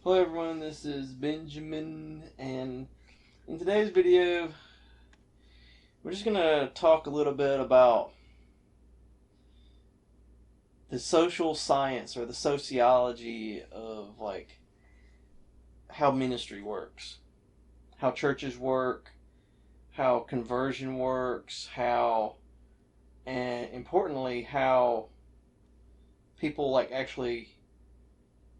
Hello everyone, this is Benjamin, and in today's video we're just going to talk a little bit about the social science or the sociology of like how ministry works, how churches work, how conversion works, and importantly how people like actually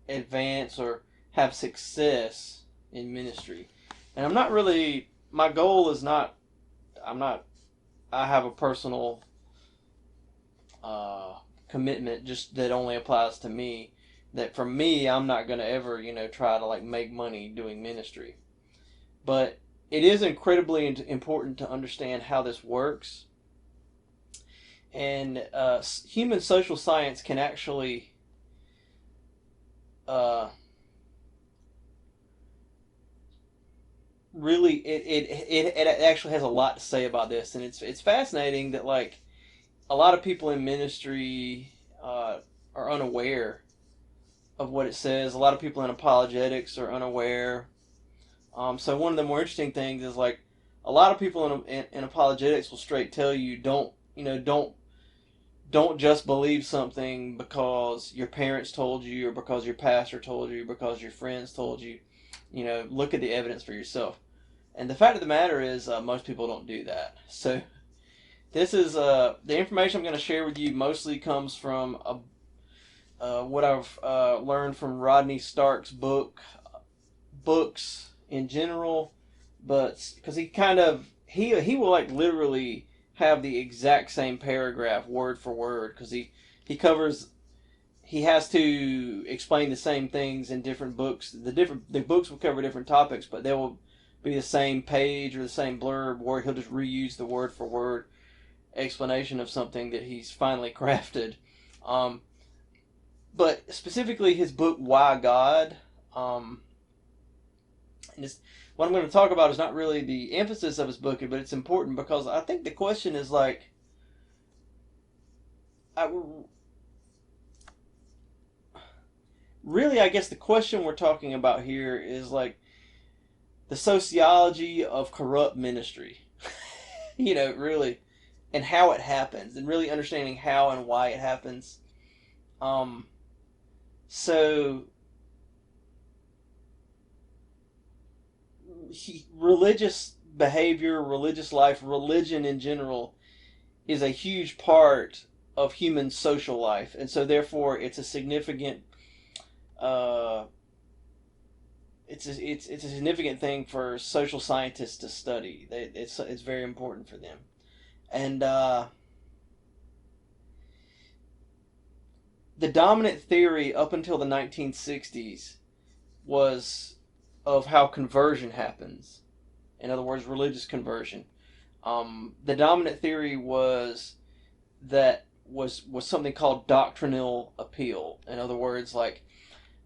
advance or have success in ministry. And my goal is not, I have a personal commitment just that only applies to me, that for me, I'm not going to ever, try to like make money doing ministry. But it is incredibly important to understand how this works. And human social science can actually really it actually has a lot to say about this, and it's fascinating that like a lot of people in ministry are unaware of what it says. A lot of people in apologetics are unaware. So one of the more interesting things is like a lot of people in apologetics will straight tell you don't just believe something because your parents told you or because your pastor told you, because your friends told you. Look at the evidence for yourself. And the fact of the matter is, most people don't do that. So this is the information I'm going to share with you mostly comes from what I've learned from Rodney Stark's books in general, but because he will like literally have the exact same paragraph word for word, because he has to explain the same things in different books. The books will cover different topics, but they will be the same page or the same blurb where he'll just reuse the word for word explanation of something that he's finally crafted. But specifically his book Why God, and what I'm going to talk about is not really the emphasis of his book, but it's important because I think the question is like, really, I guess the question we're talking about here is like the sociology of corrupt ministry. Really, and how it happens, and really understanding how and why it happens. So religious behavior, religious life, religion in general is a huge part of human social life, and so therefore it's a significant it's a significant thing for social scientists to study. It's very important for them. And the dominant theory up until the 1960s was of how conversion happens. In other words, religious conversion. The dominant theory was something called Doctrinal Appeal. In other words, like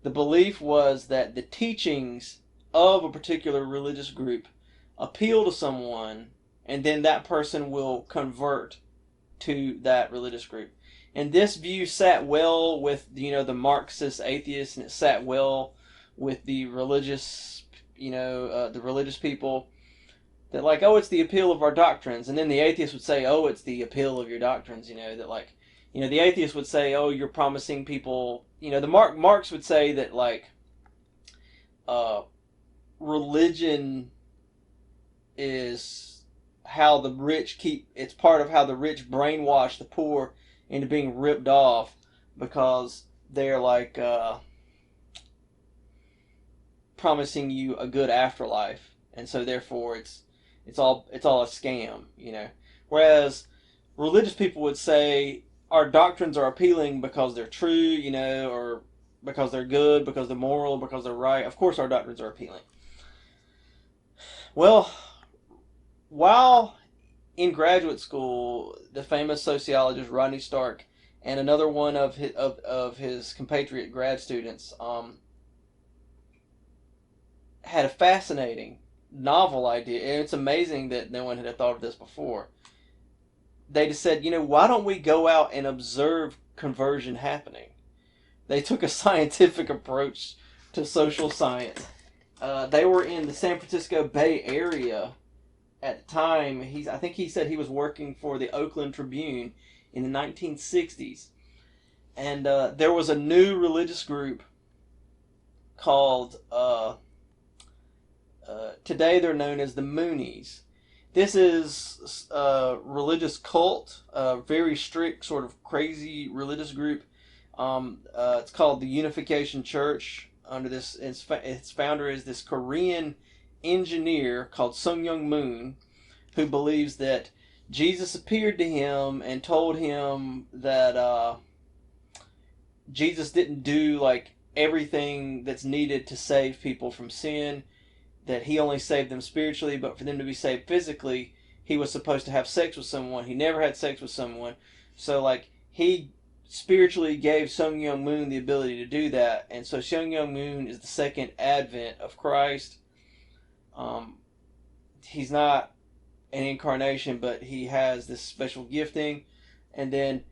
the belief was that the teachings of a particular religious group appeal to someone, and then that person will convert to that religious group. And this view sat well with the Marxist atheists, and it sat well with the religious people. That like, oh, it's the appeal of our doctrines, and then the atheist would say, oh, it's the appeal of your doctrines. That like, the atheist would say, oh, you're promising people. Marx would say that like, religion is how the rich it's part of how the rich brainwash the poor into being ripped off, because they're like promising you a good afterlife, and so therefore it's all a scam. Whereas religious people would say our doctrines are appealing because they're true, or because they're good, because they're moral, because they're right. Of course our doctrines are appealing. Well, while in graduate school, the famous sociologist Rodney Stark and another one of his compatriot grad students had a fascinating, novel idea, and it's amazing that no one had thought of this before. They just said, why don't we go out and observe conversion happening? They took a scientific approach to social science. They were in the San Francisco Bay Area at the time. I think he said he was working for the Oakland Tribune in the 1960s. And there was a new religious group called, today they're known as the Moonies. This is a religious cult, a very strict, sort of crazy religious group. It's called the Unification Church. Under this, its founder is this Korean engineer called Sung Young Moon, who believes that Jesus appeared to him and told him that Jesus didn't do like everything that's needed to save people from sin, that he only saved them spiritually, but for them to be saved physically, he was supposed to have sex with someone. He never had sex with someone. So like he spiritually gave Sung Young Moon the ability to do that. And so Sung Young Moon is the second advent of Christ. He's not an incarnation, but he has this special gifting. And then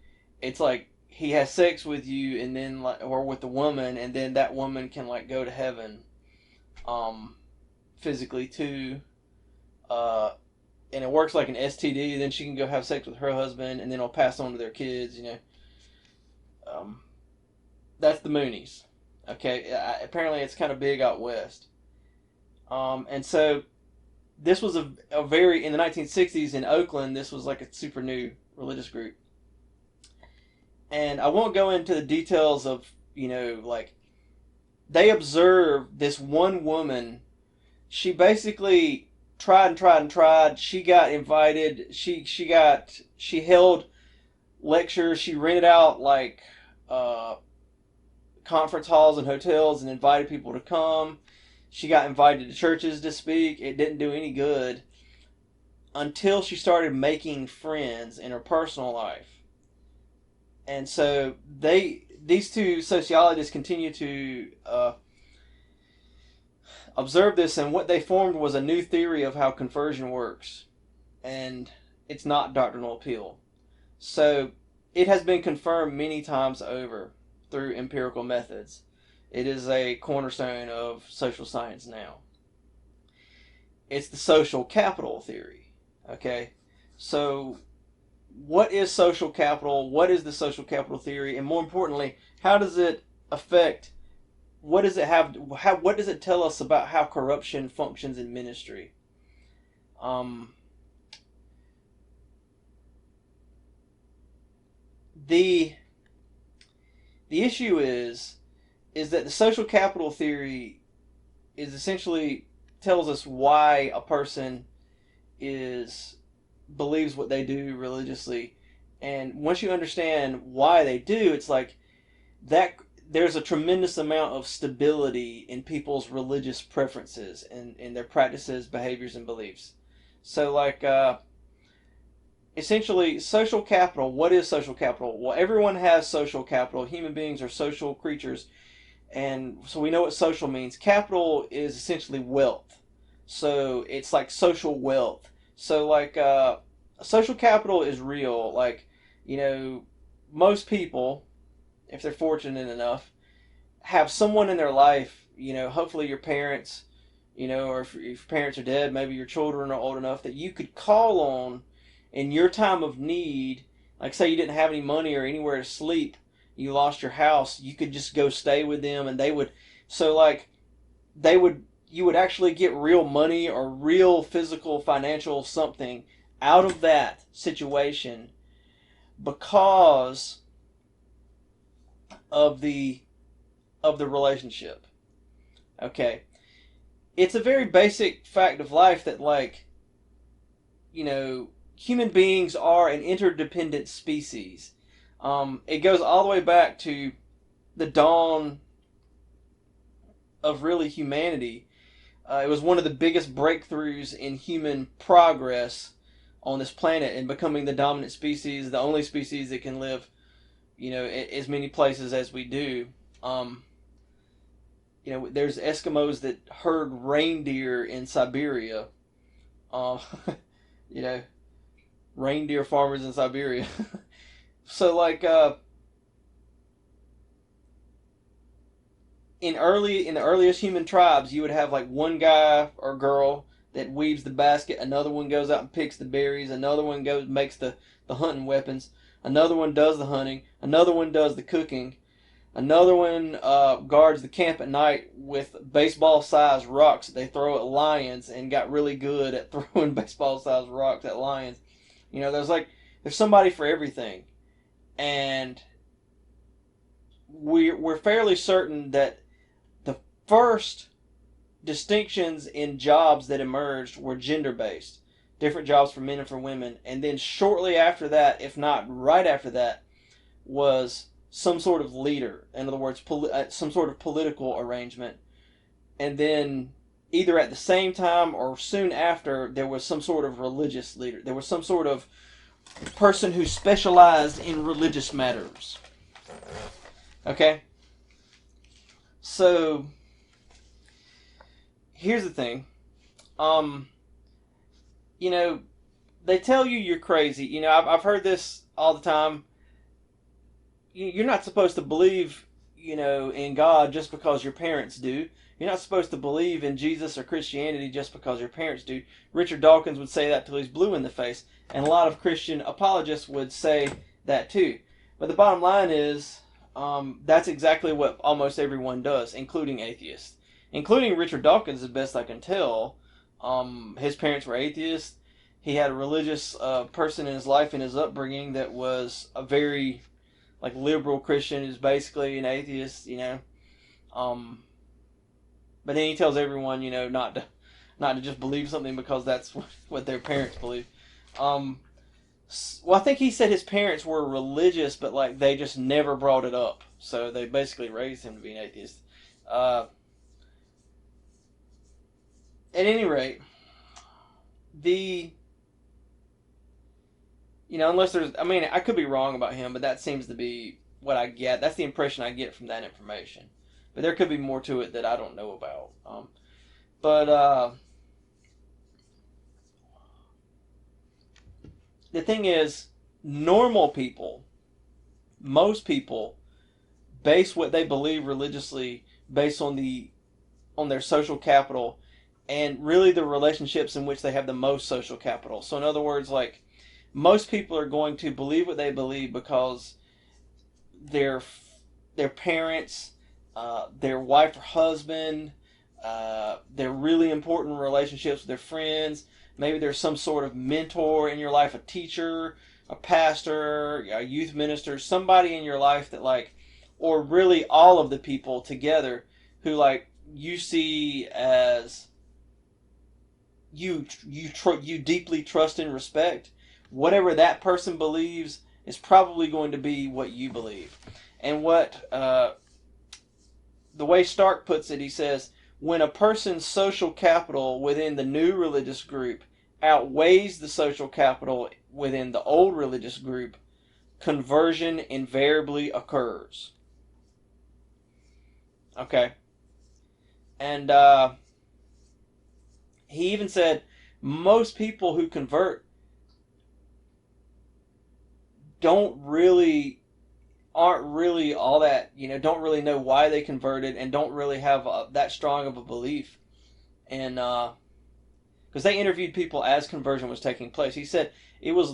it's like he has sex with you, and then like, or with the woman, and then that woman can like go to heaven physically too. And it works like an STD. Then she can go have sex with her husband, and then it'll pass on to their kids, you know. That's the Moonies. Okay, apparently it's kind of big out west. And so this was a very, in the 1960s in Oakland, this was like a super new religious group. And I won't go into the details of, you know, like, they observed this one woman. She basically tried and tried and tried. She got invited. She held lectures. She rented out like conference halls and hotels and invited people to come. She got invited to churches to speak. It didn't do any good until she started making friends in her personal life. And so these two sociologists continue to observe this, and what they formed was a new theory of how conversion works. And it's not doctrinal appeal. So it has been confirmed many times over through empirical methods. It is a cornerstone of social science now. It's the social capital theory. Okay? So what is social capital? What is the social capital theory? And more importantly, how does it affect, what does it have, what does it tell us about how corruption functions in ministry? The issue is that the social capital theory is essentially tells us why a person believes what they do religiously. And once you understand why they do, it's like that there's a tremendous amount of stability in people's religious preferences and in their practices, behaviors, and beliefs. So like essentially, social capital, what is social capital? Well, everyone has social capital. Human beings are social creatures. And so we know what social means. Capital is essentially wealth. So it's like social wealth. So like social capital is real. Like, you know, most people, if they're fortunate enough, have someone in their life, you know, hopefully your parents, you know, or if your parents are dead, maybe your children are old enough that you could call on in your time of need. Like say you didn't have any money or anywhere to sleep, you lost your house, you could just go stay with them, and they would, so like you would actually get real money or real physical financial something out of that situation because of the relationship. Okay, it's a very basic fact of life that, like, you know, human beings are an interdependent species. It goes all the way back to the dawn of really humanity. It was one of the biggest breakthroughs in human progress on this planet in becoming the dominant species, the only species that can live, you know, as many places as we do. You know, there's Eskimos that herd reindeer in Siberia. You know, reindeer farmers in Siberia. So like in the earliest human tribes, you would have like one guy or girl that weaves the basket, another one goes out and picks the berries, another one makes the hunting weapons, another one does the hunting, another one does the cooking, another one guards the camp at night with baseball-sized rocks that they throw at lions, and got really good at throwing baseball-sized rocks at lions. You know, there's somebody for everything, and we're fairly certain that the first distinctions in jobs that emerged were gender-based, different jobs for men and for women, and then shortly after that, if not right after that, was some sort of leader. In other words, some sort of political arrangement. And then either at the same time or soon after, there was some sort of religious leader. There was some sort of person who specialized in religious matters. Okay? So, here's the thing. You know, they tell you you're crazy. You know, I've heard this all the time. You're not supposed to believe, you know, in God just because your parents do. You're not supposed to believe in Jesus or Christianity just because your parents do. Richard Dawkins would say that till he's blue in the face, and a lot of Christian apologists would say that too. But the bottom line is, that's exactly what almost everyone does, including atheists. Including Richard Dawkins, as best I can tell. His parents were atheists. He had a religious person in his life, in his upbringing, that was a very like liberal Christian, who's basically an atheist, you know. But then he tells everyone, you know, not to just believe something because that's what their parents believe. Well, I think he said his parents were religious, but like they just never brought it up, so they basically raised him to be an atheist. At any rate, unless there's, I mean, I could be wrong about him, but that seems to be what I get. That's the impression I get from that information. But there could be more to it that I don't know about. The thing is, normal people, most people, base what they believe religiously based on their social capital, and really the relationships in which they have the most social capital. So in other words, like, most people are going to believe what they believe because their parents, their wife or husband, their really important relationships with their friends. Maybe there's some sort of mentor in your life, a teacher, a pastor, a youth minister, somebody in your life that like, or really all of the people together who like you see as you deeply trust and respect. Whatever that person believes is probably going to be what you believe. And what the way Stark puts it, he says, when a person's social capital within the new religious group outweighs the social capital within the old religious group, conversion invariably occurs. Okay. And he even said most people who convert aren't really all that, don't really know why they converted, and don't really have that strong of a belief. And because they interviewed people as conversion was taking place. He said it was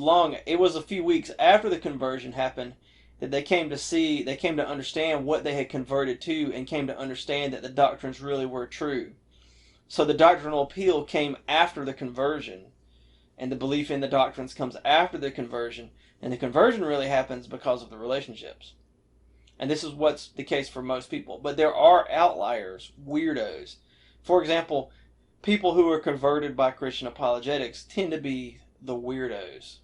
a few weeks after the conversion happened that they came to understand what they had converted to, and came to understand that the doctrines really were true. So the doctrinal appeal came after the conversion, and the belief in the doctrines comes after the conversion, and the conversion really happens because of the relationships. And this is what's the case for most people. But there are outliers, weirdos. For example, people who are converted by Christian apologetics tend to be the weirdos.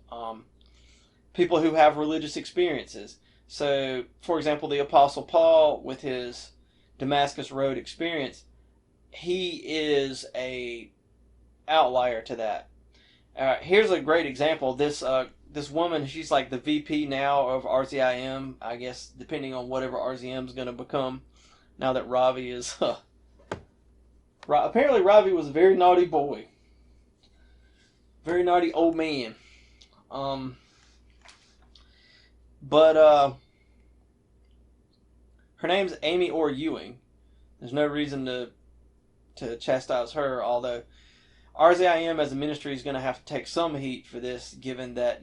People who have religious experiences. So, for example, the Apostle Paul, with his Damascus Road experience, he is a outlier to that. Here's a great example. This woman, she's like the VP now of RZIM, I guess, depending on whatever RZM is going to become now that Ravi is... apparently Ravi was a very naughty boy. Very naughty old man. But her name's Amy Orr Ewing. There's no reason to chastise her, although RZIM as a ministry is going to have to take some heat for this, given that,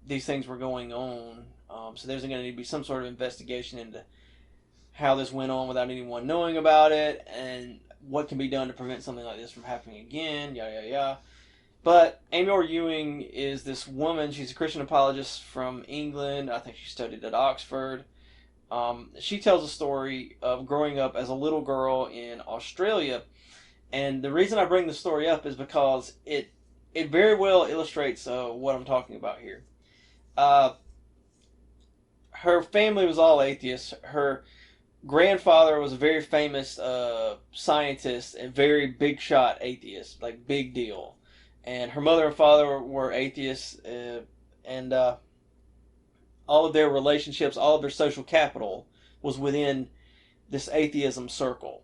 these things were going on. So there's going to need to be some sort of investigation into how this went on without anyone knowing about it, and what can be done to prevent something like this from happening again, yada, yada, yada. But Amy Orr Ewing is this woman. She's a Christian apologist from England. I think she studied at Oxford. She tells a story of growing up as a little girl in Australia. And the reason I bring the story up is because it very well illustrates what I'm talking about here. Her family was all atheists. Her grandfather was a very famous scientist and very big shot atheist, like big deal. And her mother and father were atheists, and all of their relationships, all of their social capital was within this atheism circle.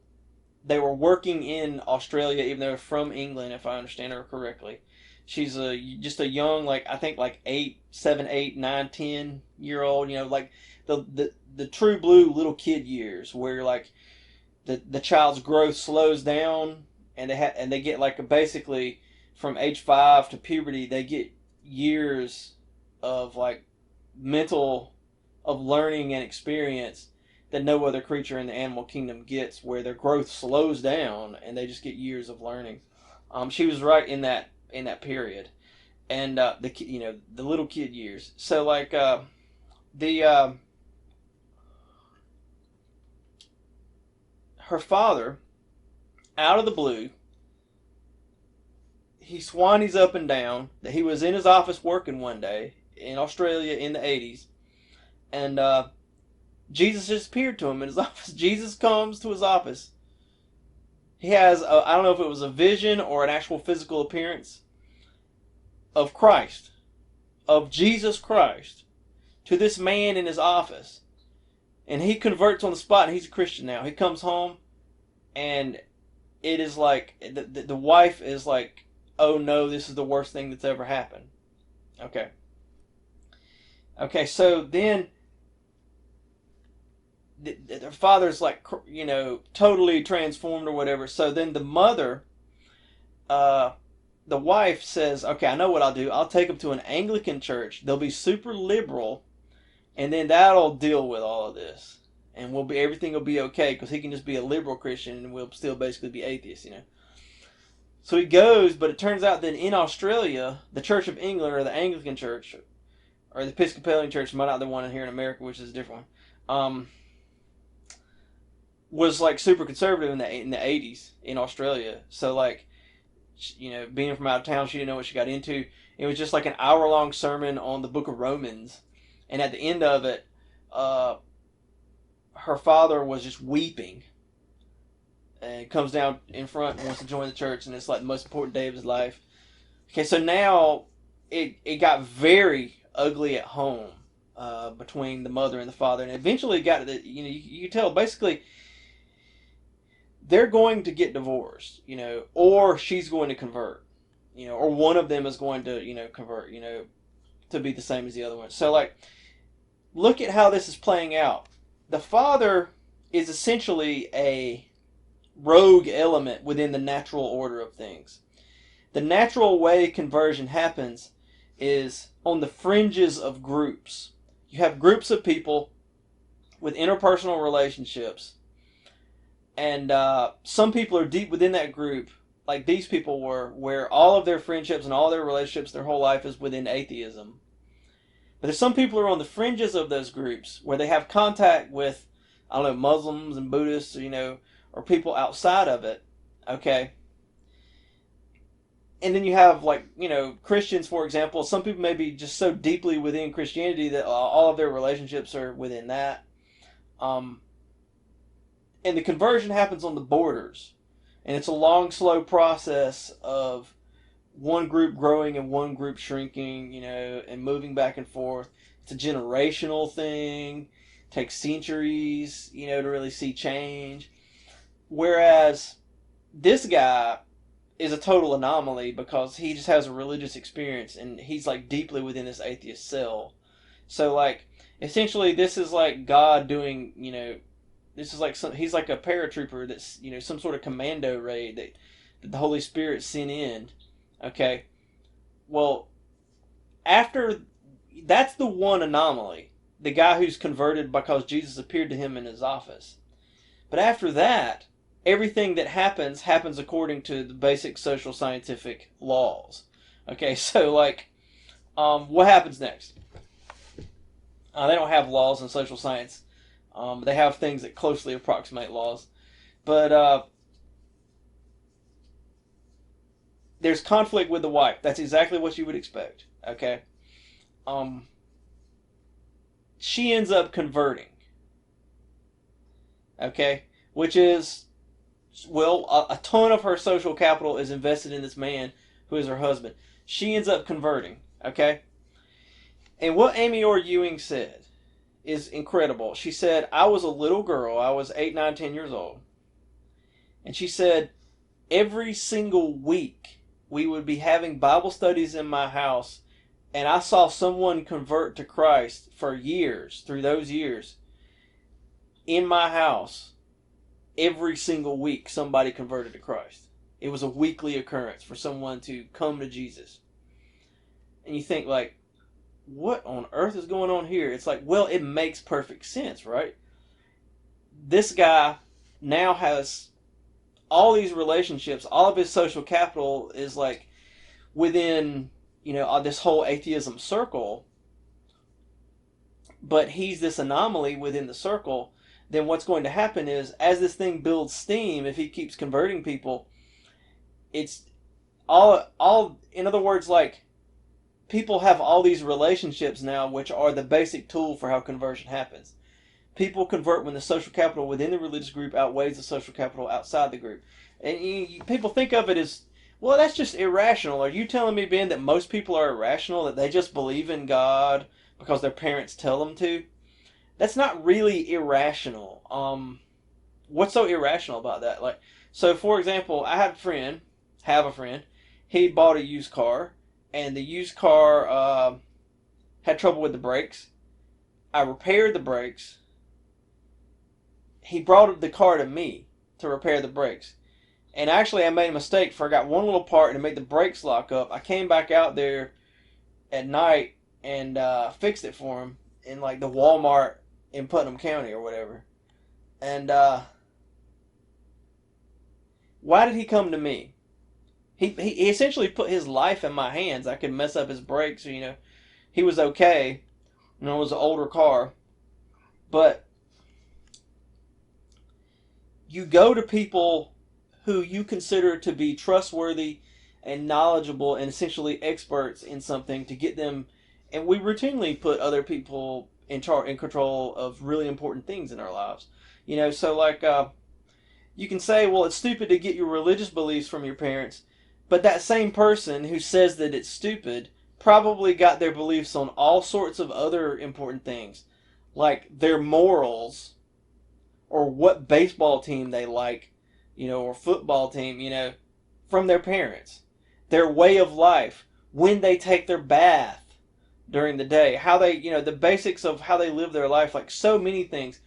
They were working in Australia, even though they're from England, if I understand her correctly. She's just a young, I think 7, 8, 9, 10-year-old, like the true blue little kid years, where the child's growth slows down, and they get basically from age 5 to puberty, they get years of mental of learning and experience that no other creature in the animal kingdom gets, where their growth slows down and they just get years of learning. She was right in that period, and the little kid years. So her father, out of the blue, he swannies up and down that he was in his office working one day in Australia in the 80s, and Jesus just appeared to him in his office. Jesus comes to his office. He has, I don't know if it was a vision or an actual physical appearance of Christ, of Jesus Christ, to this man in his office. And he converts on the spot, and he's a Christian now. He comes home, and it is the wife is like, oh no, this is the worst thing that's ever happened. Okay, so then their father's totally transformed or whatever. So then the mother, the wife says, okay, I know what I'll do. I'll take him to an Anglican church. They'll be super liberal, and then that'll deal with all of this, and everything will be okay, because he can just be a liberal Christian and we'll still basically be atheists, So he goes, but it turns out that in Australia, the Church of England, or the Anglican Church, or the Episcopalian Church, might not be the one in here in America, which is a different one, was super conservative in the 80s in Australia. So being from out of town, she didn't know what she got into. It was just an hour-long sermon on the book of Romans, and at the end of it, her father was just weeping, and comes down in front and wants to join the church, and it's the most important day of his life. Okay, so now it got very ugly at home between the mother and the father, and eventually it got to the, you tell basically they're going to get divorced, or she's going to convert, or one of them is going to, convert, to be the same as the other one. So look at how this is playing out. The father is essentially a rogue element within the natural order of things. The natural way conversion happens is on the fringes of groups. You have groups of people with interpersonal relationships, and some people are deep within that group, like these people were, where all of their friendships and all their relationships, their whole life is within atheism. But there's some people who are on the fringes of those groups, where they have contact with, I don't know, Muslims and Buddhists, or people outside of it, okay? And then you have, Christians, for example. Some people may be just so deeply within Christianity that all of their relationships are within that. And the conversion happens on the borders. And it's a long, slow process of one group growing and one group shrinking, and moving back and forth. It's a generational thing. It takes centuries, to really see change. Whereas this guy is a total anomaly, because he just has a religious experience, and he's deeply within this atheist cell. So essentially this is God doing, this is like he's like a paratrooper that's, some sort of commando raid that the Holy Spirit sent in. Okay. Well, after that's the one anomaly, the guy who's converted because Jesus appeared to him in his office. But after that, everything that happens according to the basic social scientific laws. Okay, so like, what happens next? They don't have laws in social science. They have things that closely approximate laws. But there's conflict with the wife. That's exactly what you would expect. Okay. She ends up converting. Okay. Which is, well, a ton of her social capital is invested in this man who is her husband. She ends up converting. Okay. And what Amy Orr Ewing said is incredible. She said, I was a little girl. I was 8, 9, 10 years old. And she said, every single week we would be having Bible studies in my house, and I saw someone convert to Christ for years, through those years. In my house, every single week somebody converted to Christ. It was a weekly occurrence for someone to come to Jesus. And you think, like, what on earth is going on here? It's like, well, it makes perfect sense, right? This guy now has all these relationships, all of his social capital is like within, this whole atheism circle, but he's this anomaly within the circle. Then what's going to happen is, as this thing builds steam, if he keeps converting people, it's all in other words, like, people have all these relationships now, which are the basic tool for how conversion happens. People convert when the social capital within the religious group outweighs the social capital outside the group. And people think of it as, well, that's just irrational. Are you telling me, Ben, that most people are irrational, that they just believe in God because their parents tell them to? That's not really irrational. What's so irrational about that? Like, so for example, I have a friend, he bought a used car, and the used car had trouble with the brakes. I repaired the brakes. He brought the car to me to repair the brakes. And actually I made a mistake, forgot one little part, and it made the brakes lock up. I came back out there at night and fixed it for him in like the Walmart in Putnam County or whatever. And why did he come to me? He essentially put his life in my hands. I could mess up his brakes, he was okay. It was an older car. But you go to people who you consider to be trustworthy and knowledgeable and essentially experts in something to get them, and we routinely put other people in control of really important things in our lives. So like, you can say, well, it's stupid to get your religious beliefs from your parents, but that same person who says that it's stupid probably got their beliefs on all sorts of other important things, like their morals, or what baseball team they like, or football team, from their parents. Their way of life, when they take their bath during the day, how they, the basics of how they live their life, like so many things.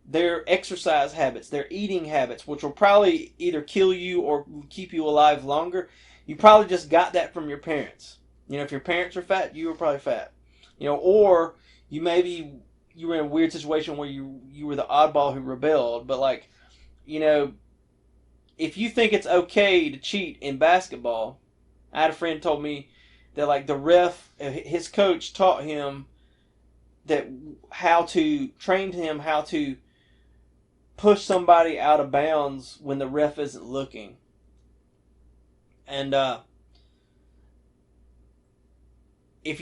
Their exercise habits, their eating habits, which will probably either kill you or keep you alive longer. You probably just got that from your parents. If your parents are fat, you were probably fat. Or you were in a weird situation where you were the oddball who rebelled. But like, if you think it's okay to cheat in basketball, I had a friend told me that like the ref, his coach taught him trained him how to push somebody out of bounds when the ref isn't looking. And if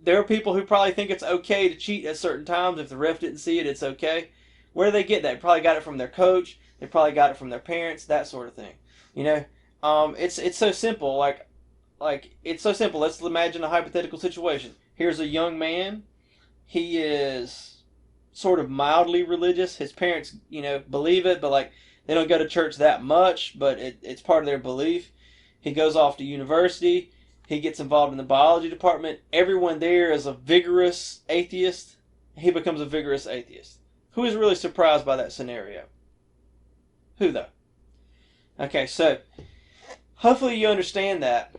there are people who probably think it's okay to cheat at certain times. If the ref didn't see it, it's okay. Where do they get that? They probably got it from their coach. They probably got it from their parents. That sort of thing. It's so simple. Like it's so simple. Let's imagine a hypothetical situation. Here's a young man. He is sort of mildly religious. His parents, believe it, but like they don't go to church that much. But it's part of their belief. He goes off to university. He gets involved in the biology department. Everyone there is a vigorous atheist. He becomes a vigorous atheist. Who is really surprised by that scenario? Who, though? Okay, so hopefully you understand that.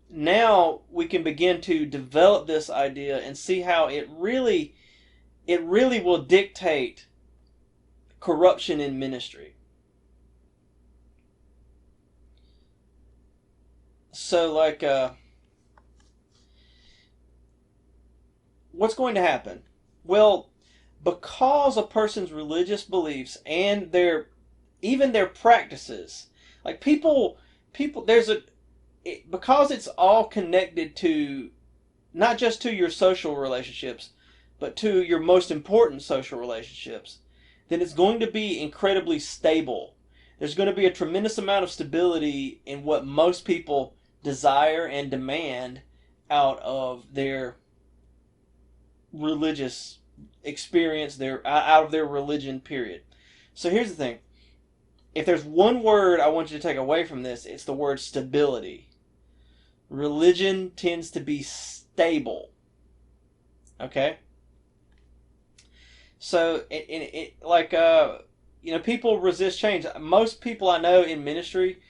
Now we can begin to develop this idea and see how it really will dictate corruption in ministry. So, like, what's going to happen? Well, because a person's religious beliefs and even their practices, like people, because it's all connected to not just to your social relationships, but to your most important social relationships, then it's going to be incredibly stable. There's going to be a tremendous amount of stability in what most people desire and demand out of their religious experience, out of their religion, period. So here's the thing. If there's one word I want you to take away from this, it's the word stability. Religion tends to be stable. Okay? So, people resist change. Most people I know in ministry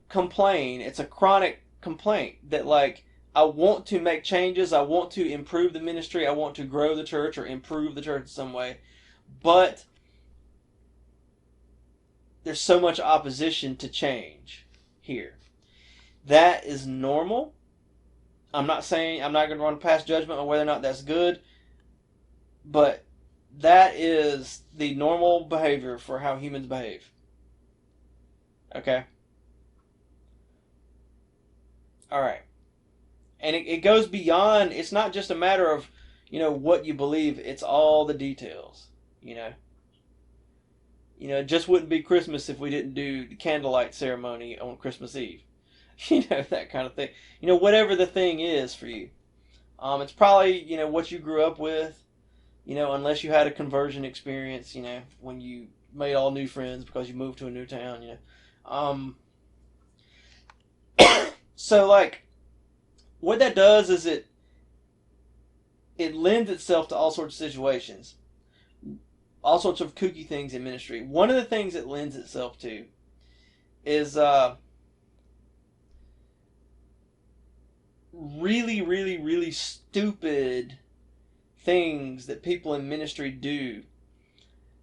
complain. It's a chronic complaint that, like, I want to make changes. I want to improve the ministry. I want to grow the church or improve the church in some way. But there's so much opposition to change here. That is normal. I'm not going to run past judgment on whether or not that's good. But that is the normal behavior for how humans behave. Okay? Alright. And it goes beyond, it's not just a matter of, what you believe, it's all the details, it just wouldn't be Christmas if we didn't do the candlelight ceremony on Christmas Eve. That kind of thing. Whatever the thing is for you. It's probably, what you grew up with, unless you had a conversion experience, when you made all new friends because you moved to a new town, So, like, what that does is it lends itself to all sorts of situations. All sorts of kooky things in ministry. One of the things it lends itself to is really, really, really stupid things that people in ministry do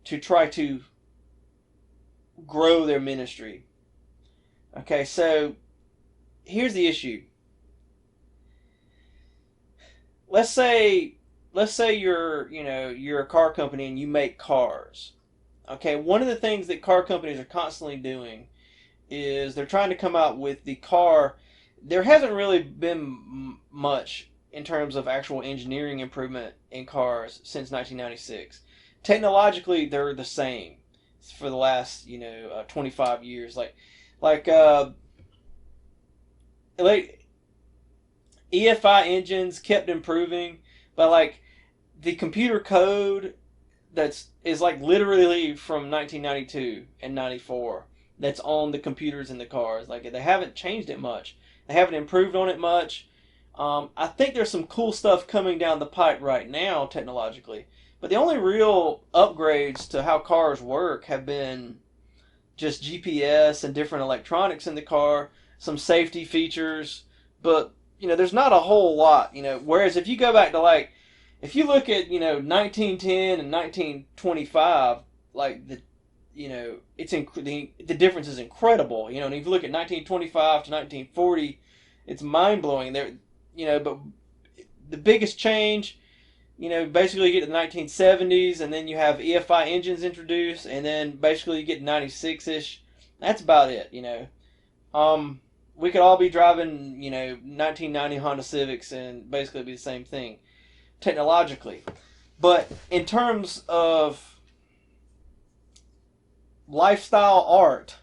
to try to grow their ministry. Okay, so here's the issue. Let's say you're a car company and you make cars. Okay, one of the things that car companies are constantly doing is they're trying to come out with the car. There hasn't really been much in terms of actual engineering improvement in cars since 1996. Technologically, they're the same for the last 25 years. Like EFI engines kept improving, but like the computer code is like literally from 1992 and 94 that's on the computers in the cars. Like, they haven't changed it much. They haven't improved on it much. I think there's some cool stuff coming down the pipe right now technologically, but the only real upgrades to how cars work have been just GPS and different electronics in the car, some safety features, but there's not a whole lot, whereas if you go back to if you look at 1910 and 1925, like the difference is incredible, and if you look at 1925 to 1940, it's mind-blowing there, but the biggest change, basically you get to the 1970s, and then you have EFI engines introduced, and then basically you get 96-ish. That's about it, we could all be driving, 1990 Honda Civics and basically be the same thing technologically. But in terms of lifestyle art,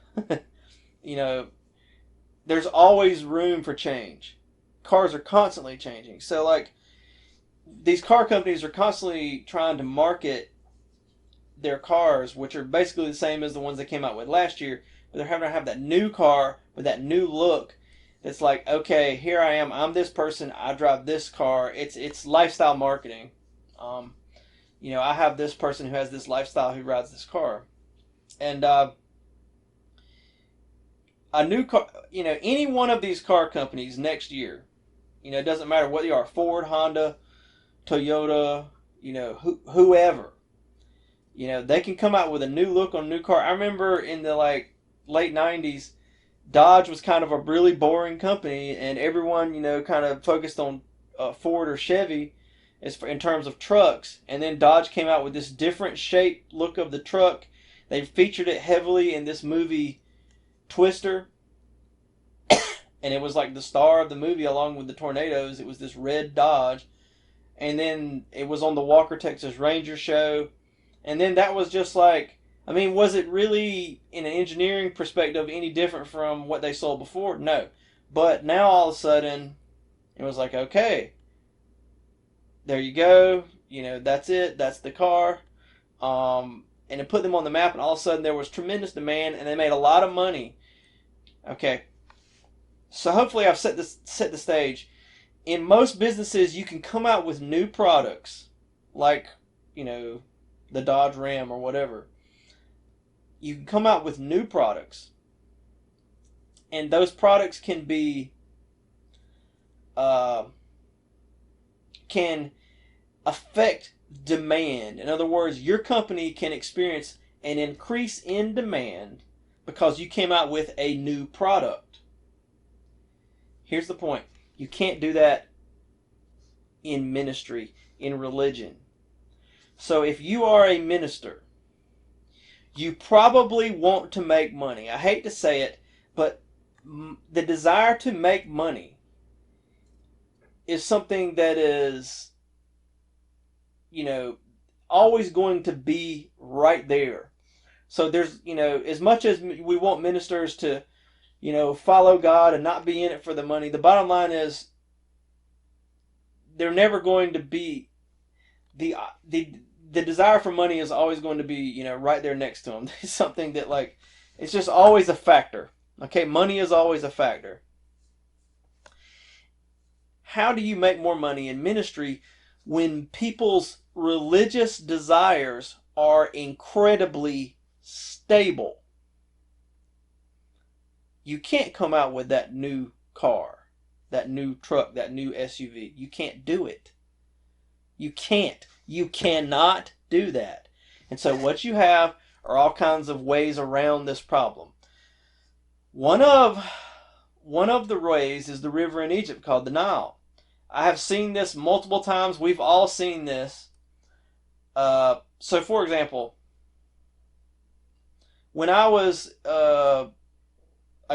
there's always room for change. Cars are constantly changing. So, like, these car companies are constantly trying to market their cars, which are basically the same as the ones they came out with last year, but they're having to have that new car with that new look. It's like, okay, here I am. I'm this person. I drive this car. It's lifestyle marketing. I have this person who has this lifestyle who rides this car. And a new car, any one of these car companies next year, it doesn't matter what they are, Ford, Honda, Toyota, whoever, they can come out with a new look on a new car. I remember in the late 90s, Dodge was kind of a really boring company, and everyone, kind of focused on Ford or Chevy in terms of trucks. And then Dodge came out with this different shape look of the truck. They featured it heavily in this movie Twister, and it was like the star of the movie along with the tornadoes. It was this red Dodge, and then it was on the Walker Texas Ranger show, and then that was just like, was it really, in an engineering perspective, any different from what they sold before? No. But now all of a sudden, it was like, okay, there you go. That's it. That's the car. And it put them on the map, and all of a sudden there was tremendous demand, and they made a lot of money. Okay. So hopefully I've set the stage. In most businesses, you can come out with new products, like, the Dodge Ram or whatever. You can come out with new products, and those products can be can affect demand. In other words, your company can experience an increase in demand because you came out with a new product. Here's the point. You can't do that in ministry, in religion. So if you are a minister, you probably want to make money. I hate to say it, but the desire to make money is something that is, always going to be right there. So there's, as much as we want ministers to, follow God and not be in it for the money, the bottom line is they're never going to be, the desire for money is always going to be, right there next to them. It's something that, it's just always a factor. Okay, money is always a factor. How do you make more money in ministry when people's religious desires are incredibly stable? You can't come out with that new car, that new truck, that new SUV. You can't do it. You can't. You cannot do that. And so what you have are all kinds of ways around this problem. One of the ways is the river in Egypt called the Nile. I have seen this multiple times. We've all seen this. So, for example, when I was, I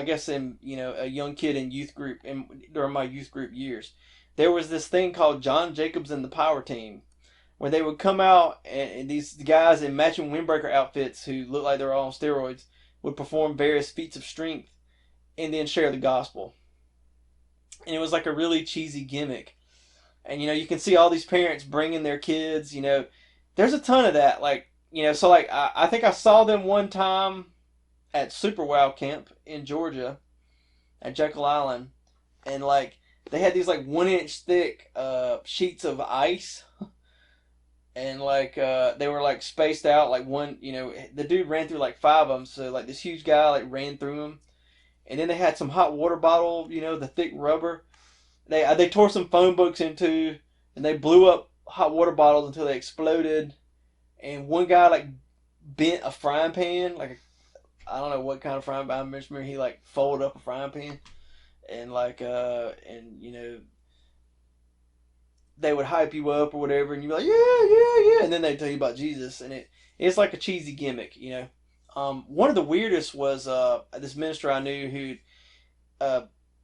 guess, a young kid in youth group, during my youth group years, there was this thing called John Jacobs and the Power Team, where they would come out, and these guys in matching windbreaker outfits who looked like they were all on steroids would perform various feats of strength and then share the gospel. And it was like a really cheesy gimmick. And, you can see all these parents bringing their kids, there's a ton of that. I think I saw them one time at Super Wow Camp in Georgia at Jekyll Island. And, they had these, 1-inch thick sheets of ice. And, they were, spaced out, one, the dude ran through, 5 of them. So, this huge guy, ran through them. And then they had some hot water bottle, the thick rubber. They tore some phone books into, and they blew up hot water bottles until they exploded. And one guy, bent a frying pan, I don't know what kind of frying pan. I remember he, folded up a frying pan. And, they would hype you up or whatever, and you'd be like, yeah. And then they'd tell you about Jesus, and it's like a cheesy gimmick, One of the weirdest was this minister I knew who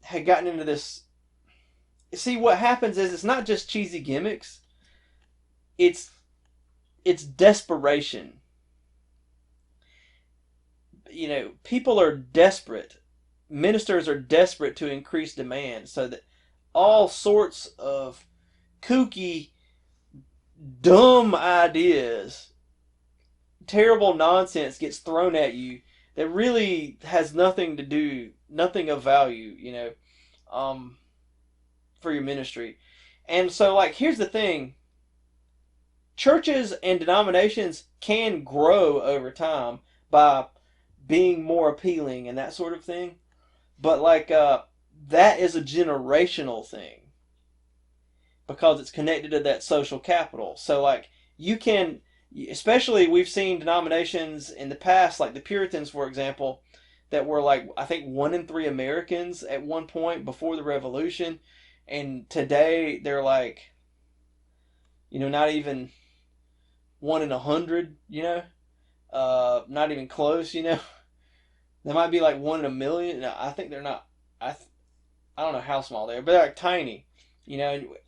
had gotten into this. See, what happens is it's not just cheesy gimmicks. It's desperation. People are desperate. Ministers are desperate to increase demand, so that all sorts of kooky, dumb ideas, terrible nonsense gets thrown at you that really has nothing of value, for your ministry. And so, here's the thing. churches and denominations can grow over time by being more appealing and that sort of thing. But like that is a generational thing because it's connected to that social capital. So like you can, especially we've seen denominations in the past, like the Puritans, for example, that were like I think 1 in 3 Americans at one point before the Revolution, and today they're like, not even 1 in 100. Not even close. They might be like 1 in a million. No, I think they're not. I don't know how small they are, but they're like tiny.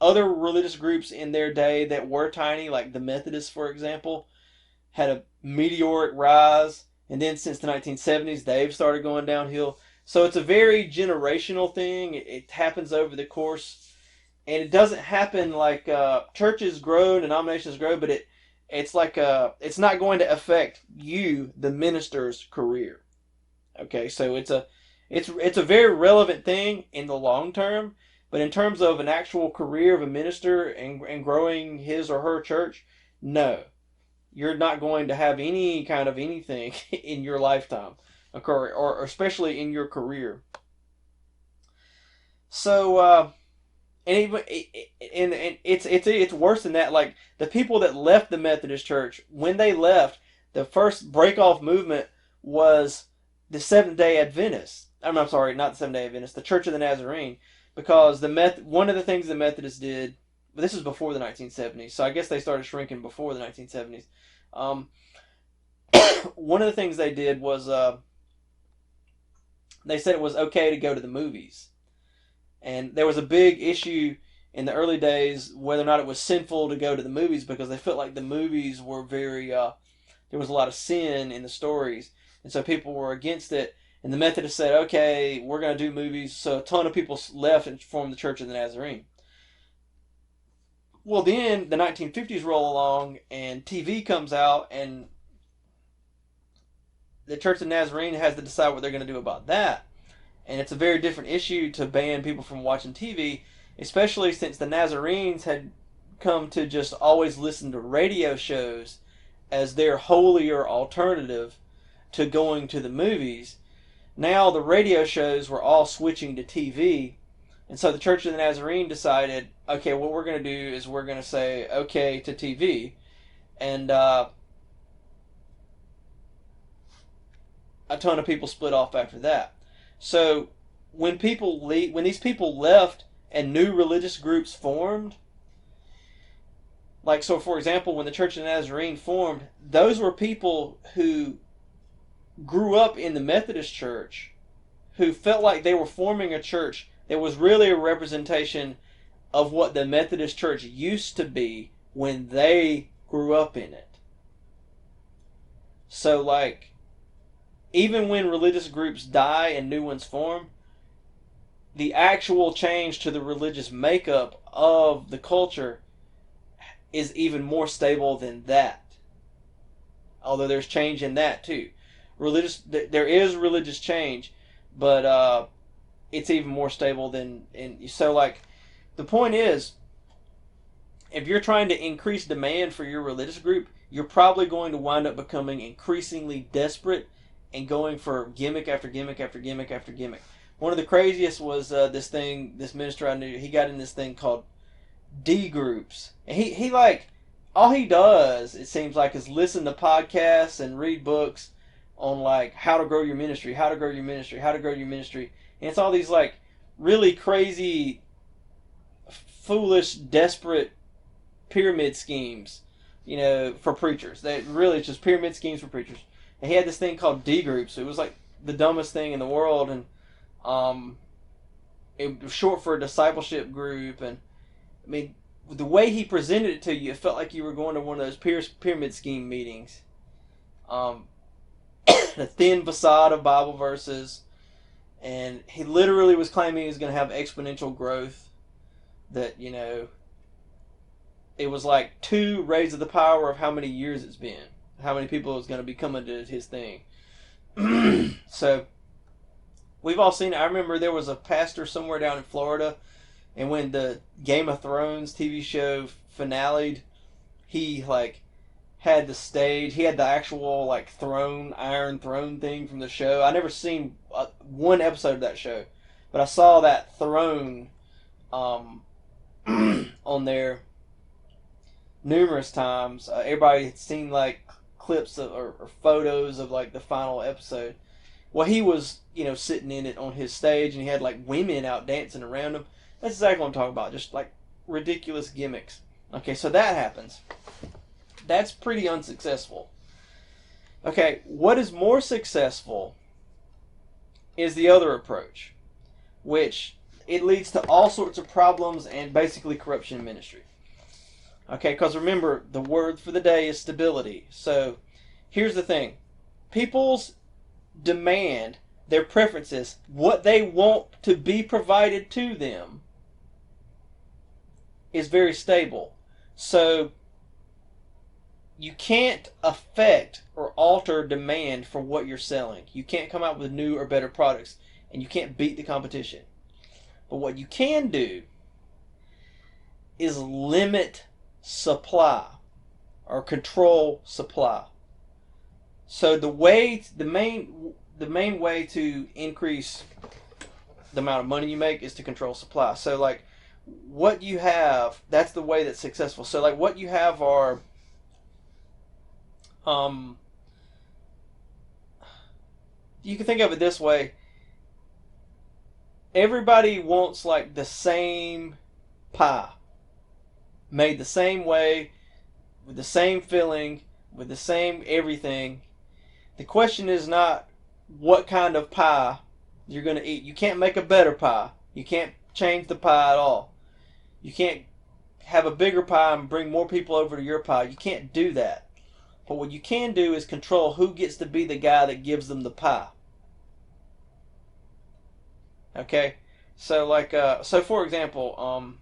Other religious groups in their day that were tiny, like the Methodists, for example, had a meteoric rise, and then since the 1970s, they've started going downhill. So it's a very generational thing. It happens over the course, and it doesn't happen like churches grow, denominations grow, but it's like it's not going to affect you, the minister's career. Okay, so it's a very relevant thing in the long term, but in terms of an actual career of a minister and growing his or her church, no. You're not going to have any kind of anything in your lifetime occur, or especially in your career. So, and it's worse than that. Like the people that left the Methodist Church, when they left, the first break-off movement was the Seventh-day Adventists. I'm sorry, not the Seventh-day Adventists, the Church of the Nazarene, because one of the things the Methodists did, but this is before the 1970s, so I guess they started shrinking before the 1970s. One of the things they did was they said it was okay to go to the movies. And there was a big issue in the early days whether or not it was sinful to go to the movies because they felt like the movies were very, there was a lot of sin in the stories. And so people were against it. And the Methodists said, okay, we're going to do movies. So a ton of people left and formed the Church of the Nazarene. Well, then the 1950s roll along and TV comes out and the Church of the Nazarene has to decide what they're going to do about that. And it's a very different issue to ban people from watching TV, especially since the Nazarenes had come to just always listen to radio shows as their holier alternative to going to the movies. Now the radio shows were all switching to TV, and so the Church of the Nazarene decided, okay, what we're going to do is we're going to say okay to TV, and a ton of people split off after that. So when these people left and new religious groups formed, like so for example, when the Church of the Nazarene formed, those were people who grew up in the Methodist Church who felt like they were forming a church that was really a representation of what the Methodist Church used to be when they grew up in it. So like, even when religious groups die and new ones form, the actual change to the religious makeup of the culture is even more stable than that. Although there's change in that too. There is religious change, but it's even more stable than. So like, the point is, if you're trying to increase demand for your religious group, you're probably going to wind up becoming increasingly desperate and going for gimmick after gimmick after gimmick after gimmick. One of the craziest was this minister I knew, he got in this thing called D groups. And he like, all he does, it seems like, is listen to podcasts and read books on like how to grow your ministry, how to grow your ministry, how to grow your ministry. And it's all these like really crazy, foolish, desperate pyramid schemes, for preachers. They really, it's just pyramid schemes for preachers. And he had this thing called D groups. It was like the dumbest thing in the world, and it was short for a discipleship group. And I mean, the way he presented it to you, it felt like you were going to one of those pyramid scheme meetings. A thin facade of Bible verses, and he literally was claiming he was going to have exponential growth. That it was like 2 raised to the power of how many years it's been. How many people is going to be coming to his thing. So, we've all seen it. I remember there was a pastor somewhere down in Florida, and when the Game of Thrones TV show finale'd, he like had the stage. He had the actual like throne, iron throne thing from the show. I never seen one episode of that show, but I saw that throne on there numerous times. Everybody had seen like clips of, or photos of like the final episode. Well, he was, sitting in it on his stage, and he had like women out dancing around him. That's exactly what I'm talking about. Just like ridiculous gimmicks. Okay, so that happens. That's pretty unsuccessful. Okay, what is more successful is the other approach, which it leads to all sorts of problems and basically corruption in ministry. Okay, because remember, the word for the day is stability. So here's the thing. People's demand, their preferences, what they want to be provided to them is very stable. So you can't affect or alter demand for what you're selling. You can't come out with new or better products, and you can't beat the competition. But what you can do is limit supply or control supply. So the main way to increase the amount of money you make is to control supply. So like what you have, that's the way that's successful. So like what you have are you can think of it this way. Everybody wants like the same pie, made the same way, with the same filling, with the same everything. The question is not what kind of pie you're going to eat. You can't make a better pie. You can't change the pie at all. You can't have a bigger pie and bring more people over to your pie. You can't do that. But what you can do is control who gets to be the guy that gives them the pie. Okay? So like so for example,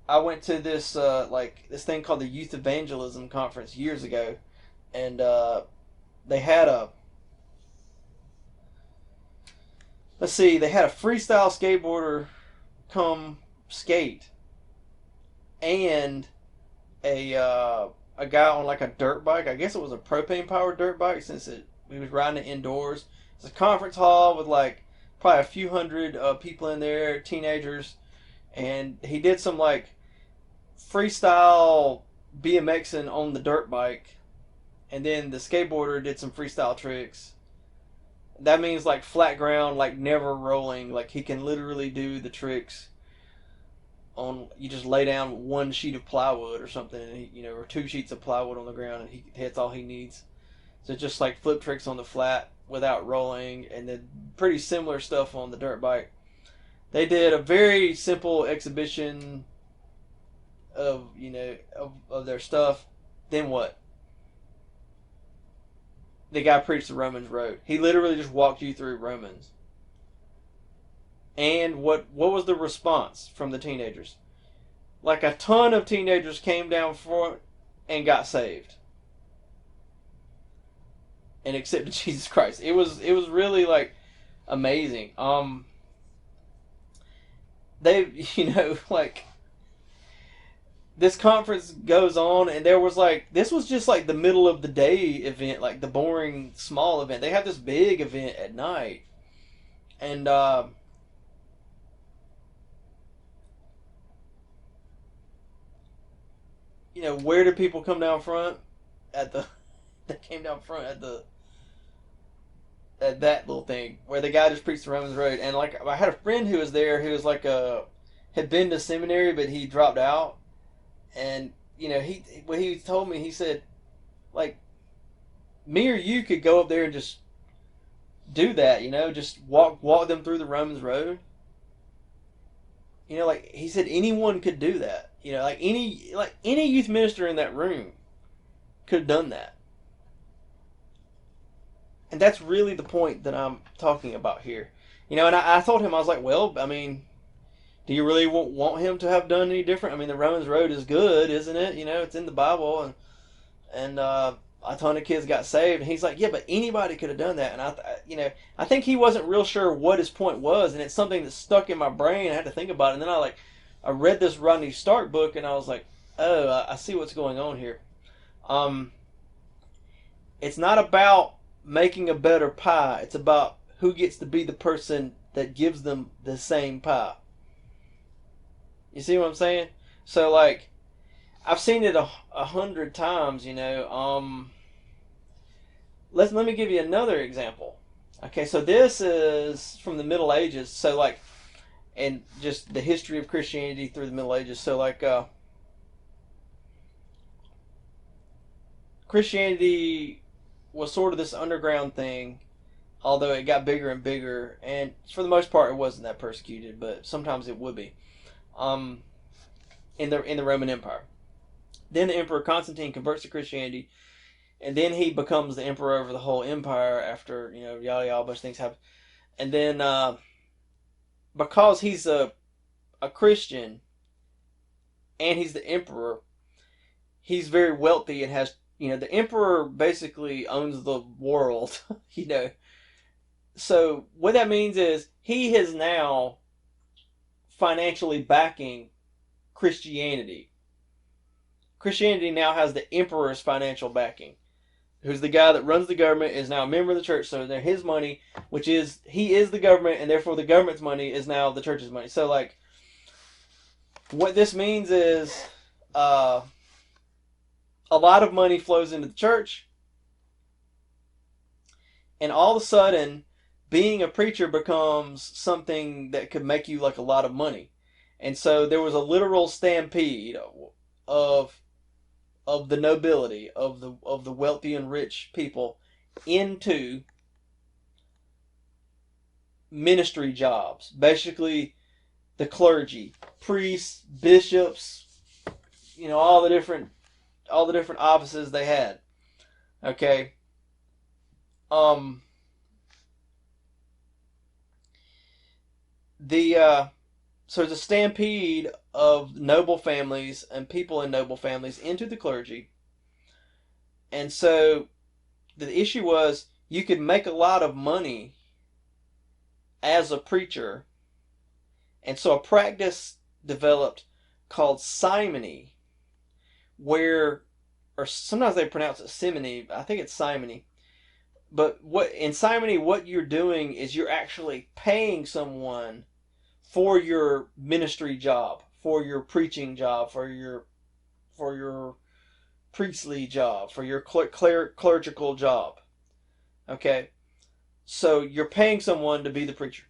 I went to this this thing called the Youth Evangelism Conference years ago, and they had a freestyle skateboarder come skate, and a guy on like a dirt bike. I guess it was a propane powered dirt bike, since we was riding it indoors. It's a conference hall with like probably a few hundred people in there, teenagers, and he did some like freestyle BMXing on the dirt bike, and then the skateboarder did some freestyle tricks. That means like flat ground, like never rolling. Like he can literally do the tricks on, you just lay down one sheet of plywood or something, and or 2 sheets of plywood on the ground, and that's all he needs. So just like flip tricks on the flat without rolling, and then pretty similar stuff on the dirt bike. They did a very simple exhibition of of their stuff. Then what? The guy preached the Romans Road. He literally just walked you through Romans. And what was the response from the teenagers? Like a ton of teenagers came down front and got saved and accepted Jesus Christ. It was really like amazing. They like this conference goes on, and there was like, this was just like the middle of the day event, like the boring small event. They have this big event at night, and where do people come down front? They came down front at that little thing where the guy just preached the Romans Road. And like, I had a friend who was there who was like had been to seminary, but he dropped out. And he told me, he said, like, me or you could go up there and just do that, just walk them through the Romans Road. Like he said, anyone could do that. Like any youth minister in that room could have done that. And that's really the point that I'm talking about here. And I told him, I was like, well, I mean, do you really want him to have done any different? I mean, the Romans Road is good, isn't it? It's in the Bible, and a ton of kids got saved. And he's like, yeah, but anybody could have done that. And I think he wasn't real sure what his point was, and it's something that stuck in my brain. I had to think about it. And then I read this Rodney Stark book, and I was like, Oh, I see what's going on here. Um, it's not about making a better pie. It's about who gets to be the person that gives them the same pie. You see what I'm saying? So like, I've seen it a hundred times. Let me give you another example. Okay, so this is from the Middle Ages. So like, and just the history of Christianity through the Middle Ages. So like, Christianity was sort of this underground thing, although it got bigger and bigger, and for the most part, it wasn't that persecuted, but sometimes it would be. Um, in the Roman Empire, then the Emperor Constantine converts to Christianity, and then he becomes the emperor over the whole empire. After yada yada, a bunch of things happen, and then because he's a Christian and he's the emperor, he's very wealthy and has the emperor basically owns the world. you know So what that means is he is now financially backing Christianity. Christianity now has the emperor's financial backing. Who's the guy that runs the government, is now a member of the church, so they're his money, which is he is the government, and therefore the government's money is now the church's money. So like, what this means is, a lot of money flows into the church, and all of a sudden, being a preacher becomes something that could make you like a lot of money. And so there was a literal stampede of the nobility, of the wealthy and rich people, into ministry jobs. Basically, the clergy, priests, bishops, all the different offices they had. Okay. Um. The So there's a stampede of noble families and people in noble families into the clergy. And so the issue was, you could make a lot of money as a preacher. And so a practice developed called simony, or sometimes they pronounce it simony. I think it's simony. But in simony, what you're doing is you're actually paying someone for your ministry job, for your preaching job, for your priestly job, for your clerical job. Okay? So you're paying someone to be the preacher,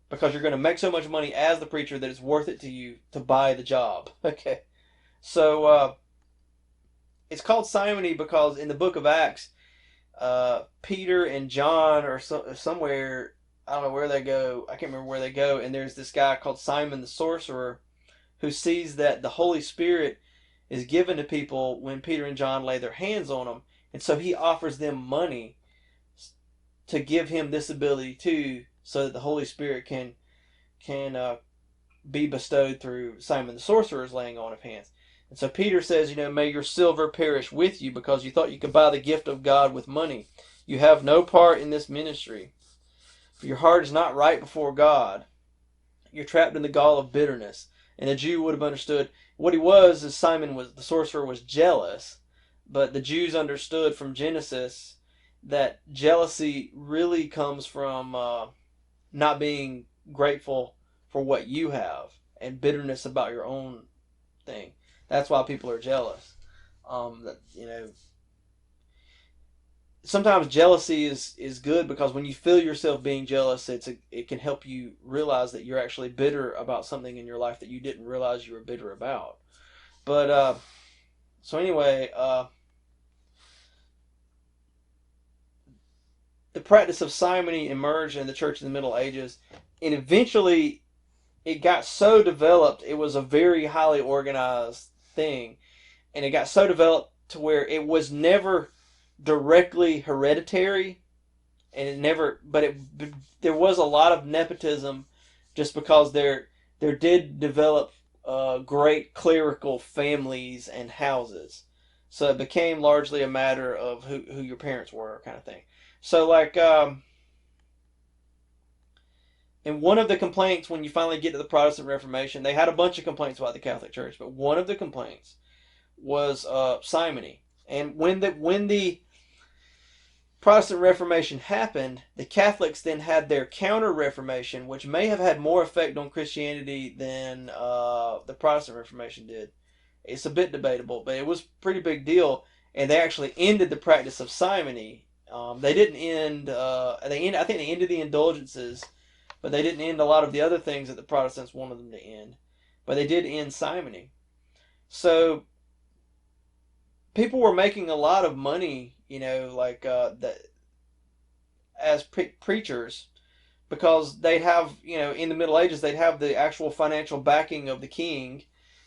because you're going to make so much money as the preacher that it's worth it to you to buy the job. Okay? So it's called simony because in the book of Acts, Peter and John are somewhere, I don't know where they go. I can't remember where they go. And there's this guy called Simon the Sorcerer who sees that the Holy Spirit is given to people when Peter and John lay their hands on them. And so he offers them money to give him this ability too, so that the Holy Spirit can be bestowed through Simon the Sorcerer's laying on of hands. And so Peter says, may your silver perish with you, because you thought you could buy the gift of God with money. You have no part in this ministry. For your heart is not right before God. You're trapped in the gall of bitterness. And a Jew would have understood. What he was, is the sorcerer was jealous. But the Jews understood from Genesis that jealousy really comes from not being grateful for what you have, and bitterness about your own thing. That's why people are jealous. Sometimes jealousy is good, because when you feel yourself being jealous, it can help you realize that you're actually bitter about something in your life that you didn't realize you were bitter about. But so anyway, the practice of simony emerged in the church in the Middle Ages, and eventually it got so developed, it was a very highly organized thing, and it got so developed to where it was never directly hereditary, and there was a lot of nepotism, just because there did develop great clerical families and houses, so it became largely a matter of who your parents were, kind of thing. So like, And one of the complaints, when you finally get to the Protestant Reformation, they had a bunch of complaints about the Catholic Church, but one of the complaints was simony. And when the Protestant Reformation happened, the Catholics then had their Counter-Reformation, which may have had more effect on Christianity than the Protestant Reformation did. It's a bit debatable, but it was a pretty big deal, and they actually ended the practice of simony. They didn't end. I think they ended the indulgences, but they didn't end a lot of the other things that the Protestants wanted them to end. But they did end simony. So people were making a lot of money, as preachers, because they'd have, in the Middle Ages, they'd have the actual financial backing of the king,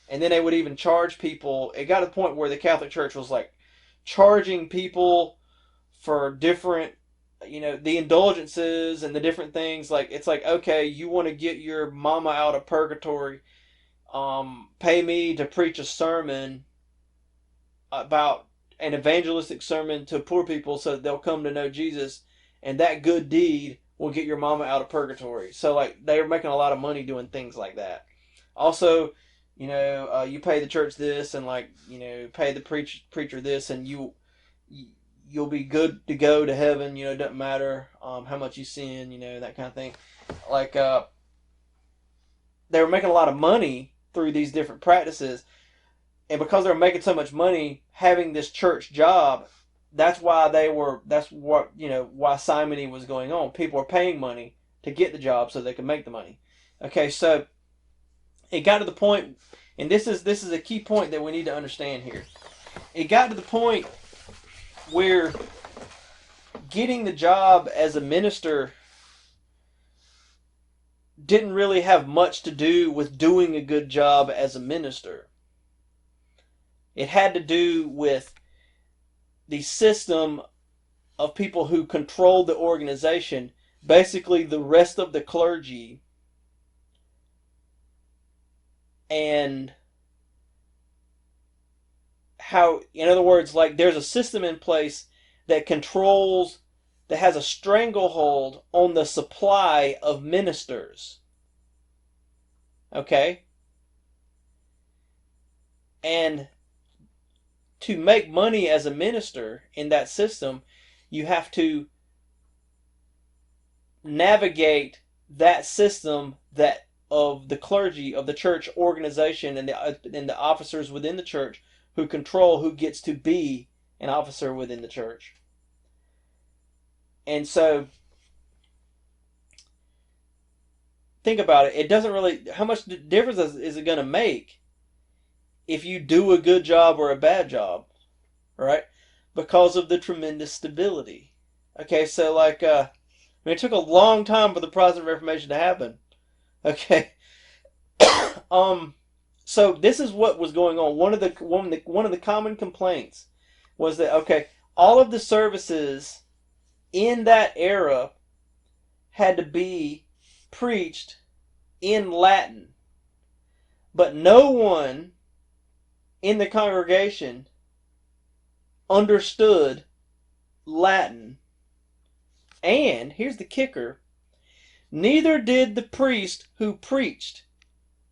and then they would even charge people. It got to the point where the Catholic Church was like charging people for different, the indulgences and the different things. Like, it's like, okay, you want to get your mama out of purgatory, pay me to preach a sermon about an evangelistic sermon to poor people so that they'll come to know Jesus, and that good deed will get your mama out of purgatory. So, like, they were making a lot of money doing things like that. Also, you pay the church this, and pay the preacher this, and you'll be good to go to heaven. It doesn't matter how much you sin, that kind of thing. Like, they were making a lot of money through these different practices. And because they were making so much money having this church job, that's why why simony was going on. People were paying money to get the job so they could make the money. Okay, so it got to the point, and this is a key point that we need to understand here. It got to the point where getting the job as a minister didn't really have much to do with doing a good job as a minister. It had to do with the system of people who controlled the organization, basically the rest of the clergy, and how, in other words, like, there's a system in place that has a stranglehold on the supply of ministers. Okay? And to make money as a minister in that system, you have to navigate that system of the clergy, of the church organization, and the officers within the church who control who gets to be an officer within the church. And so, think about it. It doesn't really, how much difference is it going to make if you do a good job or a bad job, right? Because of the tremendous stability. Okay, so it took a long time for the Protestant Reformation to happen. Okay, so this is what was going on. One of the common complaints was that, okay, all of the services in that era had to be preached in Latin, but no one in the congregation understood Latin. And here's the kicker: neither did the priest who preached.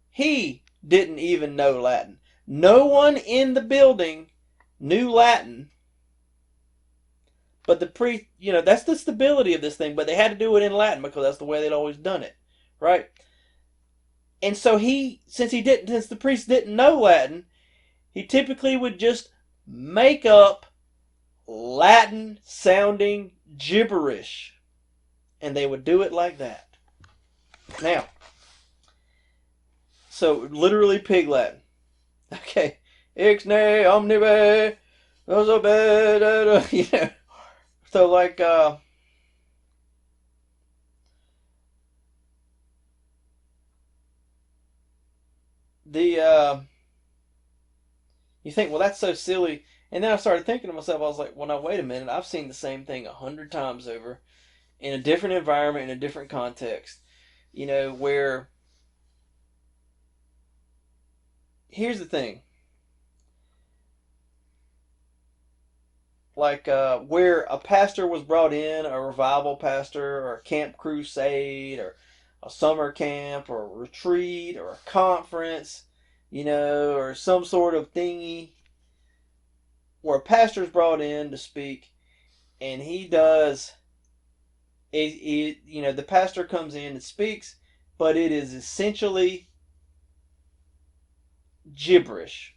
He didn't even know Latin. No one in the building knew Latin. But the priest, that's the stability of this thing. But they had to do it in Latin because that's the way they'd always done it, right? And so since the priest didn't know Latin, he typically would just make up Latin-sounding gibberish, and they would do it like that. Now, so literally pig Latin. Okay, ixnay omnibe, So you think, well, that's so silly. And then I started thinking to myself, I was like, well, now, wait a minute. I've seen the same thing 100 times over in a different environment, in a different context. Where, here's the thing. Where a pastor was brought in, a revival pastor, or a camp crusade, or a summer camp or a retreat or a conference, or some sort of thingy where a pastor's brought in to speak, and he does, the pastor comes in and speaks, but it is essentially gibberish.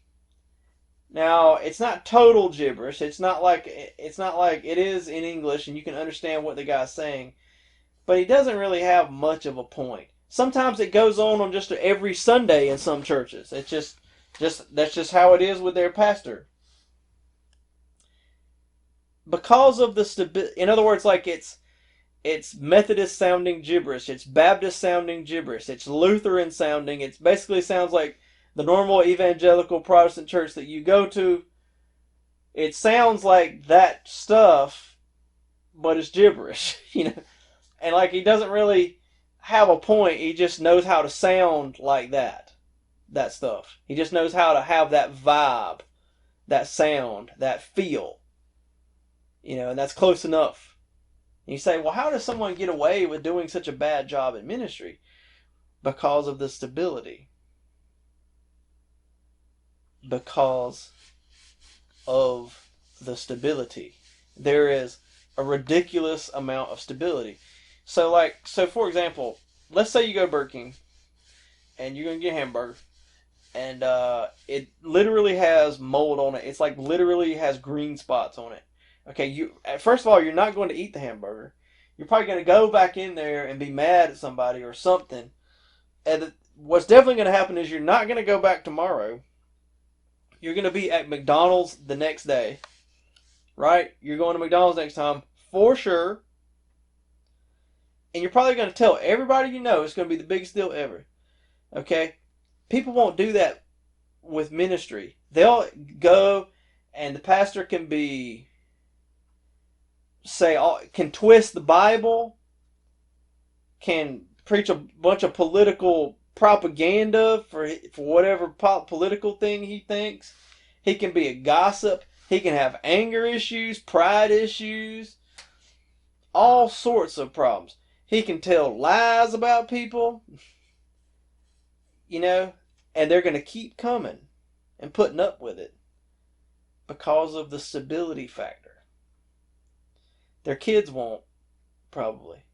Now, it's not total gibberish. It's not like it is in English and you can understand what the guy's saying, but he doesn't really have much of a point. Sometimes it goes on just every Sunday in some churches. It's just that's just how it is with their pastor. Because of the stability, in other words, like it's Methodist sounding gibberish, it's Baptist sounding gibberish, it's Lutheran sounding. It basically sounds like the normal evangelical Protestant church that you go to. It sounds like that stuff, but it's gibberish, And like he doesn't really have a point. He just knows how to sound like that stuff. He just knows how to have that vibe, that sound, that feel, and that's close enough. And you say, well, how does someone get away with doing such a bad job in ministry? Because of the stability. Because of the stability. There is a ridiculous amount of stability. So for example, let's say you go to Burger King and you're going to get a hamburger, and it literally has mold on it. It's like literally has green spots on it. Okay, first of all, you're not going to eat the hamburger. You're probably going to go back in there and be mad at somebody or something. And what's definitely going to happen is you're not going to go back tomorrow. You're going to be at McDonald's the next day, right? You're going to McDonald's next time for sure. And you're probably going to tell everybody you know it's going to be the biggest deal ever. Okay? People won't do that with ministry. They'll go and the pastor can can twist the Bible, can preach a bunch of political propaganda for whatever political thing he thinks. He can be a gossip. He can have anger issues, pride issues, all sorts of problems. He can tell lies about people, and they're going to keep coming and putting up with it because of the stability factor. Their kids won't, probably.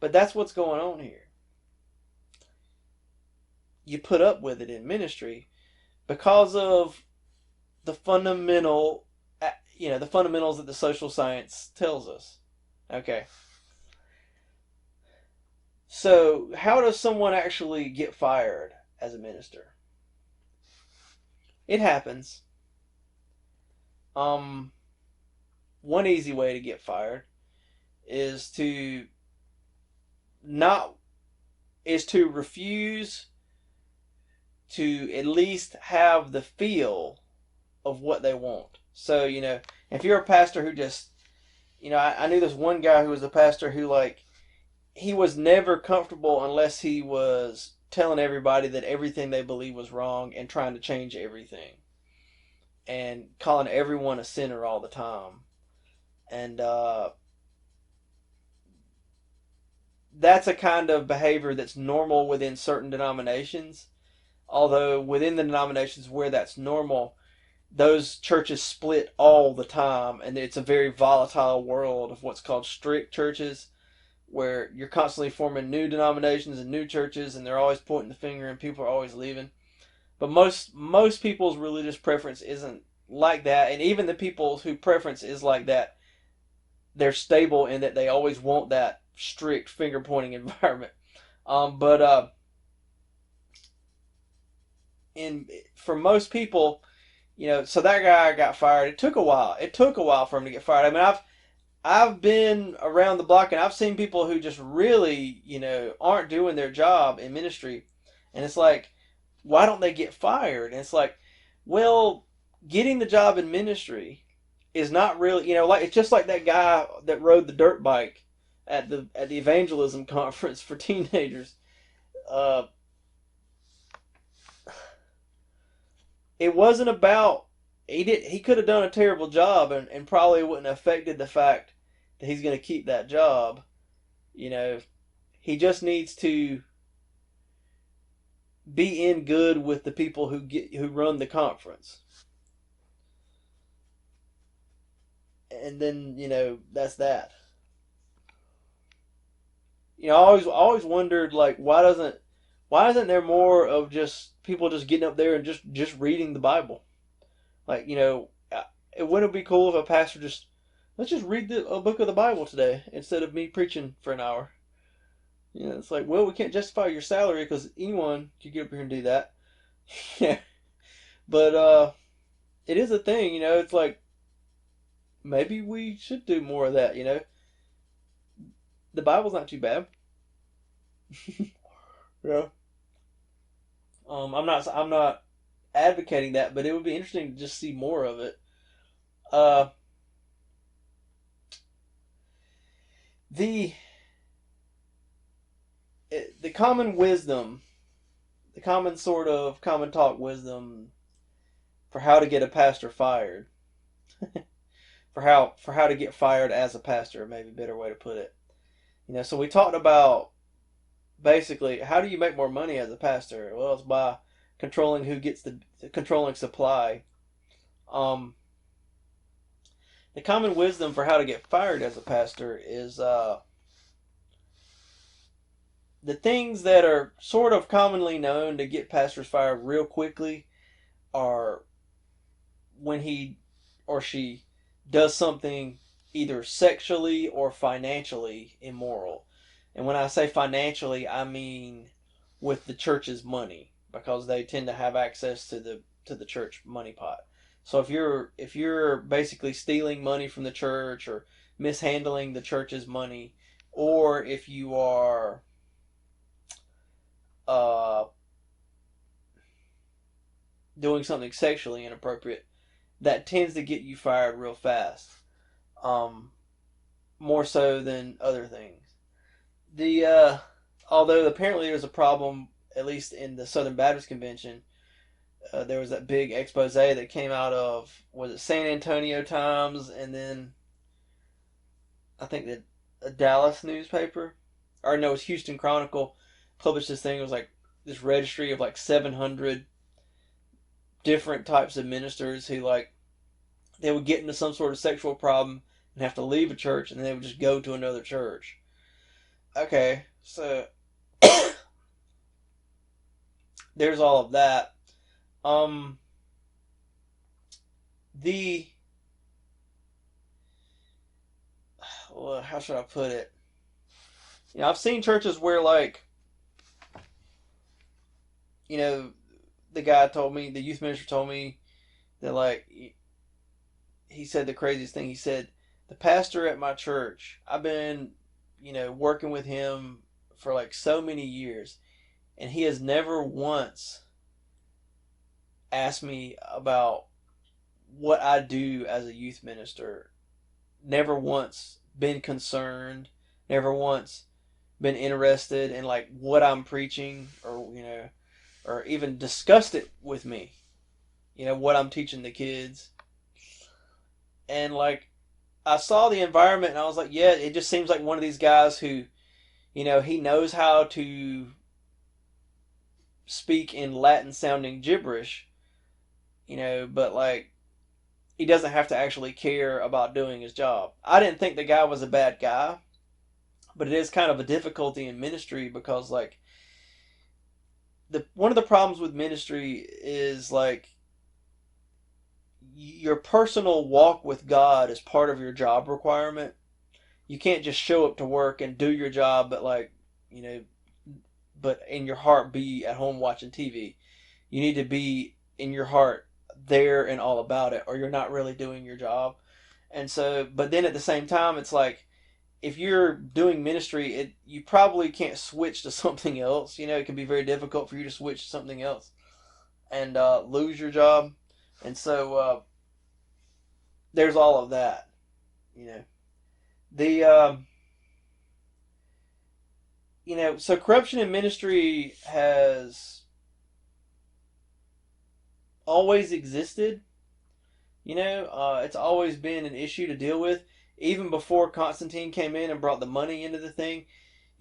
But that's what's going on here. You put up with it in ministry because of the fundamentals that the social science tells us. Okay. So, how does someone actually get fired as a minister? It happens. One easy way to get fired is to refuse to at least have the feel of what they want. So, if you're a pastor who just, I knew this one guy who was a pastor who, he was never comfortable unless he was telling everybody that everything they believed was wrong and trying to change everything. And calling everyone a sinner all the time. And that's a kind of behavior that's normal within certain denominations. Although within the denominations where that's normal, those churches split all the time. And it's a very volatile world of what's called strict churches, where you're constantly forming new denominations and new churches, and they're always pointing the finger and people are always leaving. But most people's religious preference isn't like that, and even the people whose preference is like that, they're stable in that they always want that strict finger pointing environment. For most people, so that guy got fired. It took a while. It took a while for him to get fired. I mean, I've been around the block and I've seen people who just really, aren't doing their job in ministry, and it's like, why don't they get fired? And it's like, well, getting the job in ministry is not really, it's just like that guy that rode the dirt bike at the evangelism conference for teenagers. It wasn't about, he could have done a terrible job and probably wouldn't have affected the fact that he's going to keep that job. He just needs to be in good with the people who run the conference. And then, that's that. I always wondered, like, why isn't there more of just people just getting up there and just reading the Bible? Like, it wouldn't be cool if a pastor let's just read a book of the Bible today instead of me preaching for an hour. It's like, well, we can't justify your salary because anyone could get up here and do that. Yeah. But it is a thing, it's like, maybe we should do more of that, The Bible's not too bad. Yeah. I'm not advocating that, but it would be interesting to just see more of it. Uh, the the common wisdom, the common sort of common talk wisdom for how to get a pastor fired, for how to get fired as a pastor, maybe a better way to put it. So we talked about basically how do you make more money as a pastor? Well, it's by controlling who gets controlling supply. The common wisdom for how to get fired as a pastor is the things that are sort of commonly known to get pastors fired real quickly are when he or she does something either sexually or financially immoral. And when I say financially, I mean with the church's money, because they tend to have access to the church money pot. So if you're basically stealing money from the church or mishandling the church's money, or if you are doing something sexually inappropriate, that tends to get you fired real fast. More so than other things. Although apparently there's a problem, at least in the Southern Baptist Convention. There was that big expose that came out of, was it San Antonio Times, and then I think that a Dallas newspaper, or no, it was Houston Chronicle, published this thing. It was like this registry of like 700 different types of ministers who, like, they would get into some sort of sexual problem and have to leave a church, and then they would just go to another church. Okay, so there's all of that. How should I put it? I've seen churches where, like, the guy told me, the youth minister told me that, like, he said the craziest thing. He said, the pastor at my church, I've been, working with him for like so many years, and he has never once asked me about what I do as a youth minister. Never once been concerned, never once been interested in, like, what I'm preaching, or even discussed it with me, what I'm teaching the kids. And, like, I saw the environment and I was like, yeah, it just seems like one of these guys who, he knows how to speak in Latin sounding gibberish, but, like, he doesn't have to actually care about doing his job. I didn't think the guy was a bad guy, but it is kind of a difficulty in ministry because, like, one of the problems with ministry is, like, your personal walk with God is part of your job requirement. You can't just show up to work and do your job, but, like, but in your heart be at home watching TV. You need to be in your heart there and all about it, or you're not really doing your job. And so, but then at the same time, it's like, if you're doing ministry, you probably can't switch to something else. It can be very difficult for you to switch to something else and lose your job. And so there's all of that. So corruption in ministry has always existed. It's always been an issue to deal with. Even before Constantine came in and brought the money into the thing,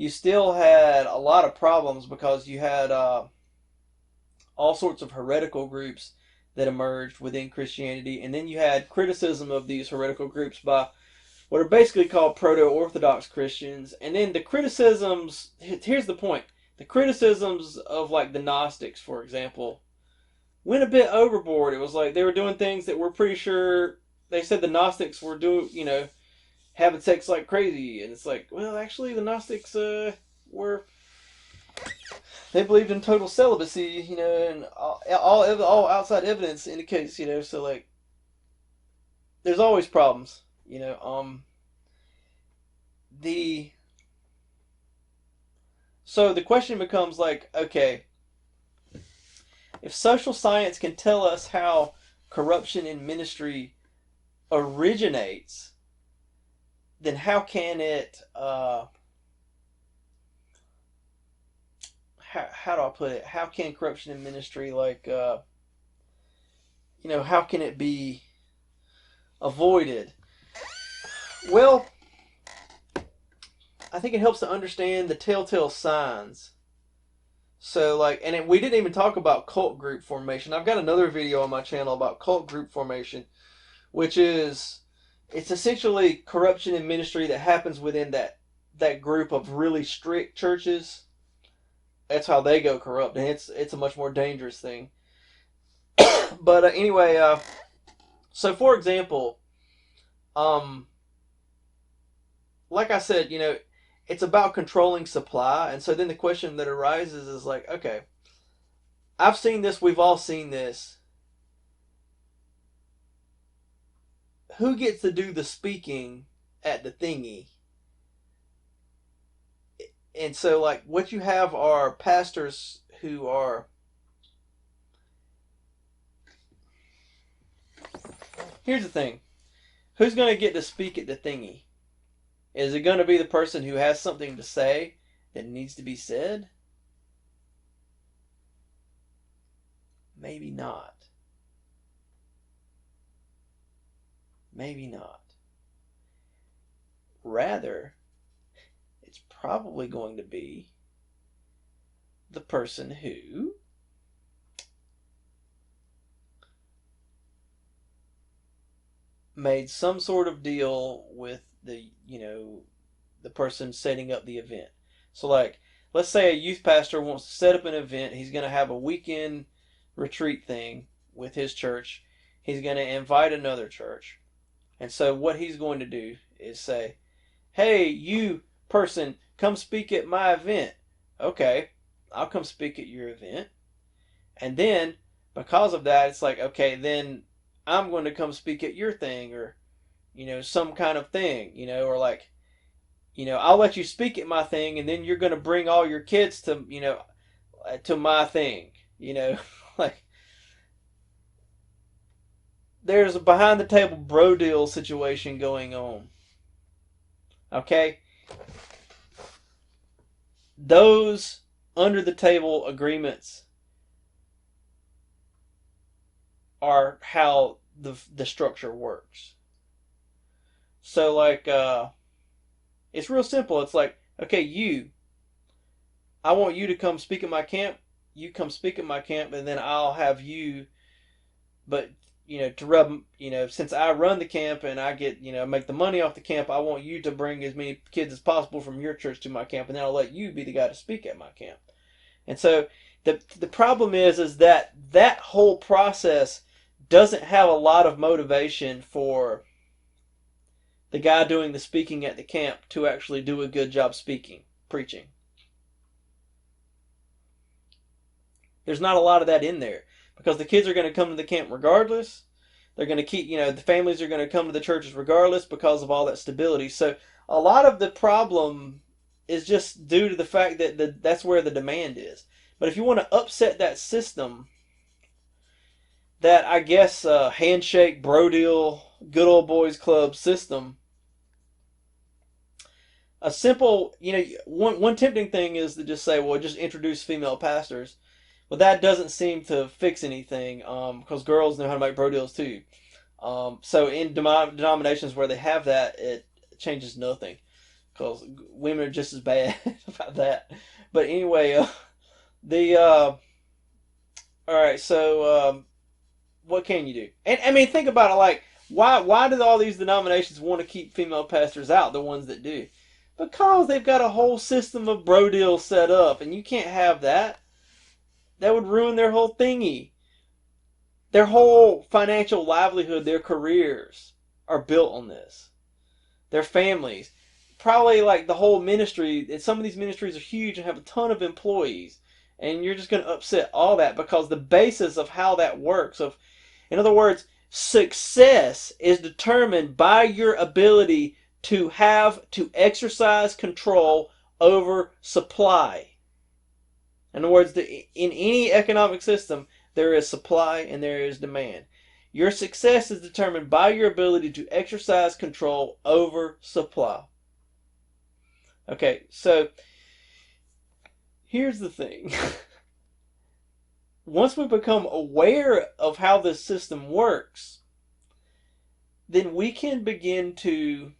you still had a lot of problems because you had all sorts of heretical groups that emerged within Christianity, and then you had criticism of these heretical groups by what are basically called proto-Orthodox Christians. And then the criticisms, here's the point, the criticisms of like the Gnostics, for example, went a bit overboard. It was like they were doing things that we're pretty sure, they said the Gnostics were doing, having sex like crazy. And it's like, well, actually the Gnostics were, they believed in total celibacy, and all outside evidence indicates, so like, there's always problems, so the question becomes like, okay, if social science can tell us how corruption in ministry originates, then how can it, how do I put it? How can corruption in ministry, like, how can it be avoided? Well, I think it helps to understand the telltale signs. So, like, and we didn't even talk about cult group formation. I've got another video on my channel about cult group formation, which is, it's essentially corruption in ministry that happens within that group of really strict churches. That's how they go corrupt, and it's a much more dangerous thing. But anyway, so for example, like I said, it's about controlling supply. And so then the question that arises is like, okay, I've seen this, we've all seen this. Who gets to do the speaking at the thingy? And so, like, what you have are pastors who are, here's the thing, who's going to get to speak at the thingy? Is it going to be the person who has something to say that needs to be said? Maybe not. Maybe not. Rather, it's probably going to be the person who made some sort of deal with the person setting up the event. So, like, let's say a youth pastor wants to set up an event. He's going to have a weekend retreat thing with his church. He's going to invite another church. And so what he's going to do is say, hey, you person, come speak at my event. Okay, I'll come speak at your event. And then, because of that, it's like, okay, then I'm going to come speak at your thing, or, some kind of thing, or like, I'll let you speak at my thing, and then you're going to bring all your kids to, to my thing, like, there's a behind the table bro deal situation going on. Okay? Those under the table agreements are how the structure works. So, like, it's real simple. It's like, okay, I want you to come speak at my camp. You come speak at my camp, and then I'll have you, but, to rub, since I run the camp and I get, make the money off the camp, I want you to bring as many kids as possible from your church to my camp, and then I'll let you be the guy to speak at my camp. And so the problem is that whole process doesn't have a lot of motivation for the guy doing the speaking at the camp to actually do a good job preaching. There's not a lot of that in there, because the kids are going to come to the camp regardless. They're going to keep, the families are going to come to the churches regardless because of all that stability. So a lot of the problem is just due to the fact that that's where the demand is. But if you want to upset that system, that, I guess, handshake, bro deal, good old boys club system, a simple, one tempting thing is to just say, well, just introduce female pastors. Well, that doesn't seem to fix anything, because girls know how to make bro deals too. So in denominations where they have that, it changes nothing. because women are just as bad about that. But anyway, all right, so what can you do? And I mean, think about it. Like, why do all these denominations want to keep female pastors out? The ones that do, because they've got a whole system of bro deals set up, and you can't have that. That would ruin their whole thingy. Their whole financial livelihood, their careers are built on this. Their families, probably like the whole ministry. Some of these ministries are huge and have a ton of employees. And you're just going to upset all that because the basis of how that works, in other words, success is determined by your ability to exercise control over supply. In other words, in any economic system, there is supply and there is demand. Your success is determined by your ability to exercise control over supply. Okay, so here's the thing. Once we become aware of how this system works, then we can begin to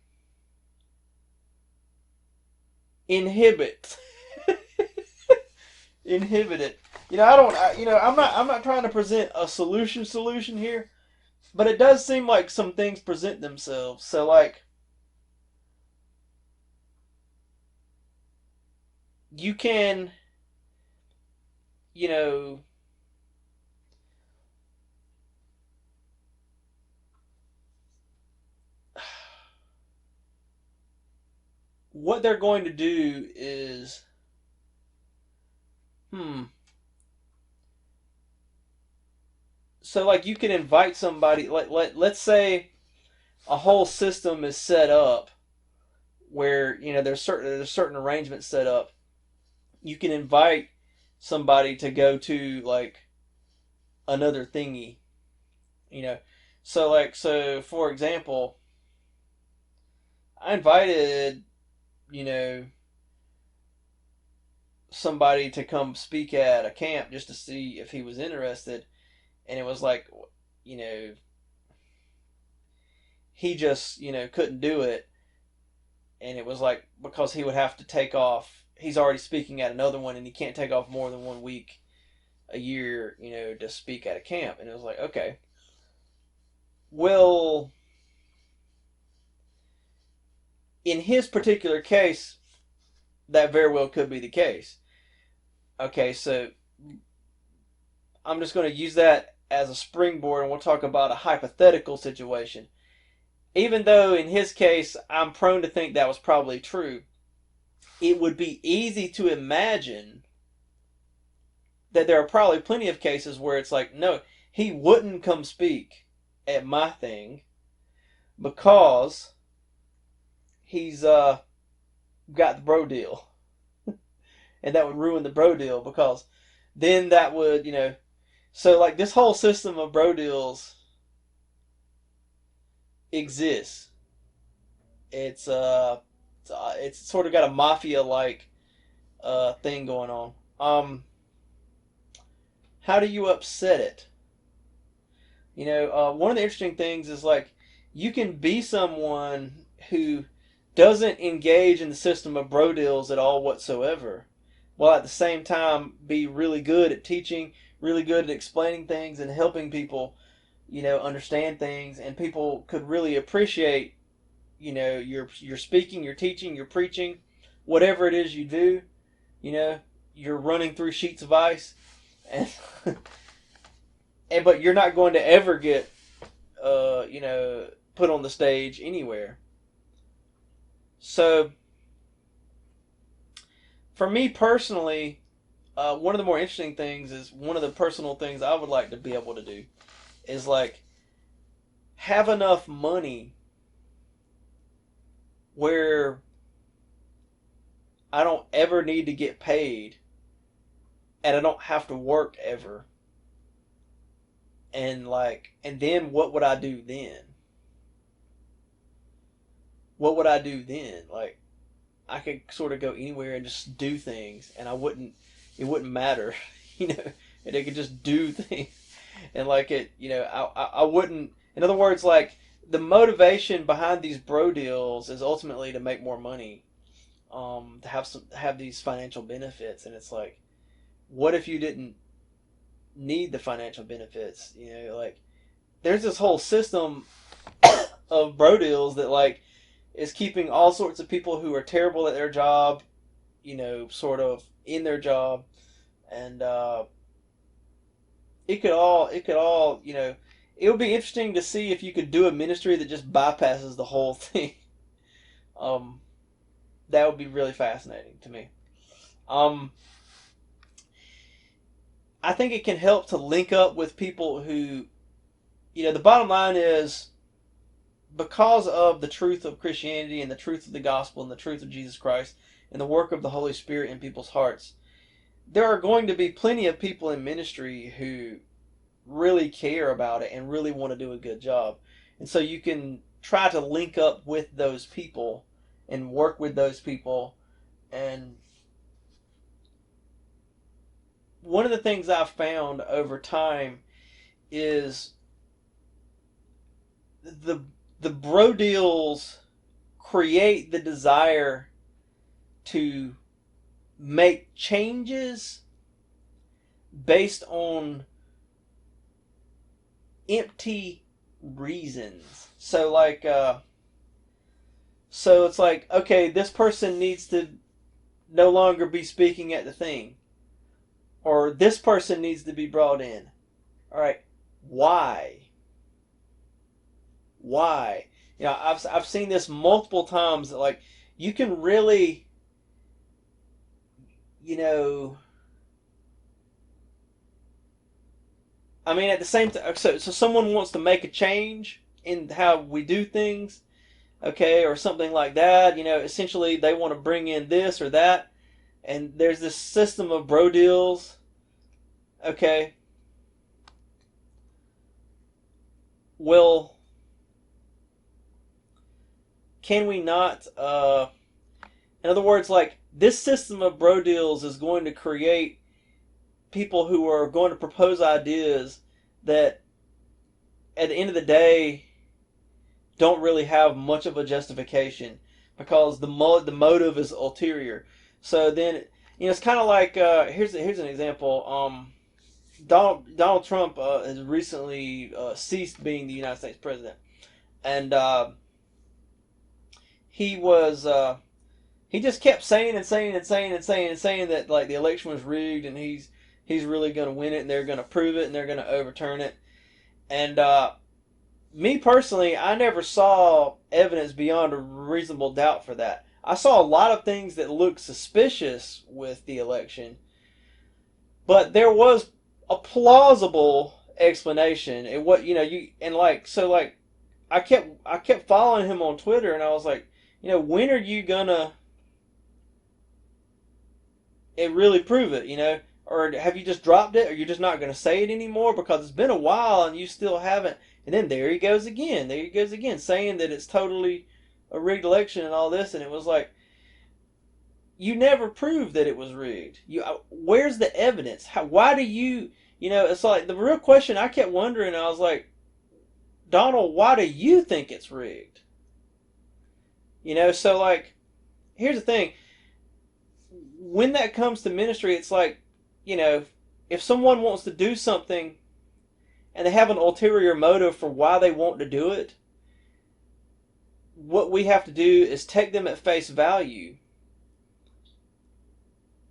inhibit it. I'm not trying to present a solution here, but it does seem like some things present themselves. So like, you can, what they're going to do is, so like you can invite somebody, let's say a whole system is set up where, there's certain arrangements set up. You can invite somebody to go to like another thingy, so for example, I invited, somebody to come speak at a camp just to see if he was interested, and it was like, he just, couldn't do it, and it was like, because he would have to take off, he's already speaking at another one, and he can't take off more than 1 week a year, to speak at a camp, and it was like, okay, well, in his particular case, that very well could be the case. Okay, so I'm just going to use that as a springboard, and we'll talk about a hypothetical situation. Even though in his case, I'm prone to think that was probably true, it would be easy to imagine that there are probably plenty of cases where it's like, no, he wouldn't come speak at my thing because he's got the bro deal. And that would ruin the bro deal, because then that would, so like this whole system of bro deals exists. It's sort of got a mafia-like thing going on. How do you upset it? One of the interesting things is like, you can be someone who doesn't engage in the system of bro deals at all whatsoever, while at the same time be really good at teaching, really good at explaining things and helping people, understand things, and people could really appreciate, your speaking, your teaching, your preaching, whatever it is you do, you're running through sheets of ice, and but you're not going to ever get, put on the stage anywhere. So, for me personally, one of the more interesting things is, one of the personal things I would like to be able to do is like have enough money where I don't ever need to get paid and I don't have to work ever. And then what would I do then? What would I do then? Like, I could sort of go anywhere and just do things, and it wouldn't matter, and I could just do things, and I wouldn't, in other words, like, the motivation behind these bro deals is ultimately to make more money, to have these financial benefits, and it's like, what if you didn't need the financial benefits? Like, there's this whole system of bro deals that like is keeping all sorts of people who are terrible at their job, sort of in their job, and it could all, it would be interesting to see if you could do a ministry that just bypasses the whole thing. That would be really fascinating to me. I think it can help to link up with people who, the bottom line is, because of the truth of Christianity and the truth of the gospel and the truth of Jesus Christ and the work of the Holy Spirit in people's hearts, there are going to be plenty of people in ministry who really care about it and really want to do a good job. And so you can try to link up with those people and work with those people. And one of the things I've found over time is the bro deals create the desire to make changes based on empty reasons. So like so it's like, okay, this person needs to no longer be speaking at the thing, or this person needs to be brought in. All right, why? I've seen this multiple times that like you can really, I mean, at the same time, so someone wants to make a change in how we do things, okay, or something like that. Essentially they want to bring in this or that, and there's this system of bro deals, okay. Well, can we not, in other words, like, this system of bro deals is going to create people who are going to propose ideas that at the end of the day don't really have much of a justification, because the motive is ulterior. So then, it's kind of like, here's an example. Donald Trump has recently ceased being the United States president, and he just kept saying that like the election was rigged and he's really going to win it and they're going to prove it and they're going to overturn it. And me personally, I never saw evidence beyond a reasonable doubt for that. I saw a lot of things that looked suspicious with the election, but there was a plausible explanation. And what I kept following him on Twitter, and I was like, when are you gonna really prove it, or have you just dropped it, or you're just not gonna say it anymore because it's been a while and you still haven't? And then there he goes again, saying that it's totally a rigged election and all this, and it was like, you never proved that it was rigged. Where's the evidence? Why do you, it's like the real question I kept wondering. I was like, Donald, why do you think it's rigged? So like, here's the thing. When that comes to ministry, it's like, if someone wants to do something and they have an ulterior motive for why they want to do it, what we have to do is take them at face value,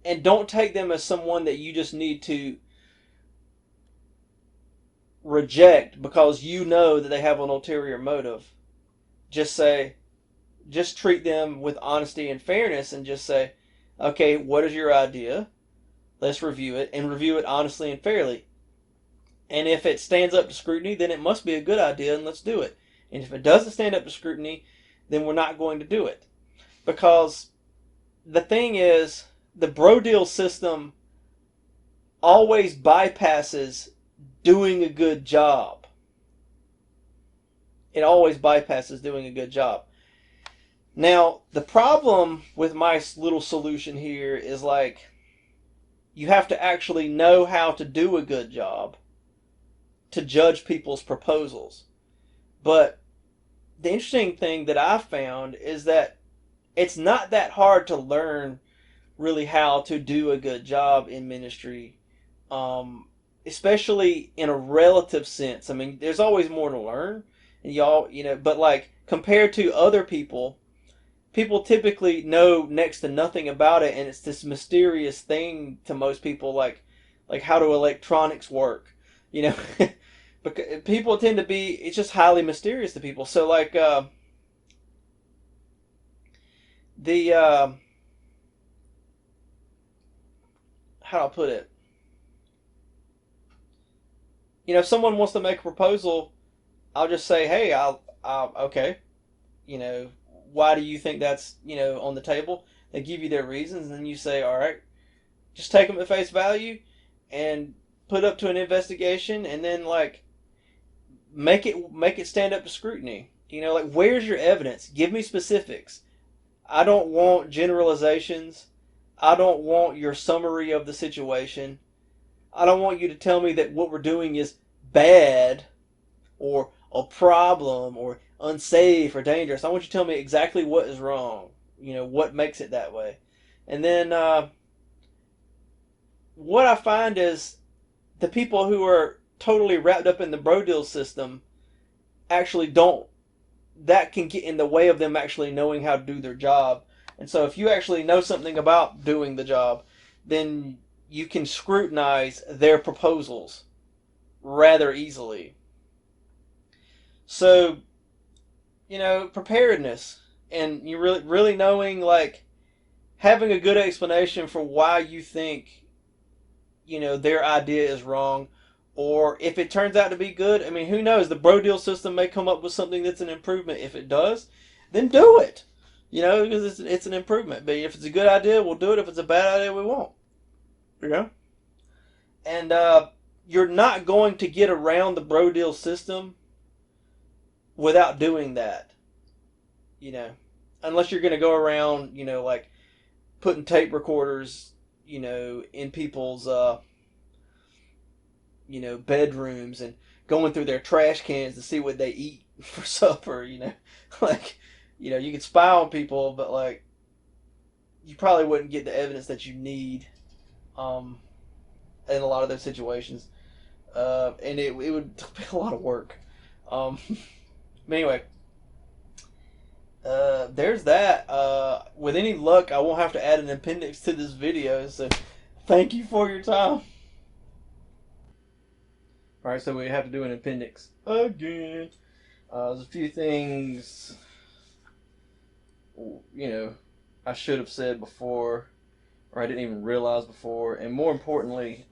and don't take them as someone that you just need to reject because you know that they have an ulterior motive. Just treat them with honesty and fairness and just say, okay, what is your idea? Let's review it, and review it honestly and fairly. And if it stands up to scrutiny, then it must be a good idea, and let's do it. And if it doesn't stand up to scrutiny, then we're not going to do it. Because the thing is, the bro deal system always bypasses doing a good job. It always bypasses doing a good job. Now, the problem with my little solution here is like, you have to actually know how to do a good job to judge people's proposals. But the interesting thing that I've found is that it's not that hard to learn really how to do a good job in ministry, especially in a relative sense. I mean, there's always more to learn, and but like compared to other people, people typically know next to nothing about it, and it's this mysterious thing to most people, like how do electronics work, you know. Because people tend to be, it's just highly mysterious to people. So like the how do I put it? If someone wants to make a proposal, I'll just say, hey, I'll okay, you know, why do you think that's, on the table? They give you their reasons, and then you say, all right, just take them at face value and put up to an investigation, and then like make it stand up to scrutiny. Like, where's your evidence? Give me specifics. I don't want generalizations. I don't want your summary of the situation. I don't want you to tell me that what we're doing is bad or a problem or unsafe or dangerous. I want you to tell me exactly what is wrong. What makes it that way. And then what I find is the people who are totally wrapped up in the bro deal system actually don't, that can get in the way of them actually knowing how to do their job. And so if you actually know something about doing the job, then you can scrutinize their proposals rather easily. So, preparedness, and you really knowing, like, having a good explanation for why you think, their idea is wrong, or if it turns out to be good. I mean, who knows? The bro deal system may come up with something that's an improvement. If it does, then do it. Because it's an improvement. But if it's a good idea, we'll do it. If it's a bad idea, we won't. And you're not going to get around the bro deal system without doing that. Unless you're going to go around, like putting tape recorders, in people's, bedrooms, and going through their trash cans to see what they eat for supper, like, you can spy on people, but like, you probably wouldn't get the evidence that you need, in a lot of those situations, and it would be a lot of work. But anyway, there's that. With any luck, I won't have to add an appendix to this video, so thank you for your time. Alright, so we have to do an appendix again. There's a few things, I should have said before, or I didn't even realize before. And more importantly,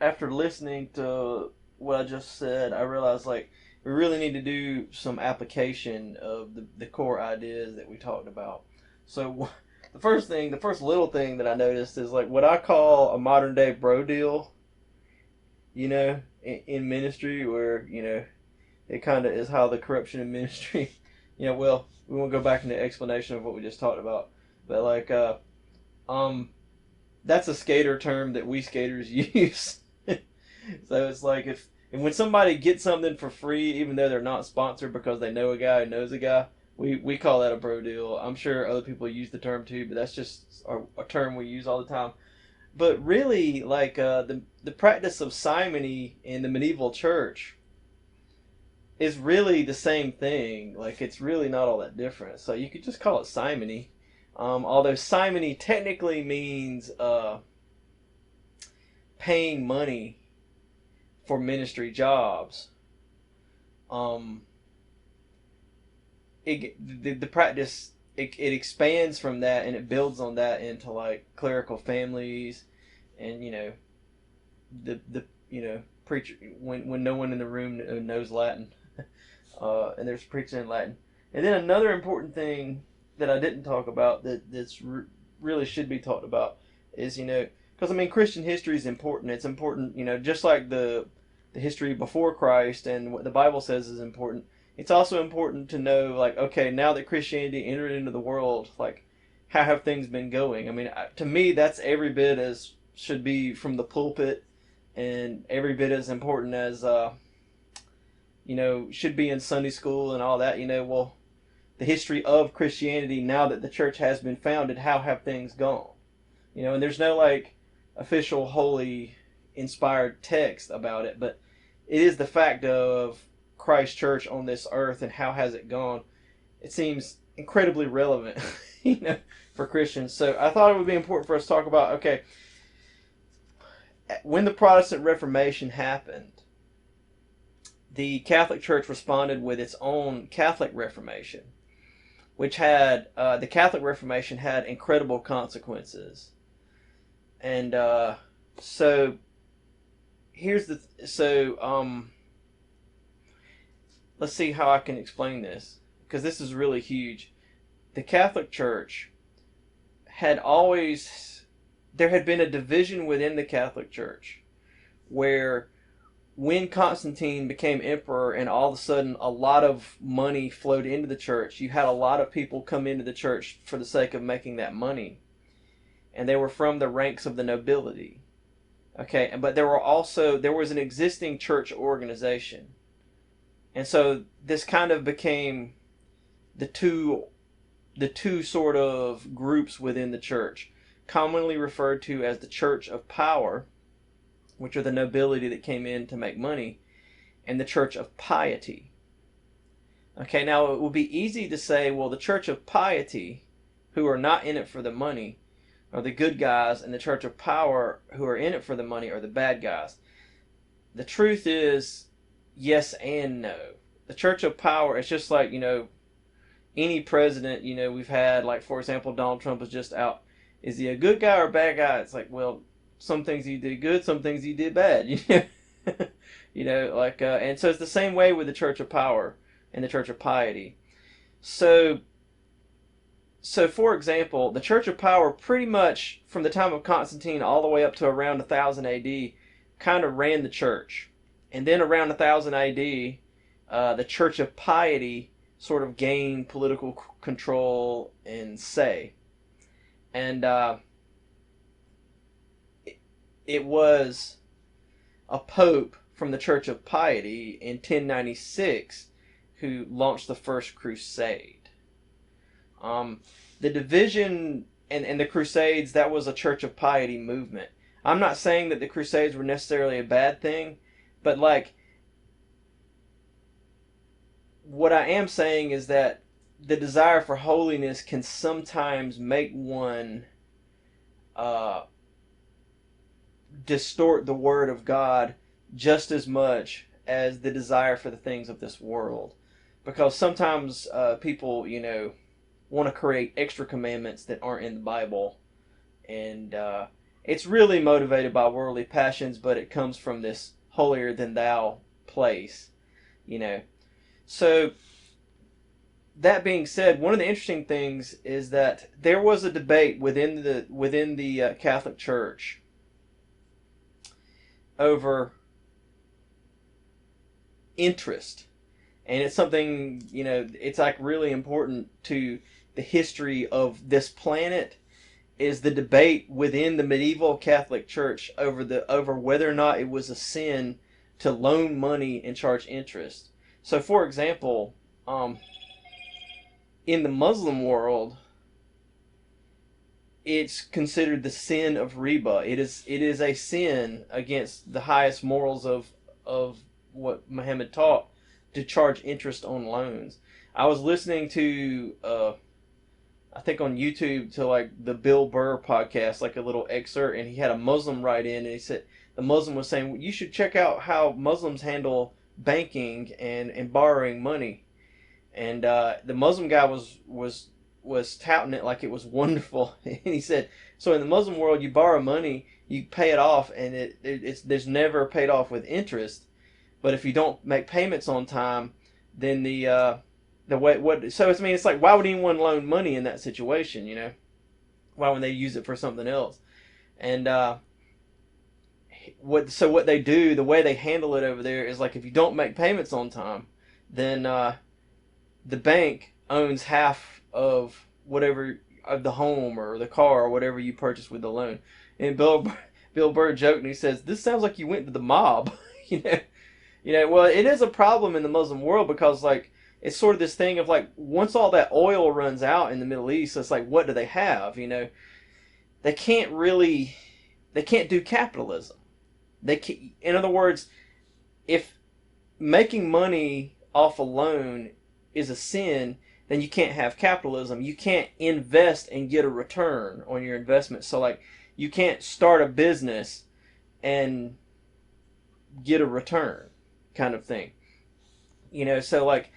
after listening to what I just said, I realized, like, we really need to do some application of the core ideas that we talked about. So the first little thing that I noticed is, like, what I call a modern day bro deal, in ministry, where, it kind of is how the corruption in ministry, well, we won't go back into explanation of what we just talked about, but like, that's a skater term that we skaters use. So it's like, if when somebody gets something for free, even though they're not sponsored, because they know a guy who knows a guy, we call that a bro deal. I'm sure other people use the term too, but that's just a term we use all the time. But really, like, the practice of simony in the medieval church is really the same thing. Like, it's really not all that different. So you could just call it simony. Although simony technically means paying money for ministry jobs. The practice, it expands from that, and it builds on that into, like, clerical families, and the preacher, when no one in the room knows Latin, and there's preaching in Latin. And then another important thing that I didn't talk about that's really should be talked about is, because I mean, Christian history is important. It's important, just like the history before Christ and what the Bible says is important. It's also important to know, like, okay, now that Christianity entered into the world, like, how have things been going? I mean, to me, that's every bit as should be from the pulpit, and every bit as important as should be in Sunday school and all that. Well, the history of Christianity now that the church has been founded. How have things gone? You know, and there's no like official holy inspired text about it, but it is the fact of Christ Church on this earth and how has it gone. It seems incredibly relevant, you know, for Christians. So I thought it would be important for us to talk about, okay, when the Protestant Reformation happened, the Catholic Church responded with its own Catholic Reformation, which had, the Catholic Reformation had incredible consequences. And so here's the, let's see how I can explain this, because this is really huge. The Catholic Church had always, there had been a division within the Catholic Church where when Constantine became emperor and all of a sudden a lot of money flowed into the church, you had a lot of people come into the church for the sake of making that money. And they were from the ranks of the nobility. Okay, but there was an existing church organization. And so this kind of became the two sort of groups within the church, commonly referred to as the Church of Power, which are the nobility that came in to make money, and the Church of Piety. Okay, now it would be easy to say, well, the Church of Piety, who are not in it for the money, are the good guys, and the Church of Power, who are in it for the money, are the bad guys. The truth is, yes and no. The Church of Power, it's just like, you know, any president, you know, we've had, like, for example, Donald Trump was just out. Is he a good guy or a bad guy? It's like, well, some things he did good, some things he did bad, you know. You know, like, and so it's the same way with the Church of Power and the Church of Piety. So for example, the Church of Power pretty much from the time of Constantine all the way up to around 1000 AD kind of ran the church. And then around 1000 AD, the Church of Piety sort of gained political control and say. And it was a pope from the Church of Piety in 1096 who launched the first crusade. The division and the Crusades, that was a Church of Piety movement. I'm not saying that the Crusades were necessarily a bad thing, but like, what I am saying is that the desire for holiness can sometimes make one distort the Word of God just as much as the desire for the things of this world. Because sometimes people, you know, want to create extra commandments that aren't in the Bible. And it's really motivated by worldly passions, but it comes from this holier than thou place, you know. So, that being said, one of the interesting things is that there was a debate within the Catholic Church over interest. And it's something, you know, it's like really important to the history of this planet, is the debate within the medieval Catholic Church over whether or not it was a sin to loan money and charge interest. So, for example, in the Muslim world, it's considered the sin of riba. It is a sin against the highest morals of what Muhammad taught, to charge interest on loans. I was listening to I think on YouTube to like the Bill Burr podcast, like a little excerpt, and he had a Muslim write in, and he said the Muslim was saying, you should check out how Muslims handle banking and borrowing money. And the Muslim guy was touting it like it was wonderful. And he said, so in the Muslim world, you borrow money, you pay it off, and there's never paid off with interest. But if you don't make payments on time, then so I mean, it's like, why would anyone loan money in that situation, you know? Why would they use it for something else? And what they do, the way they handle it over there is like, if you don't make payments on time, then the bank owns half of whatever, of the home or the car or whatever you purchased with the loan. And Bill Burr joked and he says, this sounds like you went to the mob. You know, well, it is a problem in the Muslim world because, like, it's sort of this thing of like, once all that oil runs out in the Middle East, it's like, what do they have? You know, they can't do capitalism. In other words, if making money off a loan is a sin, then you can't have capitalism. You can't invest and get a return on your investment. So like, you can't start a business and get a return, kind of thing. You know, so like,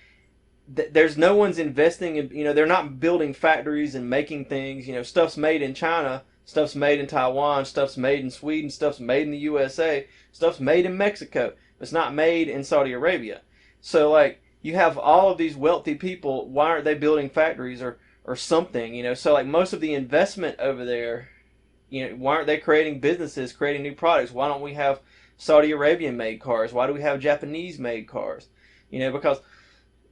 there's no one's investing in, you know, they're not building factories and making things. You know, stuff's made in China, stuff's made in Taiwan, stuff's made in Sweden, stuff's made in the USA, stuff's made in Mexico. It's not made in Saudi Arabia. So like, you have all of these wealthy people, why aren't they building factories or something, you know? So like, most of the investment over there, you know, why aren't they creating businesses, creating new products? Why don't we have Saudi Arabian made cars? Why do we have Japanese made cars? You know, because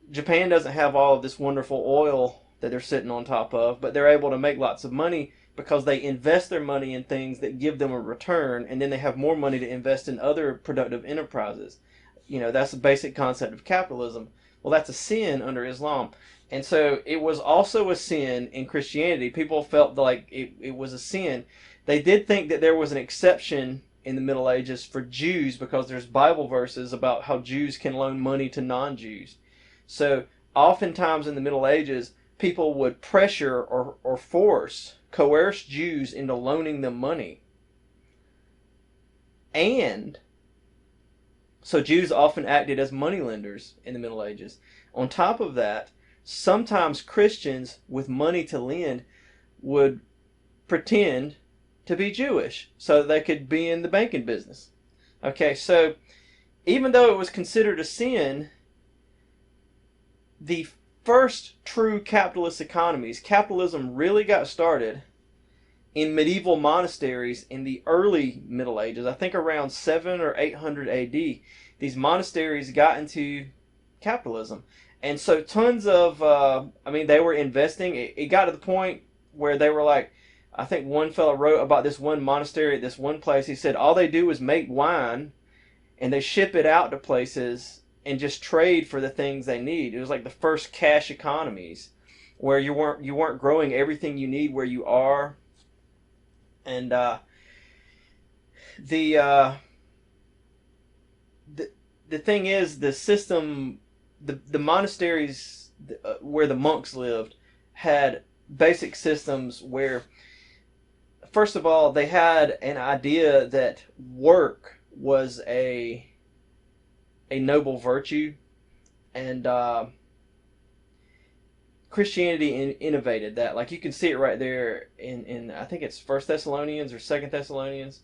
Japan doesn't have all of this wonderful oil that they're sitting on top of, but they're able to make lots of money because they invest their money in things that give them a return, and then they have more money to invest in other productive enterprises. You know, that's the basic concept of capitalism. Well, that's a sin under Islam. And so it was also a sin in Christianity. People felt like it was a sin. They did think that there was an exception in the Middle Ages for Jews because there's Bible verses about how Jews can loan money to non-Jews. So oftentimes in the Middle Ages, people would pressure or coerce Jews into loaning them money. And so Jews often acted as moneylenders in the Middle Ages. On top of that, sometimes Christians with money to lend would pretend to be Jewish so that they could be in the banking business. Okay, so even though it was considered a sin, the first true capitalist economies, capitalism really got started in medieval monasteries in the early Middle Ages. I think around 700 or 800 AD, these monasteries got into capitalism. And so tons of, they were investing. It got to the point where they were like, I think one fellow wrote about this one monastery at this one place. He said all they do is make wine and they ship it out to places and just trade for the things they need. It was like the first cash economies where you weren't growing everything you need where you are. And the thing is, the system, the monasteries where the monks lived had basic systems where, first of all, they had an idea that work was a noble virtue, and Christianity innovated that. Like, you can see it right there in I think it's 1 Thessalonians or 2 Thessalonians,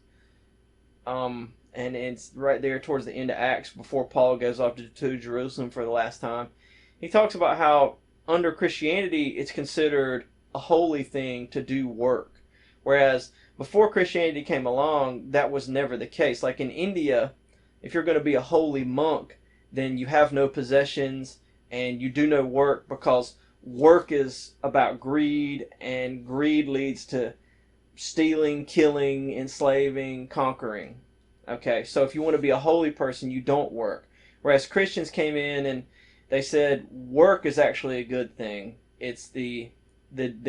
and it's right there towards the end of Acts before Paul goes off to Jerusalem for the last time. He talks about how under Christianity it's considered a holy thing to do work, whereas before Christianity came along, that was never the case. Like in India, if you're going to be a holy monk, then you have no possessions and you do no work, because work is about greed, and greed leads to stealing, killing, enslaving, conquering. Okay, so if you want to be a holy person, you don't work. Whereas Christians came in and they said work is actually a good thing. It's the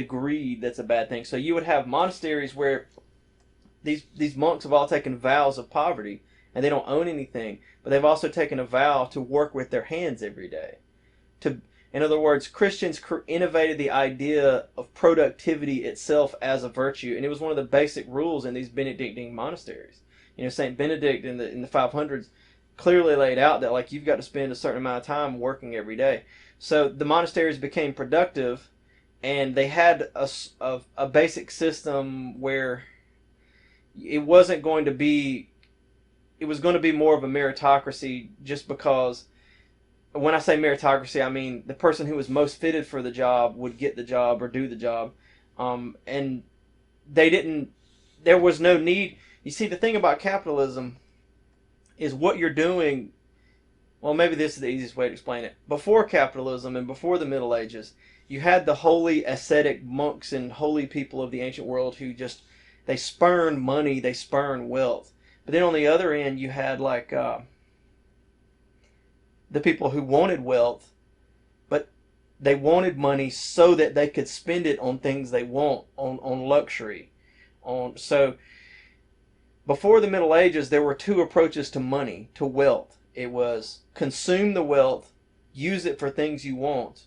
greed that's a bad thing. So you would have monasteries where these monks have all taken vows of poverty, and they don't own anything, but they've also taken a vow to work with their hands every day. In other words, Christians innovated the idea of productivity itself as a virtue, and it was one of the basic rules in these Benedictine monasteries. You know, Saint Benedict in the 500s clearly laid out that, like, you've got to spend a certain amount of time working every day. So the monasteries became productive, and they had a basic system where it was going to be more of a meritocracy, just because, when I say meritocracy, I mean the person who was most fitted for the job would get the job or do the job. And there was no need. You see, the thing about capitalism is what you're doing. Well, maybe this is the easiest way to explain it. Before capitalism and before the Middle Ages, you had the holy ascetic monks and holy people of the ancient world who they spurned money, they spurned wealth. But then on the other end, you had like the people who wanted wealth, but they wanted money so that they could spend it on things they want, on luxury. So before the Middle Ages, there were two approaches to money, to wealth. It was consume the wealth, use it for things you want,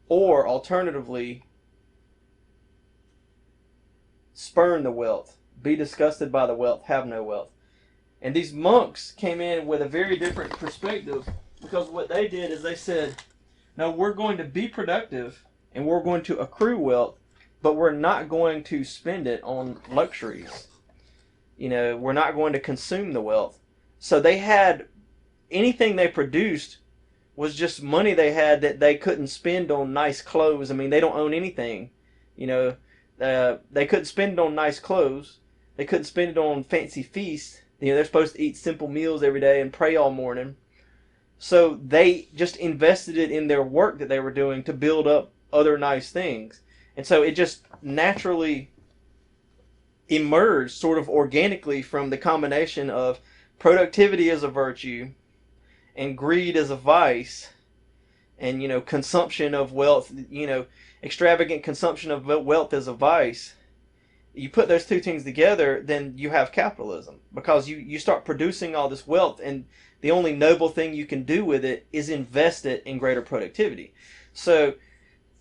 or alternatively, spurn the wealth, be disgusted by the wealth, have no wealth. And these monks came in with a very different perspective, because what they did is they said, no, we're going to be productive and we're going to accrue wealth, but we're not going to spend it on luxuries. We're not going to consume the wealth. So they had, anything they produced was just money they had that they couldn't spend on nice clothes. I mean, they don't own anything. They couldn't spend it on nice clothes. They couldn't spend it on fancy feasts. They're supposed to eat simple meals every day and pray all morning. So they just invested it in their work that they were doing to build up other nice things. And so it just naturally emerged sort of organically from the combination of productivity as a virtue and greed as a vice, and consumption of wealth, extravagant consumption of wealth as a vice. You put those two things together, then you have capitalism, because you start producing all this wealth, and the only noble thing you can do with it is invest it in greater productivity. So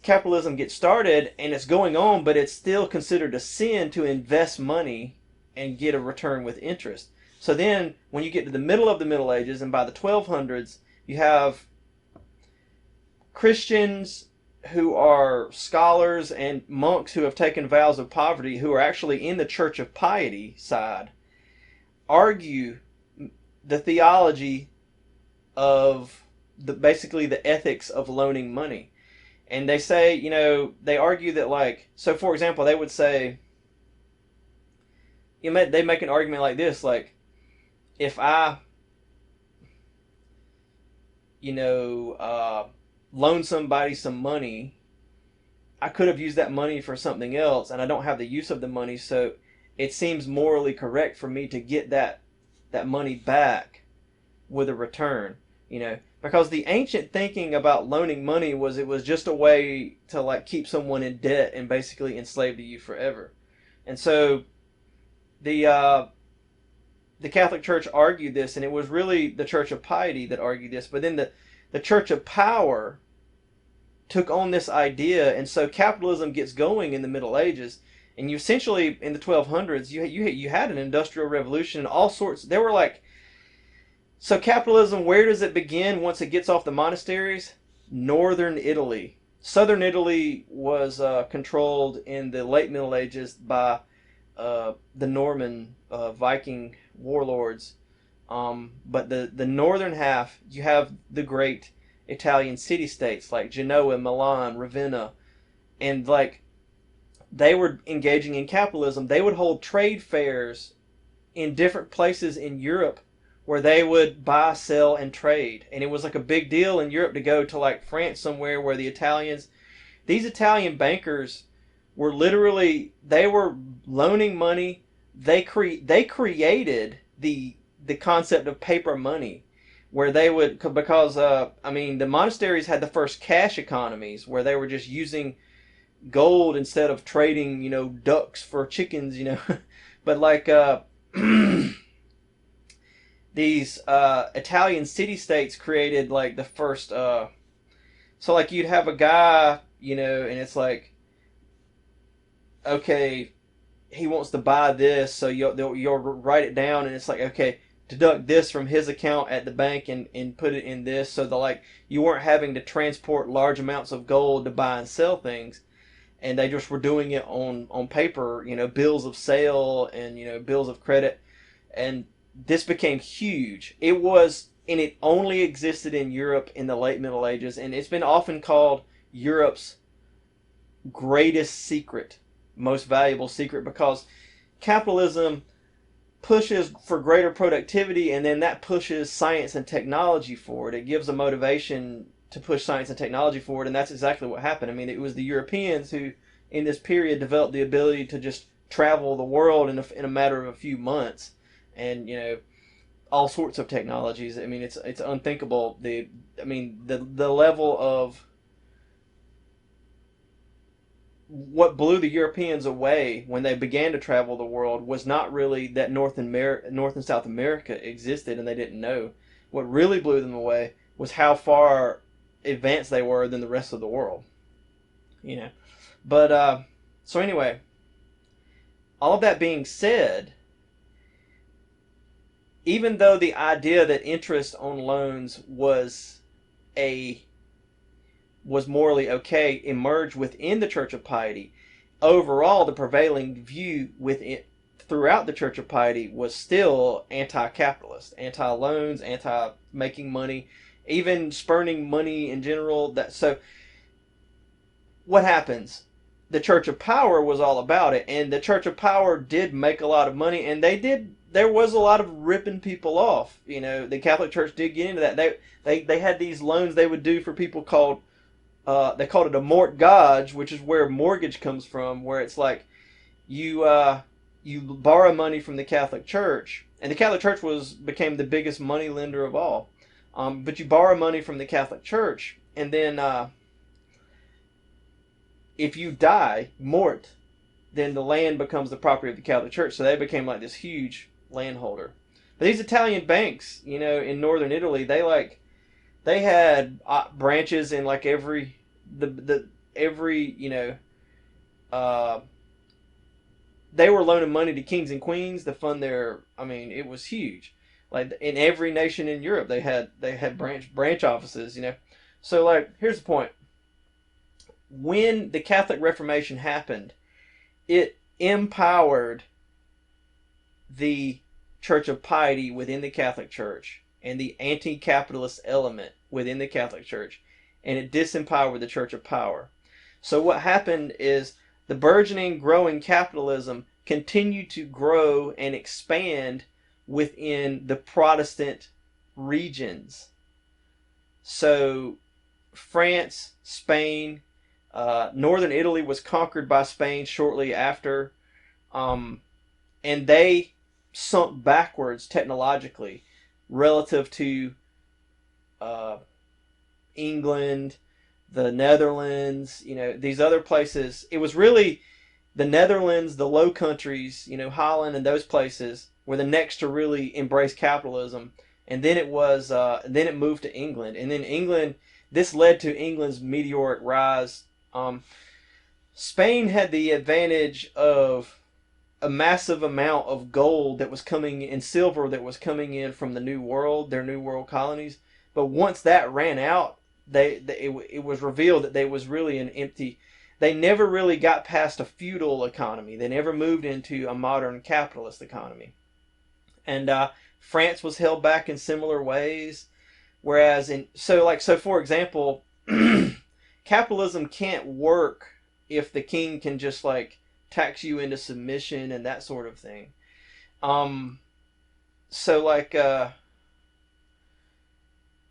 capitalism gets started and it's going on, but it's still considered a sin to invest money and get a return with interest. So then when you get to the middle of the Middle Ages, and by the 1200s, you have Christians who are scholars and monks who have taken vows of poverty, who are actually in the Church of Piety side, argue the theology of basically the ethics of loaning money. And they say, they argue that, so for example, they would say, they make an argument like this, if I, loan somebody some money, I could have used that money for something else, and I don't have the use of the money, so it seems morally correct for me to get that money back with a return, because the ancient thinking about loaning money was it was just a way to keep someone in debt and basically enslave you forever. And so the Catholic Church argued this, and it was really the Church of Piety that argued this, but then the Church of Power took on this idea, and so capitalism gets going in the Middle Ages, and you essentially, in the 1200s, you had an industrial revolution and all sorts. There were so capitalism, where does it begin once it gets off the monasteries? Northern Italy. Southern Italy was controlled in the late Middle Ages by the Norman Viking warlords. But the northern half, you have the great Italian city-states like Genoa, Milan, Ravenna, and they were engaging in capitalism. They would hold trade fairs in different places in Europe where they would buy, sell, and trade. And it was a big deal in Europe to go to France somewhere where these Italian bankers were literally, they were loaning money. They created the concept of paper money, where they would, because the monasteries had the first cash economies where they were just using gold instead of trading ducks for chickens, but these Italian city-states created the first so you'd have a guy, and it's okay, he wants to buy this, so you'll write it down, and it's okay, deduct this from his account at the bank and put it in this, so you weren't having to transport large amounts of gold to buy and sell things, and they just were doing it on paper, bills of sale and bills of credit, and this became huge. It only existed in Europe in the late Middle Ages, and it's been often called Europe's greatest secret, most valuable secret, because capitalism pushes for greater productivity, and then that pushes science and technology forward. It gives a motivation to push science and technology forward, and that's exactly what happened. It was the Europeans who, in this period, developed the ability to just travel the world in a matter of a few months, and all sorts of technologies. It's unthinkable. The level what blew the Europeans away when they began to travel the world was not really that North and South America existed and they didn't know. What really blew them away was how far advanced they were than the rest of the world. You know, but so anyway, all of that being said, even though the idea that interest on loans was morally okay emerged within the Church of Piety, overall the prevailing view throughout the Church of Piety was still anti-capitalist, anti-loans, anti-making money, even spurning money in general. So what happens? The Church of Power was all about it, and the Church of Power did make a lot of money, and there was a lot of ripping people off. You know, the Catholic Church did get into that. They had these loans they would do for people called, they called it a mortgage, which is where mortgage comes from, where it's like you borrow money from the Catholic Church, and the Catholic Church became the biggest money lender of all. But you borrow money from the Catholic Church, and then if you die, mort, then the land becomes the property of the Catholic Church. So they became like this huge landholder. But these Italian banks, you know, in northern Italy, they had branches in like every you know, they were loaning money to kings and queens to fund their. I mean, it was huge. Like in every nation in Europe, they had branch offices. You know, so like here's the point. When the Catholic Reformation happened, it empowered the Church of Piety within the Catholic Church and the anti-capitalist element within the Catholic Church, and it disempowered the Church of Power. So what happened is the burgeoning, growing capitalism continued to grow and expand within the Protestant regions. So France, Spain, northern Italy was conquered by Spain shortly after, and they sunk backwards technologically relative to England, the Netherlands, you know, these other places. It was really the Netherlands, the Low Countries, you know, Holland and those places were the next to really embrace capitalism. And then then it moved to England. And then England, this led to England's meteoric rise. Spain had the advantage of a massive amount of gold that was coming in, silver that was coming in from the New World, their New World colonies. But once that ran out, it was revealed that they was really an empty. They never really got past a feudal economy. They never moved into a modern capitalist economy. And France was held back in similar ways. Whereas so for example, capitalism can't work if the king can just like tax you into submission and that sort of thing.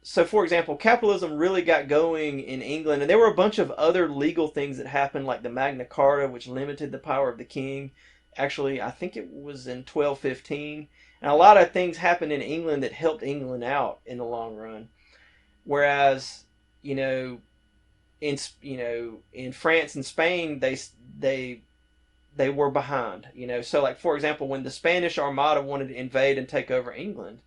So for example, capitalism really got going in England, and there were a bunch of other legal things that happened, like the Magna Carta, which limited the power of the king. Actually, I think it was in 1215. And a lot of things happened in England that helped England out in the long run. Whereas, in France and Spain, they were behind. So like for example, when the Spanish Armada wanted to invade and take over England,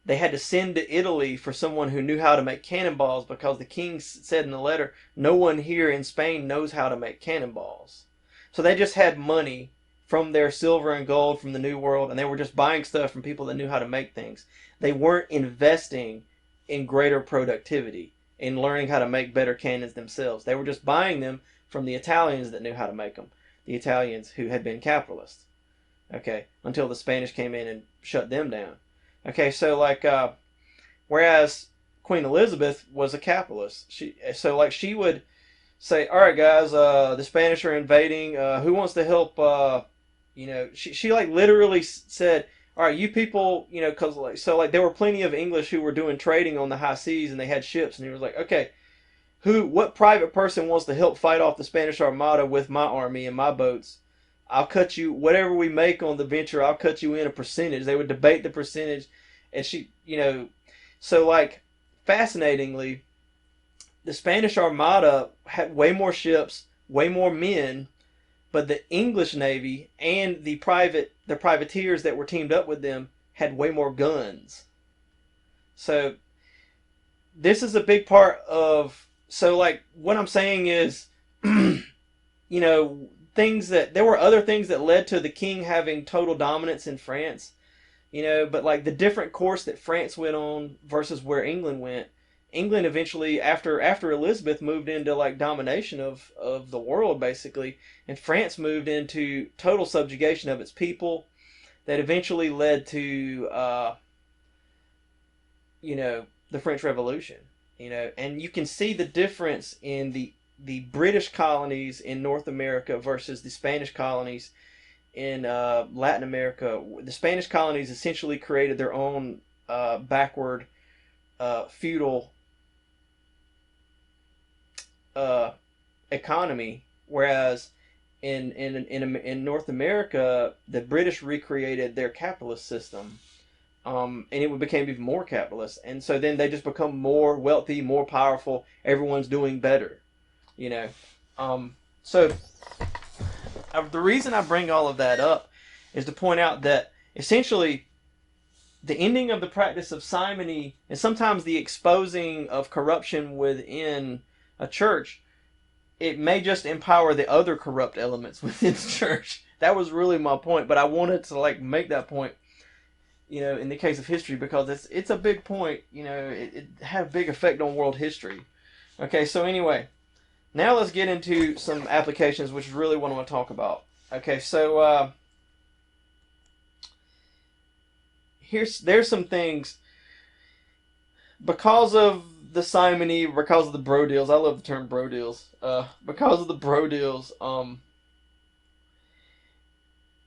they had to send to Italy for someone who knew how to make cannonballs, because the king said in the letter, no one here in Spain knows how to make cannonballs. So they just had money from their silver and gold from the New World, and they were just buying stuff from people that knew how to make things. They weren't investing in greater productivity, in learning how to make better cannons themselves. They were just buying them from the Italians that knew how to make them. The Italians who had been capitalists. Okay, until the Spanish came in and shut them down. Okay, so like, whereas Queen Elizabeth was a capitalist, she would say, all right, guys, the Spanish are invading. Who wants to help? She like literally said, all right, you people, because there were plenty of English who were doing trading on the high seas, and they had ships, and he was like, okay, what private person wants to help fight off the Spanish Armada with my army and my boats? I'll cut you, whatever we make on the venture, I'll cut you in a percentage. They would debate the percentage. And she, so like, fascinatingly, the Spanish Armada had way more ships, way more men, but the English Navy and the privateers that were teamed up with them had way more guns. So this is a big part of, so like what I'm saying is, you know, things that there were other things that led to the king having total dominance in France, you know, but like the different course that France went on versus where England went. England eventually, after Elizabeth moved into like domination of the world basically, and France moved into total subjugation of its people, that eventually led to you know, the French Revolution, you know, and you can see the difference in the British colonies in North America versus the Spanish colonies in Latin America. The Spanish colonies essentially created their own backward feudal economy, whereas in North America, the British recreated their capitalist system. And it became even more capitalist, and so then they just become more wealthy, more powerful. Everyone's doing better, you know. So the reason I bring all of that up is to point out that essentially the ending of the practice of simony and sometimes the exposing of corruption within a church, it may just empower the other corrupt elements within the church. That was really my point, but I wanted to like make that point, you know, in the case of history, because it's a big point, you know, it had a big effect on world history. Okay, so anyway, now let's get into some applications, which is really what I want to talk about. Okay, so there's some things because of the simony, because of the bro deals. I love the term bro deals. Because of the bro deals,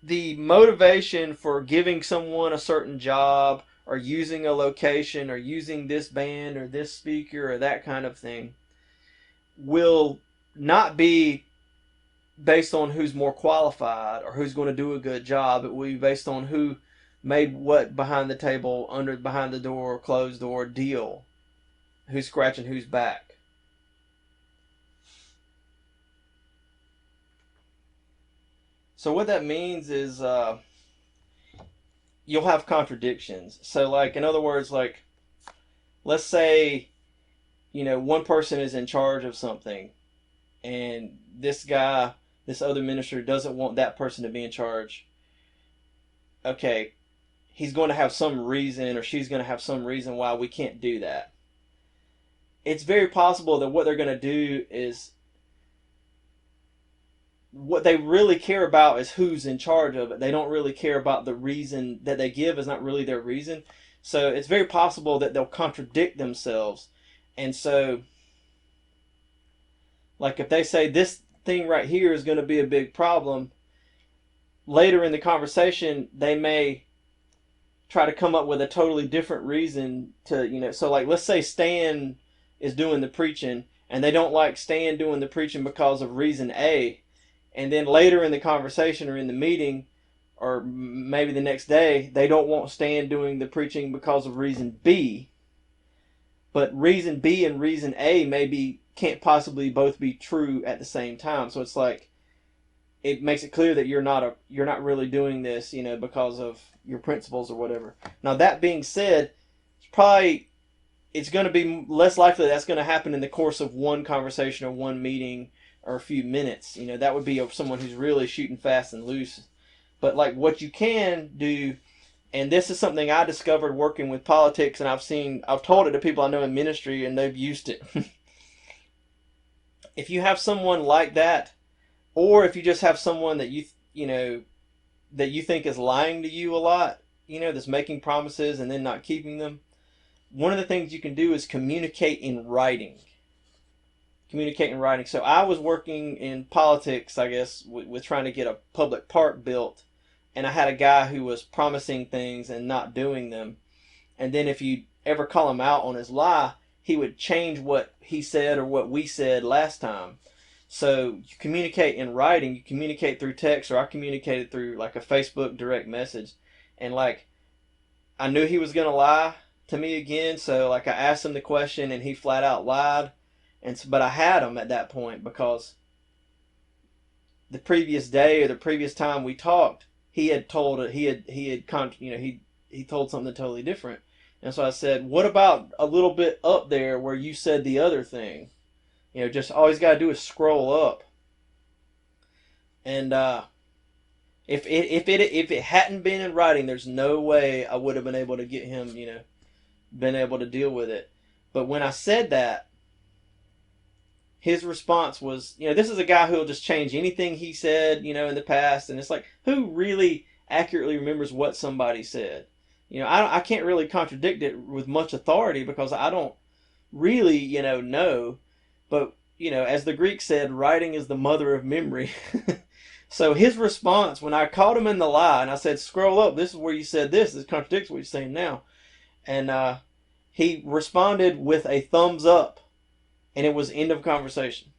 the motivation for giving someone a certain job or using a location or using this band or this speaker or that kind of thing will not be based on who's more qualified or who's going to do a good job. It will be based on who made what behind the table, behind the door, closed door deal. Who's scratching whose back. So what that means is you'll have contradictions. So like, in other words, like, let's say, you know, one person is in charge of something and this other minister doesn't want that person to be in charge. Okay, he's going to have some reason, or she's going to have some reason why we can't do that. It's very possible that what they're going to do is, what they really care about is who's in charge of it. They don't really care about the reason that they give is not really their reason. So it's very possible that they'll contradict themselves. And so, like if they say this thing right here is going to be a big problem, later in the conversation they may try to come up with a totally different reason to, you know, so like let's say Stan is doing the preaching and they don't like Stan doing the preaching because of reason A. And then later in the conversation or in the meeting, or maybe the next day, they don't want Stan doing the preaching because of reason B. But reason B and reason A can't possibly both be true at the same time. So it's like, it makes it clear that you're not really doing this, you know, because of your principles or whatever. Now that being said, it's going to be less likely that's going to happen in the course of one conversation or one meeting or a few minutes. You know, that would be of someone who's really shooting fast and loose. But like what you can do, and this is something I discovered working with politics, and I've told it to people I know in ministry and they've used it. If you have someone like that, or if you just have someone that that you think is lying to you a lot, you know, that's making promises and then not keeping them, one of the things you can do is communicate in writing. Communicate in writing. So I was working in politics, I guess, with trying to get a public park built, and I had a guy who was promising things and not doing them. And then if you ever call him out on his lie, he would change what he said or what we said last time. So you communicate in writing, you communicate through text, or I communicated through like a Facebook direct message. And like, I knew he was going to lie to me again, so like I asked him the question and he flat out lied. but I had them at that point because the previous day or the previous time we talked, he had told it. He told something totally different. And so I said, "What about a little bit up there where you said the other thing? Just all he's got to do is scroll up." And if it hadn't been in writing, there's no way I would have been able to get him, been able to deal with it. But when I said that, his response was, this is a guy who'll just change anything he said, in the past. And it's like, who really accurately remembers what somebody said? I can't really contradict it with much authority because I don't really, know. But, as the Greek said, writing is the mother of memory. So his response, when I caught him in the lie, and I said, scroll up, this is where you said this. This contradicts what you're saying now. And he responded with a thumbs up. And it was end of conversation.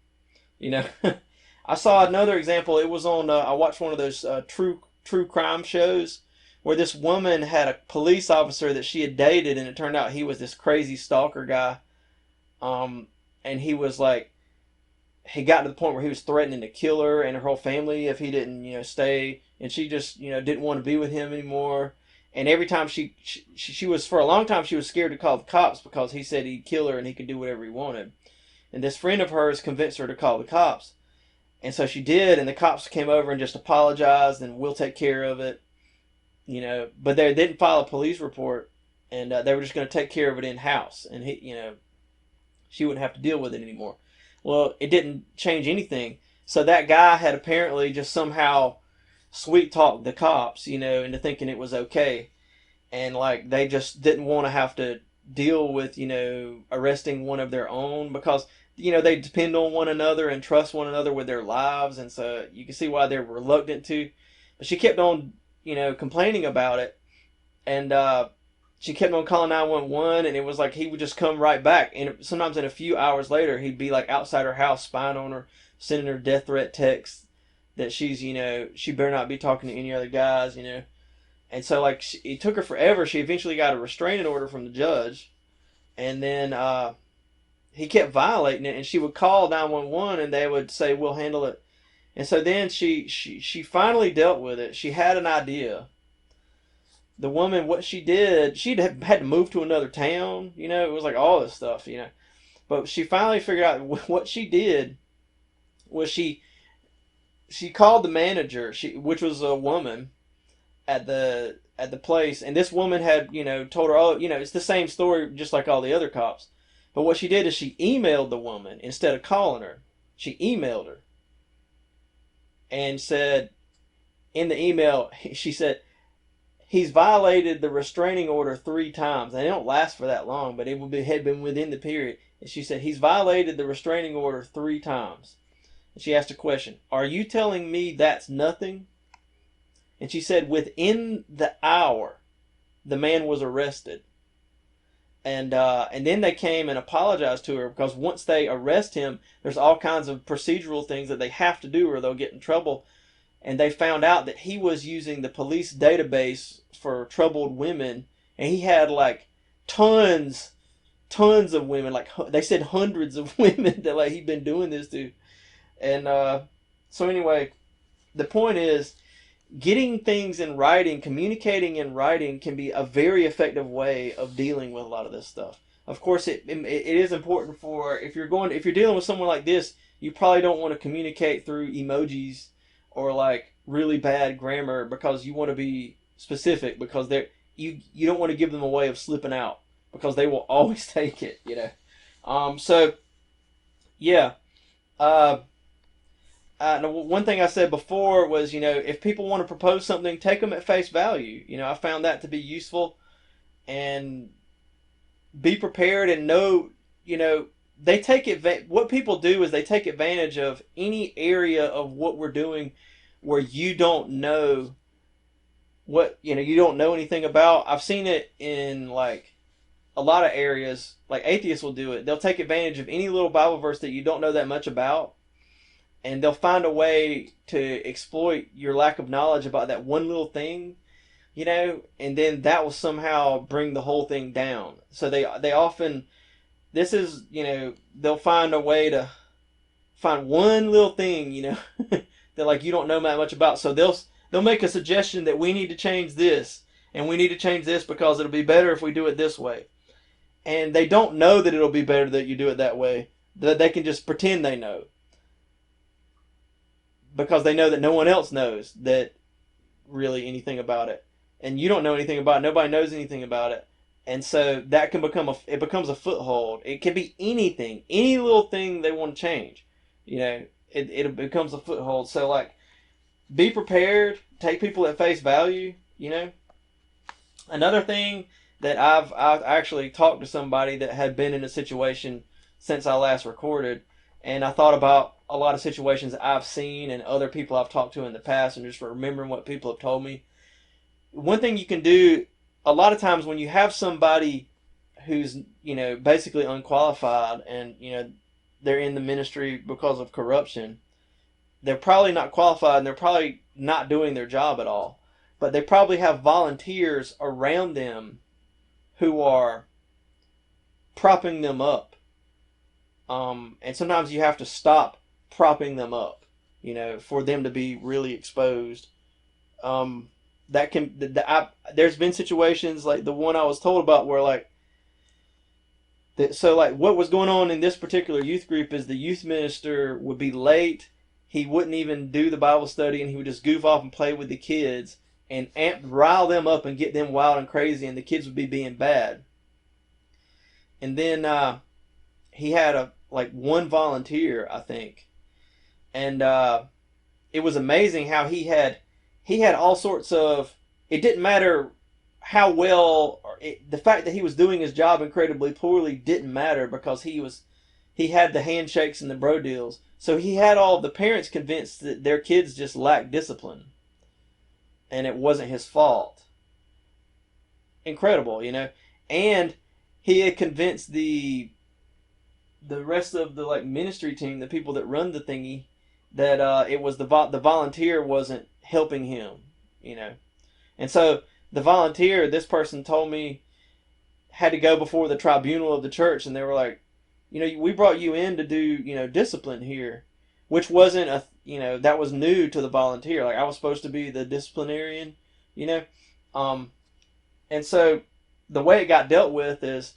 I saw another example. It was on, I watched one of those true crime shows where this woman had a police officer that she had dated, and it turned out he was this crazy stalker guy. And he was like, he got to the point where he was threatening to kill her and her whole family if he didn't, stay. And she just, didn't want to be with him anymore. And every time she was, for a long time, she was scared to call the cops because he said he'd kill her and he could do whatever he wanted. And this friend of hers convinced her to call the cops. And so she did, and the cops came over and just apologized and we'll take care of it. But they didn't file a police report, and they were just going to take care of it in-house. And she wouldn't have to deal with it anymore. Well, it didn't change anything. So that guy had apparently just somehow sweet-talked the cops, into thinking it was okay. And, they just didn't want to have to deal with, arresting one of their own because, they depend on one another and trust one another with their lives. And so you can see why they're reluctant to. But she kept on, complaining about it. And she kept on calling 911, and it was like he would just come right back. And sometimes in a few hours later, he'd be outside her house, spying on her, sending her death threat texts that she's, she better not be talking to any other guys, And so, it took her forever. She eventually got a restraining order from the judge. And then he kept violating it. And she would call 911, and they would say, we'll handle it. And so then she finally dealt with it. She had an idea. The woman, what she did, she'd had to move to another town. It was all this stuff, But she finally figured out what she did was she called the manager, which was a woman, at the place, and this woman had told her, oh, it's the same story just like all the other cops. But what she did is she emailed the woman instead of calling her. She emailed her and said in the email, she said, he's violated the restraining order 3 times. And they don't last for that long, but it had been within the period. And she said, he's violated the restraining order 3 times. And she asked a question, are you telling me that's nothing? And she said within the hour, the man was arrested. And then they came and apologized to her because once they arrest him, there's all kinds of procedural things that they have to do or they'll get in trouble. And they found out that he was using the police database for troubled women. And he had tons of women. They said hundreds of women that he'd been doing this to. And so anyway, the point is, getting things in writing, communicating in writing can be a very effective way of dealing with a lot of this stuff. Of course, it is important for, if you're dealing with someone like this, you probably don't want to communicate through emojis or really bad grammar because you want to be specific because you don't want to give them a way of slipping out because they will always take it, So, yeah. One thing I said before was, if people want to propose something, take them at face value. I found that to be useful, and be prepared and know, they what people do is they take advantage of any area of what we're doing where you don't know what, you don't know anything about. I've seen it in a lot of areas, atheists will do it. They'll take advantage of any little Bible verse that you don't know that much about. And they'll find a way to exploit your lack of knowledge about that one little thing, and then that will somehow bring the whole thing down. So they often, this is, they'll find a way to find one little thing, that like you don't know that much about. So they'll make a suggestion that we need to change this, and we need to change this because it'll be better if we do it this way. And they don't know that it'll be better that you do it that way. That they can just pretend they know, because they know that no one else knows that really anything about it, and you don't know anything about it. Nobody knows anything about it. And so that can it becomes a foothold. It can be anything, any little thing they want to change. It becomes a foothold. So like, be prepared. Take people at face value. Another thing that I've actually talked to somebody that had been in a situation since I last recorded, and I thought about a lot of situations I've seen and other people I've talked to in the past, and just remembering what people have told me. One thing you can do a lot of times when you have somebody who's, basically unqualified, and, they're in the ministry because of corruption, they're probably not qualified and they're probably not doing their job at all. But they probably have volunteers around them who are propping them up. And sometimes you have to stop propping them up, for them to be really exposed. There's been situations like the one I was told about where what was going on in this particular youth group is the youth minister would be late. He wouldn't even do the Bible study, and he would just goof off and play with the kids and rile them up and get them wild and crazy, and the kids would be being bad. And then he had one volunteer, I think, and it was amazing how he had all sorts of. It didn't matter how well, the fact that he was doing his job incredibly poorly didn't matter, because he had the handshakes and the bro deals. So he had all of the parents convinced that their kids just lacked discipline, and it wasn't his fault. Incredible, and he had convinced the rest of the ministry team, the people that run the thingy, that it was the volunteer wasn't helping him, and so the volunteer, this person told me, had to go before the tribunal of the church, and they were like, we brought you in to do, discipline here, which wasn't that was new to the volunteer. Like, I was supposed to be the disciplinarian, and so the way it got dealt with is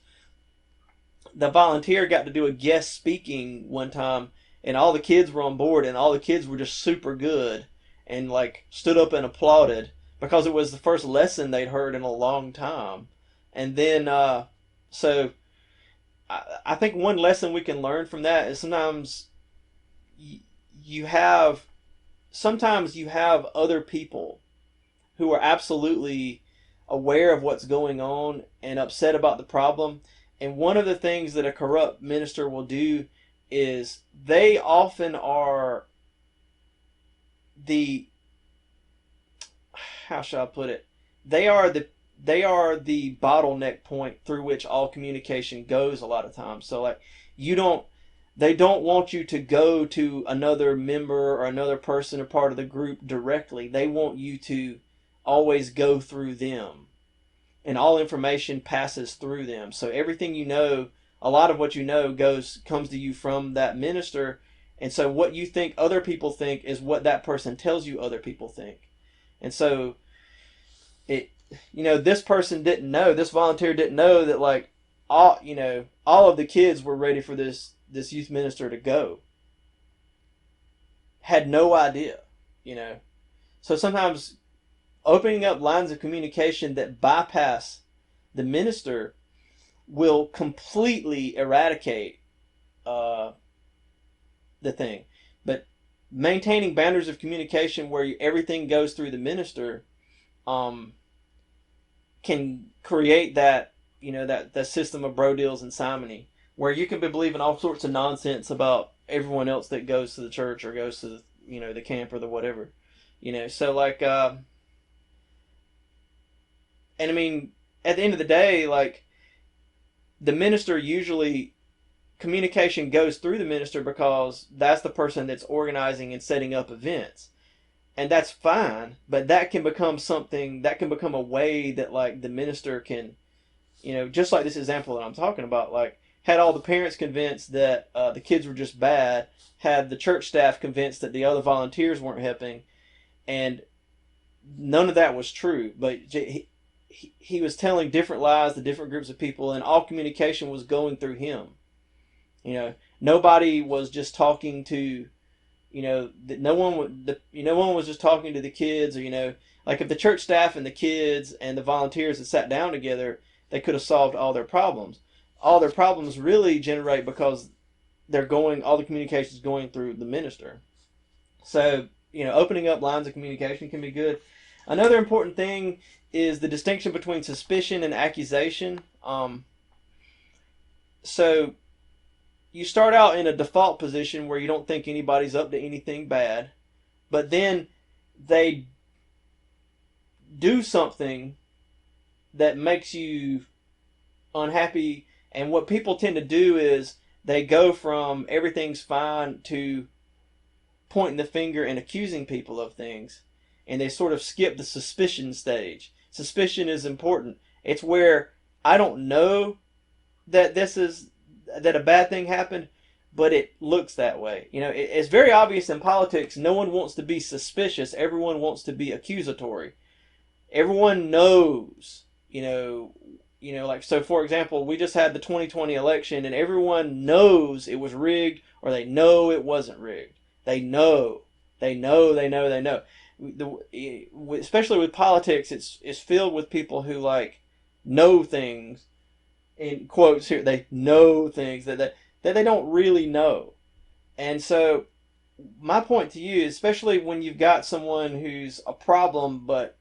the volunteer got to do a guest speaking one time, and all the kids were on board, and all the kids were just super good and stood up and applauded, because it was the first lesson they'd heard in a long time. And then so I think one lesson we can learn from that is sometimes you have other people who are absolutely aware of what's going on and upset about the problem. And one of the things that a corrupt minister will do is they often are how shall I put it? They are the bottleneck point through which all communication goes a lot of times. So they don't want you to go to another member or another person or part of the group directly. They want you to always go through them, and all information passes through them. So everything a lot of what comes to you from that minister. And so what you think other people think is what that person tells you other people think. And so this person didn't know, this volunteer didn't know that all of the kids were ready for this youth minister to go. Had no idea, So sometimes opening up lines of communication that bypass the minister will completely eradicate the thing. But maintaining boundaries of communication where everything goes through the minister can create that that system of bro deals and simony, where you can be believing all sorts of nonsense about everyone else that goes to the church or goes to the camp or the whatever, so and I mean, at the end of the day, the minister usually, communication goes through the minister because that's the person that's organizing and setting up events. And that's fine, but that can become a way that the minister can, just like this example that I'm talking about, had all the parents convinced that the kids were just bad, had the church staff convinced that the other volunteers weren't helping, and none of that was true. But he was telling different lies to different groups of people, and all communication was going through him. Nobody was just talking to, no one was just talking to the kids, or like if the church staff and the kids and the volunteers had sat down together, they could have solved all their problems. All their problems really generate because all the communication is going through the minister. So, opening up lines of communication can be good. Another important thing is the distinction between suspicion and accusation. So you start out in a default position where you don't think anybody's up to anything bad, but then they do something that makes you unhappy, and what people tend to do is they go from everything's fine to pointing the finger and accusing people of things, and they sort of skip the suspicion stage. Suspicion is important. It's where I don't know that that a bad thing happened, but it looks that way. It's very obvious in politics. No one wants to be suspicious. Everyone wants to be accusatory. Everyone knows, like, so for example, we just had the 2020 election, and everyone knows it was rigged, or they know it wasn't rigged. They know. Especially with politics, it's filled with people who know things, in quotes here, they know things that they don't really know. And so my point to you, especially when you've got someone who's a problem, but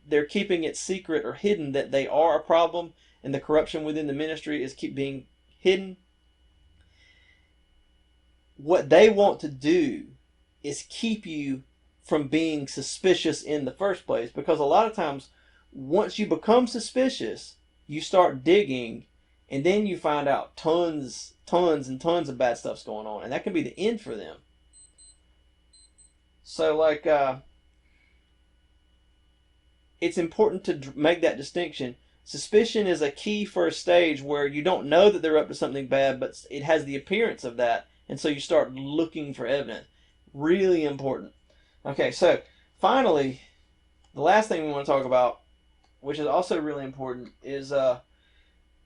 they're keeping it secret or hidden that they are a problem, and the corruption within the ministry is keep being hidden, what they want to do is keep you from being suspicious in the first place. Because a lot of times, once you become suspicious, you start digging, and then you find out tons and tons of bad stuff's going on, and that can be the end for them. So it's important to make that distinction. Suspicion is a key first stage where you don't know that they're up to something bad, but it has the appearance of that, and so you start looking for evidence. Really important. Okay, so finally, the last thing we want to talk about, which is also really important, is the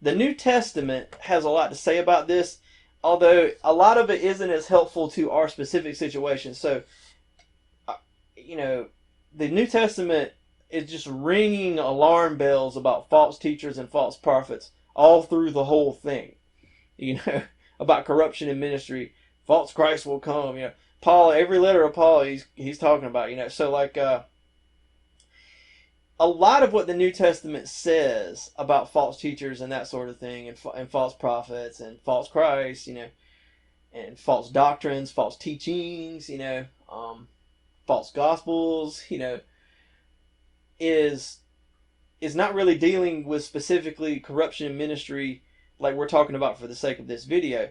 New Testament has a lot to say about this, although a lot of it isn't as helpful to our specific situation. So, the New Testament is just ringing alarm bells about false teachers and false prophets all through the whole thing. About corruption in ministry, false Christ will come. Paul, every letter of Paul, he's talking about. So a lot of what the New Testament says about false teachers and that sort of thing, and false prophets and false Christ, and false doctrines, false teachings, false gospels, is not really dealing with specifically corruption in ministry like we're talking about for the sake of this video.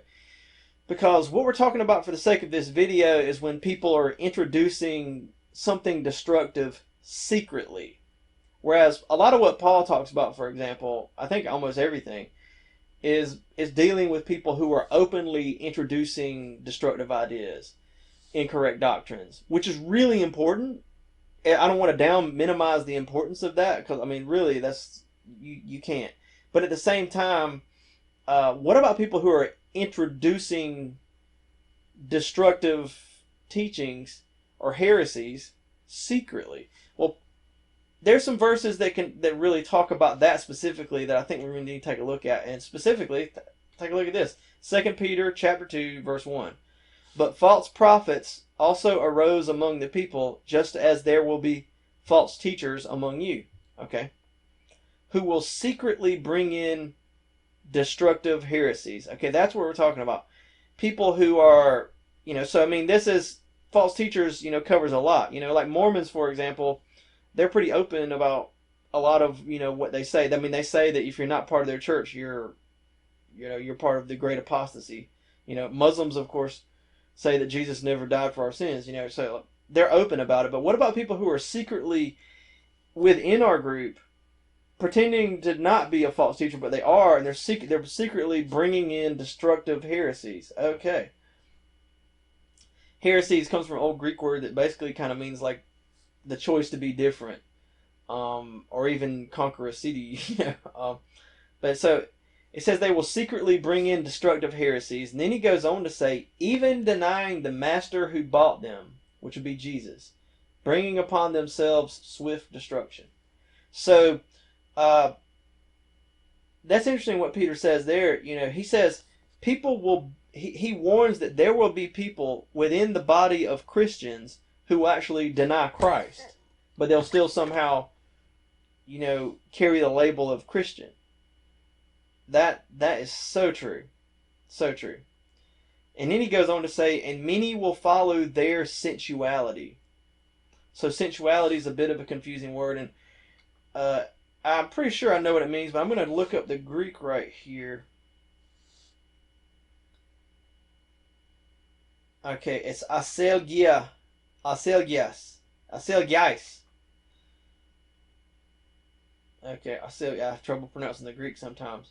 Because what we're talking about for the sake of this video is when people are introducing something destructive secretly. Whereas a lot of what Paul talks about, for example, I think almost everything, is dealing with people who are openly introducing destructive ideas, incorrect doctrines, which is really important. I don't want to minimize the importance of that, because, really, that's, you can't. But at the same time, what about people who are introducing destructive teachings or heresies secretly? Well, there's some verses that really talk about that specifically that I think we really need to take a look at. And specifically, take a look at this. 2 Peter chapter 2, verse 1. But false prophets also arose among the people, just as there will be false teachers among you. Okay? Who will secretly bring in destructive heresies. Okay, that's what we're talking about. People who are, so this is, false teachers, covers a lot. Like Mormons, for example, they're pretty open about a lot of, what they say. They say that if you're not part of their church, you're part of the great apostasy. Muslims, of course, say that Jesus never died for our sins, so they're open about it. But what about people who are secretly within our group pretending to not be a false teacher, but they are, and they're secretly bringing in destructive heresies. Okay. Heresies comes from an old Greek word that basically kind of means like the choice to be different, or even conquer a city. But so it says they will secretly bring in destructive heresies, and then he goes on to say, even denying the master who bought them, which would be Jesus, bringing upon themselves swift destruction. So that's interesting what Peter says there. He says people will. He warns that there will be people within the body of Christians who actually deny Christ, but they'll still somehow, carry the label of Christian. That is so true. So true. And then he goes on to say, and many will follow their sensuality. So sensuality is a bit of a confusing word, and I'm pretty sure I know what it means, but I'm going to look up the Greek right here. Okay, it's aselgia. Aselgias. Aselgiais. Okay, I have trouble pronouncing the Greek sometimes.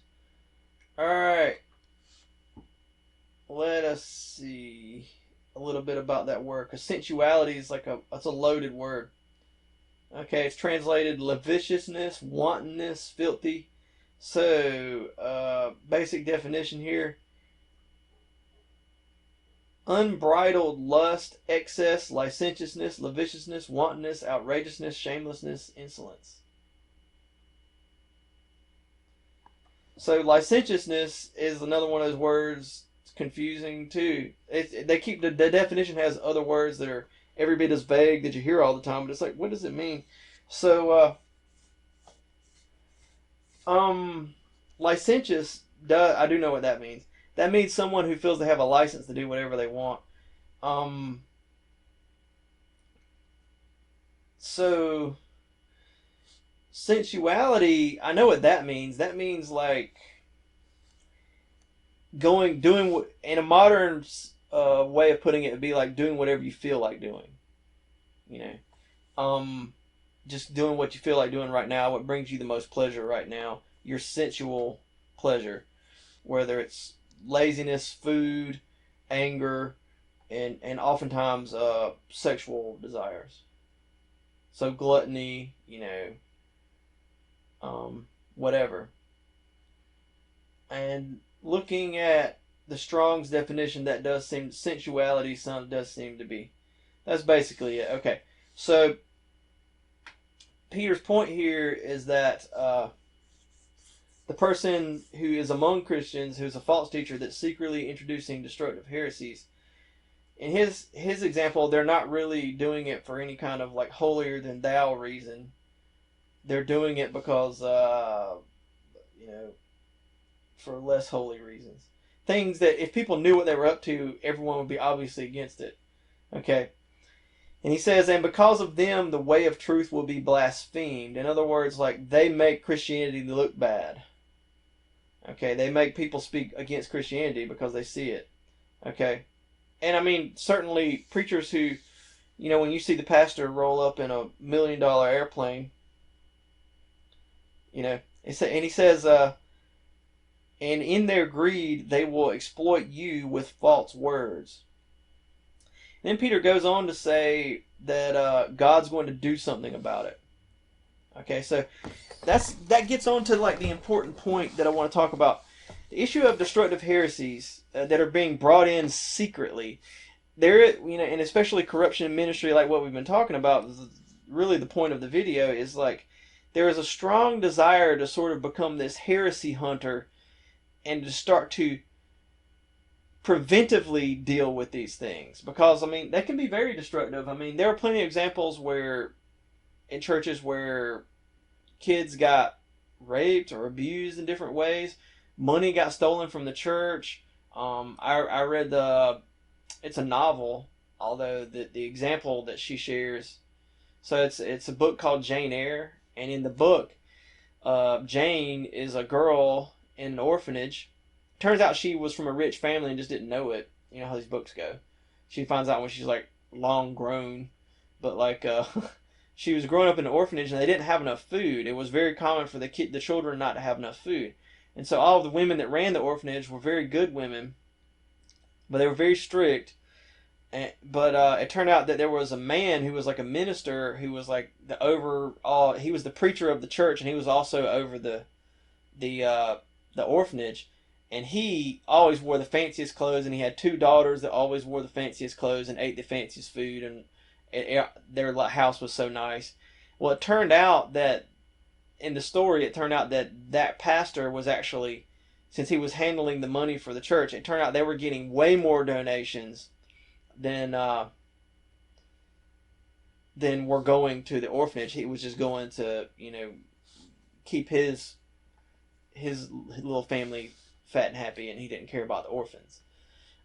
Alright. Let us see a little bit about that word, because sensuality is it's a loaded word. Okay, it's translated lasciviousness, wantonness, filthy. So, basic definition here. Unbridled lust, excess, licentiousness, lasciviousness, wantonness, outrageousness, shamelessness, insolence. So licentiousness is another one of those words. It's confusing too. The definition has other words that are every bit as vague that you hear all the time, but it's like, what does it mean? So, licentious, I do know what that means. That means someone who feels they have a license to do whatever they want. So sensuality, I know what that means. That means like doing in a modern way of putting it would be like doing whatever you feel like doing. Just doing what you feel like doing right now, what brings you the most pleasure right now, your sensual pleasure, whether it's laziness, food, anger, and oftentimes sexual desires. So gluttony, whatever. And looking at the Strong's definition, that does seem sensuality. Does seem to be. That's basically it. Okay, so Peter's point here is that the person who is among Christians, who's a false teacher that's secretly introducing destructive heresies, in his example, they're not really doing it for any kind of like holier than thou reason. They're doing it because for less holy reasons. Things that if people knew what they were up to, everyone would be obviously against it. Okay. And he says, and because of them, the way of truth will be blasphemed. In other words, like they make Christianity look bad. Okay, they make people speak against Christianity because they see it. Okay. And I mean, certainly preachers who, when you see the pastor roll up in $1 million airplane, and he says, and in their greed, they will exploit you with false words. And then Peter goes on to say that God's going to do something about it. Okay, so that gets on to like the important point that I want to talk about. The issue of destructive heresies that are being brought in secretly. And especially corruption in ministry, like what we've been talking about, really the point of the video is like there is a strong desire to sort of become this heresy hunter and to start to preventively deal with these things, because they can be very destructive. There are plenty of examples where in churches where kids got raped or abused in different ways, money got stolen from the church. I read it's a novel, although the example that she shares, so it's a book called Jane Eyre, and in the book, Jane is a girl in an orphanage. Turns out she was from a rich family and just didn't know it. You know how these books go. She finds out when she's like long grown, but she was growing up in an orphanage and they didn't have enough food. It was very common for the children not to have enough food. And so all of the women that ran the orphanage were very good women, but they were very strict. But it turned out that there was a man who was like a minister who was like the overall. He was the preacher of the church, and he was also over the orphanage. And he always wore the fanciest clothes, and he had two daughters that always wore the fanciest clothes and ate the fanciest food, and their house was so nice. Well, it turned out that in the story, it turned out that pastor was actually, since he was handling the money for the church, it turned out they were getting way more donations than were going to the orphanage. He was just going to, keep his little family fat and happy, and he didn't care about the orphans.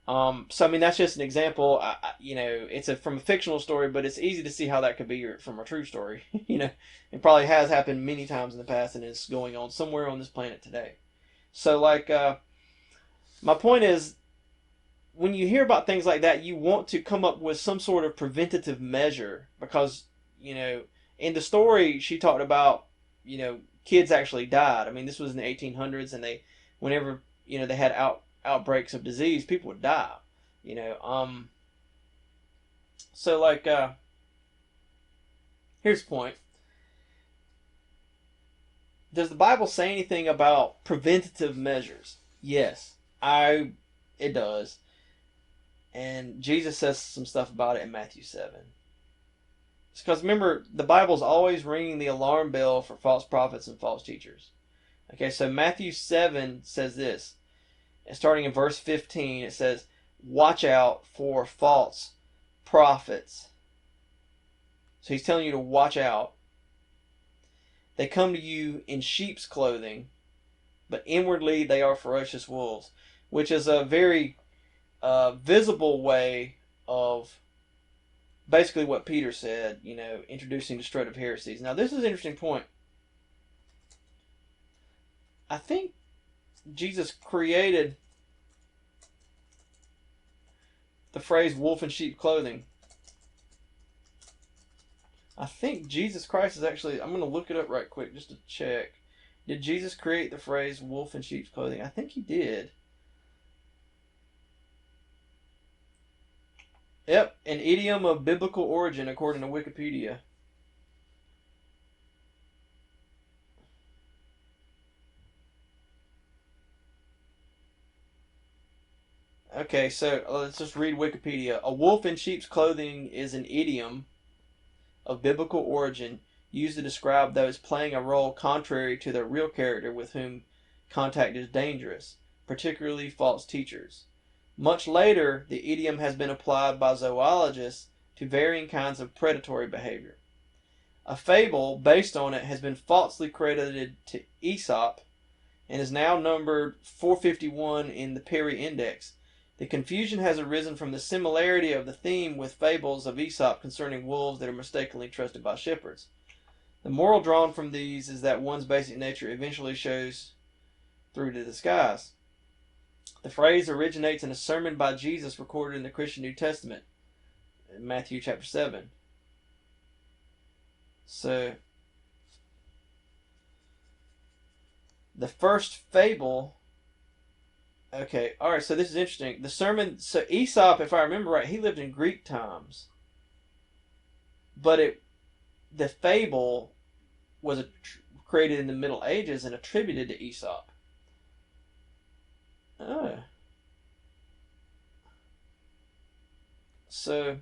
So I mean, that's just an example. It's from a fictional story, but it's easy to see how that could be from a true story. It probably has happened many times in the past, and is going on somewhere on this planet today. So, my point is, when you hear about things like that, you want to come up with some sort of preventative measure, because, in the story she talked about, kids actually died. I mean, this was in the 1800s, and whenever, they had outbreaks of disease, people would die, So, here's the point. Does the Bible say anything about preventative measures? Yes, it does. And Jesus says some stuff about it in Matthew 7. It's because, remember, the Bible's always ringing the alarm bell for false prophets and false teachers. Okay, so Matthew 7 says this. Starting in verse 15, it says, watch out for false prophets. So he's telling you to watch out. They come to you in sheep's clothing, but inwardly they are ferocious wolves, which is a very visible way of basically what Peter said, introducing destructive heresies. Now, this is an interesting point. I think Jesus created the phrase wolf in sheep clothing. I think Jesus Christ is actually, I'm going to look it up right quick just to check. Did Jesus create the phrase wolf in sheep's clothing? I think he did. Yep, an idiom of biblical origin according to Wikipedia. Okay, so let's just read Wikipedia. A wolf in sheep's clothing is an idiom of biblical origin used to describe those playing a role contrary to their real character with whom contact is dangerous, particularly false teachers. Much later, the idiom has been applied by zoologists to varying kinds of predatory behavior. A fable based on it has been falsely credited to Aesop and is now numbered 451 in the Perry Index. The confusion has arisen from the similarity of the theme with fables of Aesop concerning wolves that are mistakenly trusted by shepherds. The moral drawn from these is that one's basic nature eventually shows through to disguise. The phrase originates in a sermon by Jesus recorded in the Christian New Testament, in Matthew chapter 7. So, the first fable... Okay, alright, so this is interesting. The sermon... So Aesop, if I remember right, he lived in Greek times. But the fable was created in the Middle Ages and attributed to Aesop. Oh. So,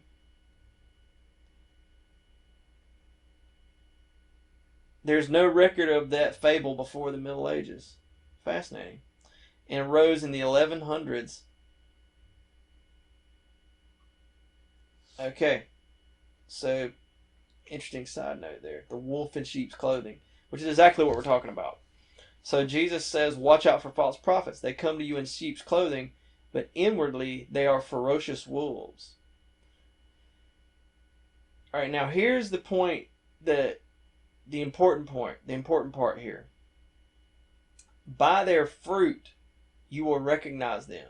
there's no record of that fable before the Middle Ages. Fascinating. And arose in the 1100s. Okay. So, interesting side note there. The wolf in sheep's clothing, which is exactly what we're talking about. So Jesus says, watch out for false prophets. They come to you in sheep's clothing, but inwardly they are ferocious wolves. All right, now here's the point, the important part here. By their fruit you will recognize them.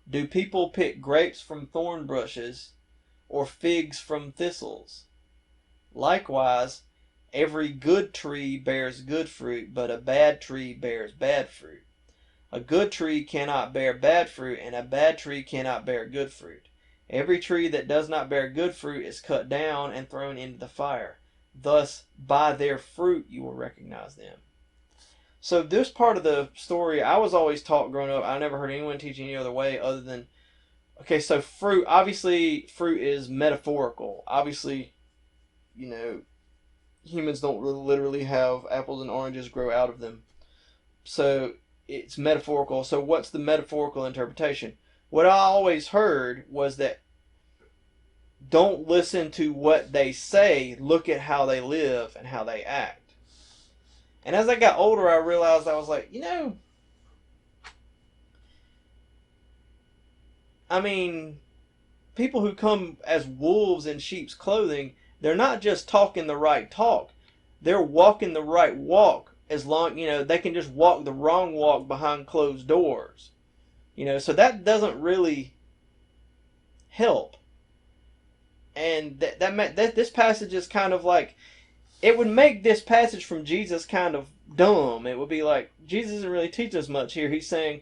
Do people pick grapes from thorn bushes or figs from thistles? Likewise, every good tree bears good fruit, but a bad tree bears bad fruit. A good tree cannot bear bad fruit, and a bad tree cannot bear good fruit. Every tree that does not bear good fruit is cut down and thrown into the fire. Thus, by their fruit you will recognize them. So this part of the story, I was always taught growing up, I never heard anyone teach any other way other than, okay, so fruit, obviously fruit is metaphorical. Obviously, humans don't really literally have apples and oranges grow out of them. So it's metaphorical. So what's the metaphorical interpretation? What I always heard was that don't listen to what they say, look at how they live and how they act. And as I got older, I realized I was like, I mean, people who come as wolves in sheep's clothing, they're not just talking the right talk. They're walking the right walk. As long, they can just walk the wrong walk behind closed doors. So that doesn't really help. And this passage is kind of like, it would make this passage from Jesus kind of dumb. It would be like, Jesus isn't really teaching us much here. He's saying,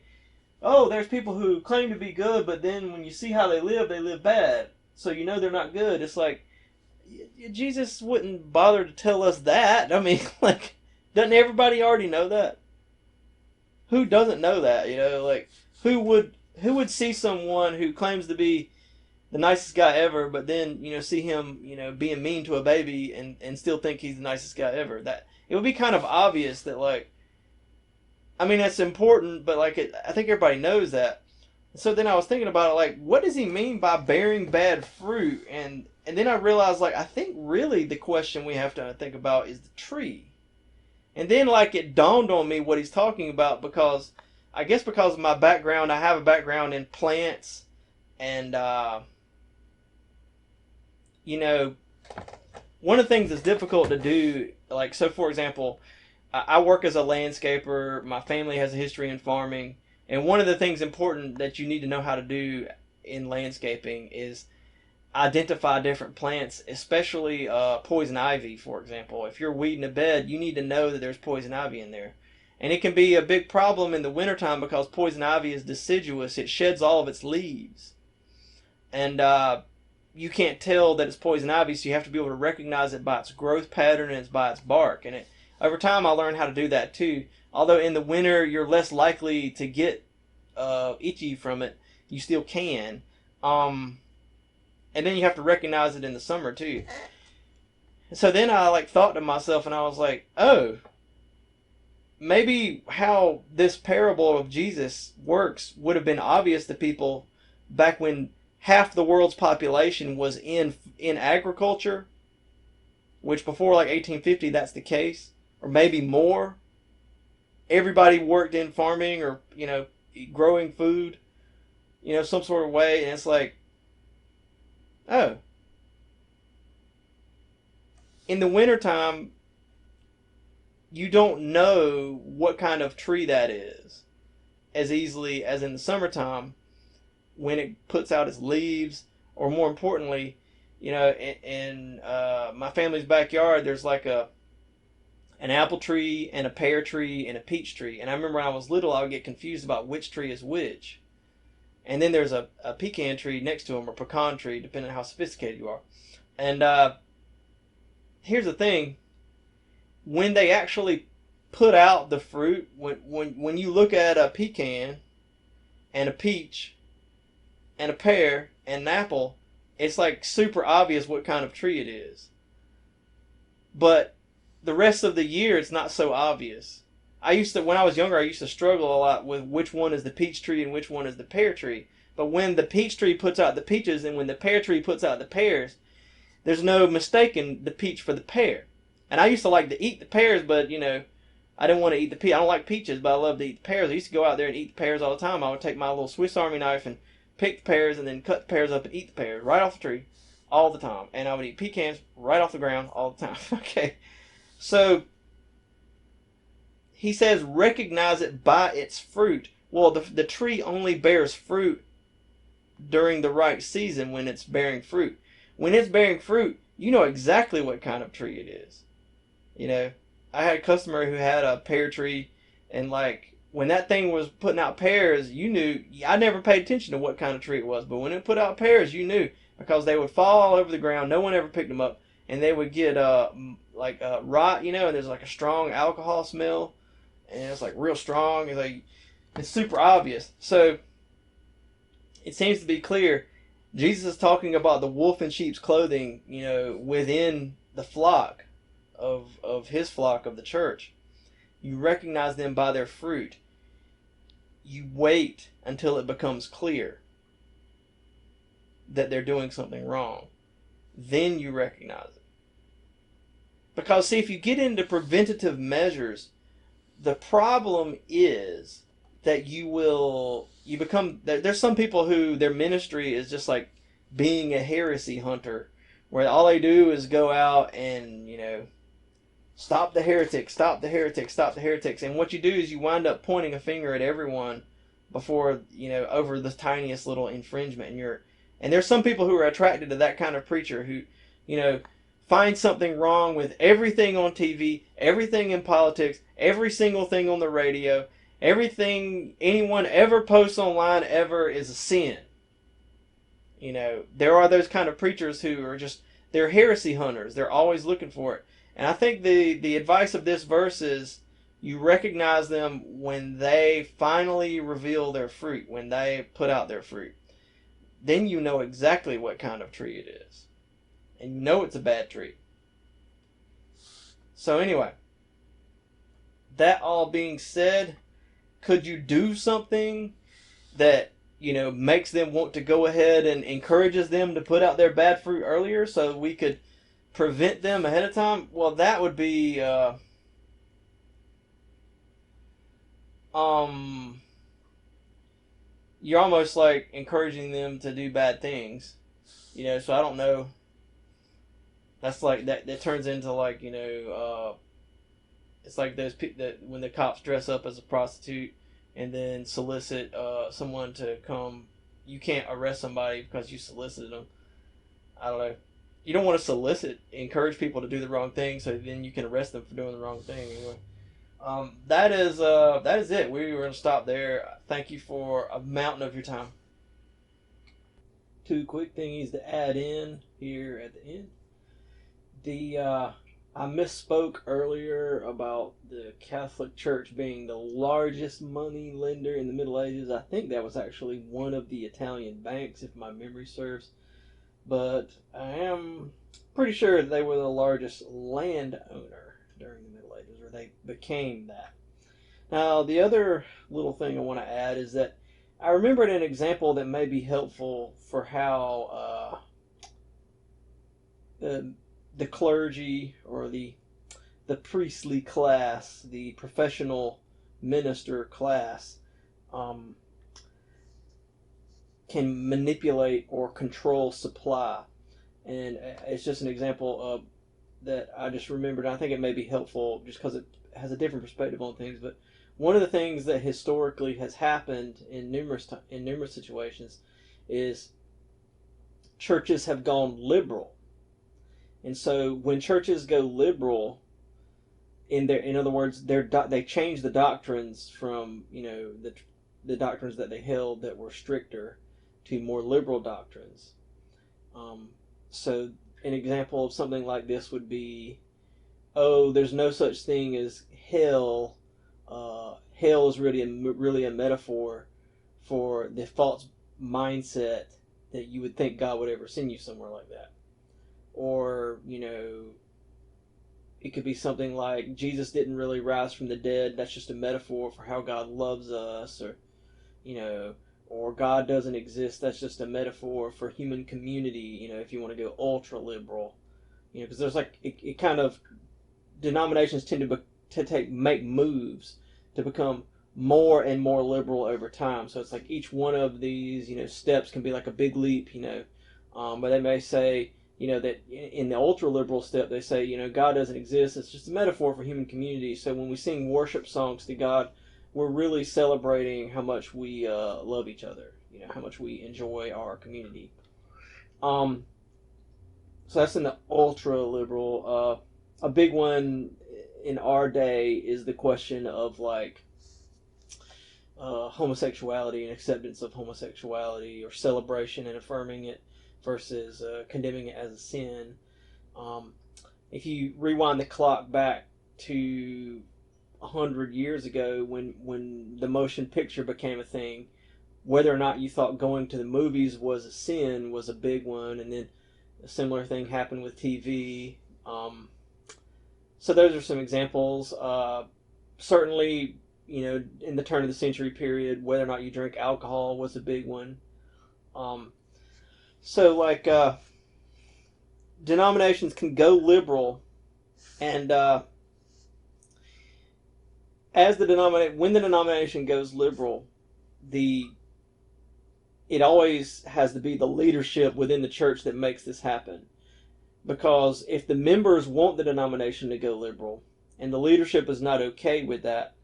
oh, there's people who claim to be good, but then when you see how they live bad. So they're not good. It's like, Jesus wouldn't bother to tell us that. I mean, like, doesn't everybody already know that? Who doesn't know that? Who would see someone who claims to be the nicest guy ever, but then see him being mean to a baby and still think he's the nicest guy ever? That it would be kind of obvious that, like, I mean, that's important, but like I think everybody knows that. So then I was thinking about it, like, what does he mean by bearing bad fruit? And then I realized, like, I think really the question we have to think about is the tree. And then, like, it dawned on me what he's talking about, because I guess because of my background, I have a background in plants, and one of the things that's difficult to do, like, so for example, I work as a landscaper. My family has a history in farming, and one of the things important that you need to know how to do in landscaping is identify different plants, especially poison ivy, for example. If you're weeding a bed, you need to know that there's poison ivy in there. And it can be a big problem in the wintertime because poison ivy is deciduous. It sheds all of its leaves. And you can't tell that it's poison ivy, so you have to be able to recognize it by its growth pattern and by its bark. And over time, I learned how to do that too. Although in the winter, you're less likely to get itchy from it, you still can. And then you have to recognize it in the summer too. So then I thought to myself, and I was like, oh, maybe how this parable of Jesus works would have been obvious to people back when half the world's population was in agriculture, which before 1850 that's the case, or maybe more. Everybody worked in farming or growing food, some sort of way, and it's like, oh, in the wintertime, you don't know what kind of tree that is as easily as in the summertime when it puts out its leaves, or more importantly, in my family's backyard, there's like an apple tree and a pear tree and a peach tree. And I remember when I was little, I would get confused about which tree is which. And then there's a pecan tree next to them, or pecan tree, depending on how sophisticated you are. And here's the thing. When they actually put out the fruit, when you look at a pecan and a peach and a pear and an apple, it's like super obvious what kind of tree it is. But the rest of the year, it's not so obvious. When I was younger, I used to struggle a lot with which one is the peach tree and which one is the pear tree. But when the peach tree puts out the peaches and when the pear tree puts out the pears, there's no mistaking the peach for the pear. And I used to like to eat the pears, but I didn't want to eat the peach. I don't like peaches, but I love to eat the pears. I used to go out there and eat the pears all the time. I would take my little Swiss Army knife and pick the pears and then cut the pears up and eat the pears right off the tree all the time. And I would eat pecans right off the ground all the time. Okay. So he says, recognize it by its fruit. Well, the tree only bears fruit during the right season when it's bearing fruit. When it's bearing fruit, you know exactly what kind of tree it is. You know, I had a customer who had a pear tree, and like when that thing was putting out pears, you knew. I never paid attention to what kind of tree it was, but when it put out pears, you knew, because they would fall all over the ground. No one ever picked them up, and they would get rot, you know, and there's like a strong alcohol smell, and it's like real strong. It's like it's super obvious. So it seems to be clear. Jesus is talking about the wolf in sheep's clothing, you know, within the flock of his flock of the church. You recognize them by their fruit. You wait until it becomes clear that they're doing something wrong. Then you recognize it. Because, see, if you get into preventative measures, the problem is that you become, there's some people who their ministry is just like being a heresy hunter, where all they do is go out and, you know, stop the heretics, stop the heretics, stop the heretics. And what you do is you wind up pointing a finger at everyone before, you know, over the tiniest little infringement. And there's some people who are attracted to that kind of preacher who, you know, find something wrong with everything on TV, everything in politics, every single thing on the radio, everything anyone ever posts online ever is a sin. You know, there are those kind of preachers who are just, they're heresy hunters. They're always looking for it. And I think the advice of this verse is you recognize them when they finally reveal their fruit, when they put out their fruit. Then you know exactly what kind of tree it is. And you know it's a bad tree. So anyway, that all being said, could you do something that, you know, makes them want to go ahead and encourages them to put out their bad fruit earlier so we could prevent them ahead of time? Well, that would be you're almost like encouraging them to do bad things, you know. So I don't know, that's like that turns into like, you know, it's like those people that when the cops dress up as a prostitute and then solicit someone to come. You can't arrest somebody because you solicited them. I don't know. You don't want to encourage people to do the wrong thing, so then you can arrest them for doing the wrong thing. Anyway, that is it. We were going to stop there. Thank you for a mountain of your time. 2 quick thingies to add in here at the end. I misspoke earlier about the Catholic Church being the largest money lender in the Middle Ages. I think that was actually one of the Italian banks, if my memory serves. But I am pretty sure they were the largest landowner during the Middle Ages, or they became that. Now, the other little thing I want to add is that I remembered an example that may be helpful for how the clergy or the priestly class, the professional minister class, can manipulate or control supply. And it's just an example that I just remembered. I think it may be helpful just because it has a different perspective on things. But one of the things that historically has happened in numerous situations is churches have gone liberal. And so when churches go liberal, in other words, they change the doctrines from, you know, the doctrines that they held that were stricter to more liberal doctrines. So an example of something like this would be, oh, there's no such thing as hell. Hell is really a metaphor for the false mindset that you would think God would ever send you somewhere like that. Or, you know, it could be something like Jesus didn't really rise from the dead. That's just a metaphor for how God loves us. Or, you know, or God doesn't exist. That's just a metaphor for human community. You know, if you want to go ultra liberal, you know, because there's like it kind of, denominations tend to make moves to become more and more liberal over time. So it's like each one of these, you know, steps can be like a big leap. You know, but they may say, you know, that in the ultra liberal step they say, you know, God doesn't exist. It's just a metaphor for human community. So when we sing worship songs to God, we're really celebrating how much we love each other, you know, how much we enjoy our community. So that's in the ultra liberal. A big one in our day is the question of like homosexuality and acceptance of homosexuality, or celebration and affirming it versus condemning it as a sin. If you rewind the clock back to 100 years ago, when the motion picture became a thing, whether or not you thought going to the movies was a sin was a big one, and then a similar thing happened with TV. So those are some examples. Certainly, in the turn of the century period, whether or not you drink alcohol was a big one. So like denominations can go liberal, and when the denomination goes liberal, it always has to be the leadership within the church that makes this happen. Because if the members want the denomination to go liberal, and the leadership is not okay with that,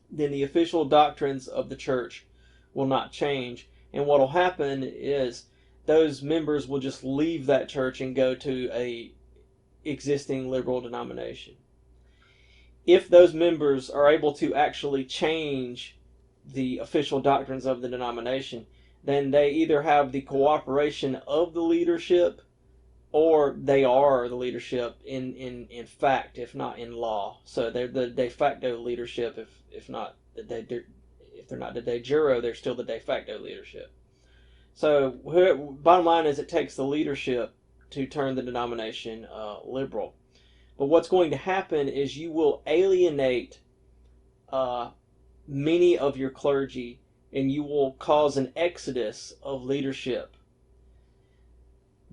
then the official doctrines of the church will not change. And what will happen is those members will just leave that church and go to a existing liberal denomination. If those members are able to actually change the official doctrines of the denomination, then they either have the cooperation of the leadership, or they are the leadership in fact, if not in law. So they're the de facto leadership. If they're not the de jure, they're still the de facto leadership. So bottom line is, it takes the leadership to turn the denomination liberal. But what's going to happen is you will alienate many of your clergy, and you will cause an exodus of leadership.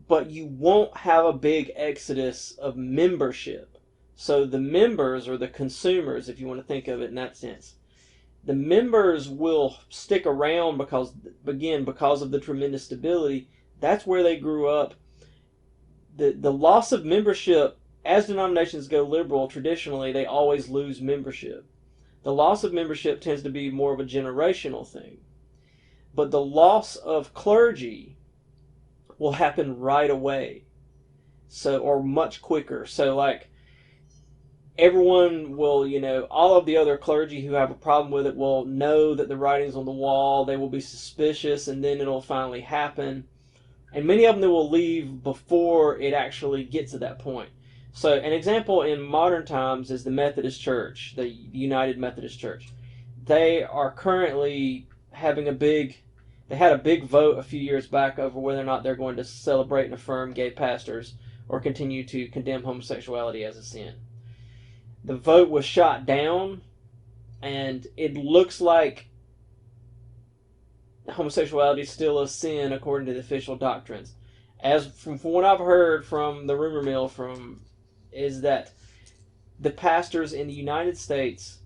But you won't have a big exodus of membership. So the members, or the consumers, if you want to think of it in that sense, the members will stick around because of the tremendous stability. That's where they grew up. The loss of membership, as denominations go liberal, traditionally they always lose membership. The loss of membership tends to be more of a generational thing. But the loss of clergy will happen right away. Or much quicker. So like, everyone will, all of the other clergy who have a problem with it will know that the writing's on the wall. They will be suspicious, and then it'll finally happen. And many of them will leave before it actually gets to that point. So an example in modern times is the Methodist Church, the United Methodist Church. They are currently having they had a big vote a few years back over whether or not they're going to celebrate and affirm gay pastors or continue to condemn homosexuality as a sin. The vote was shot down, and it looks like homosexuality is still a sin according to the official doctrines. As from what I've heard from the rumor mill is that the pastors in the United States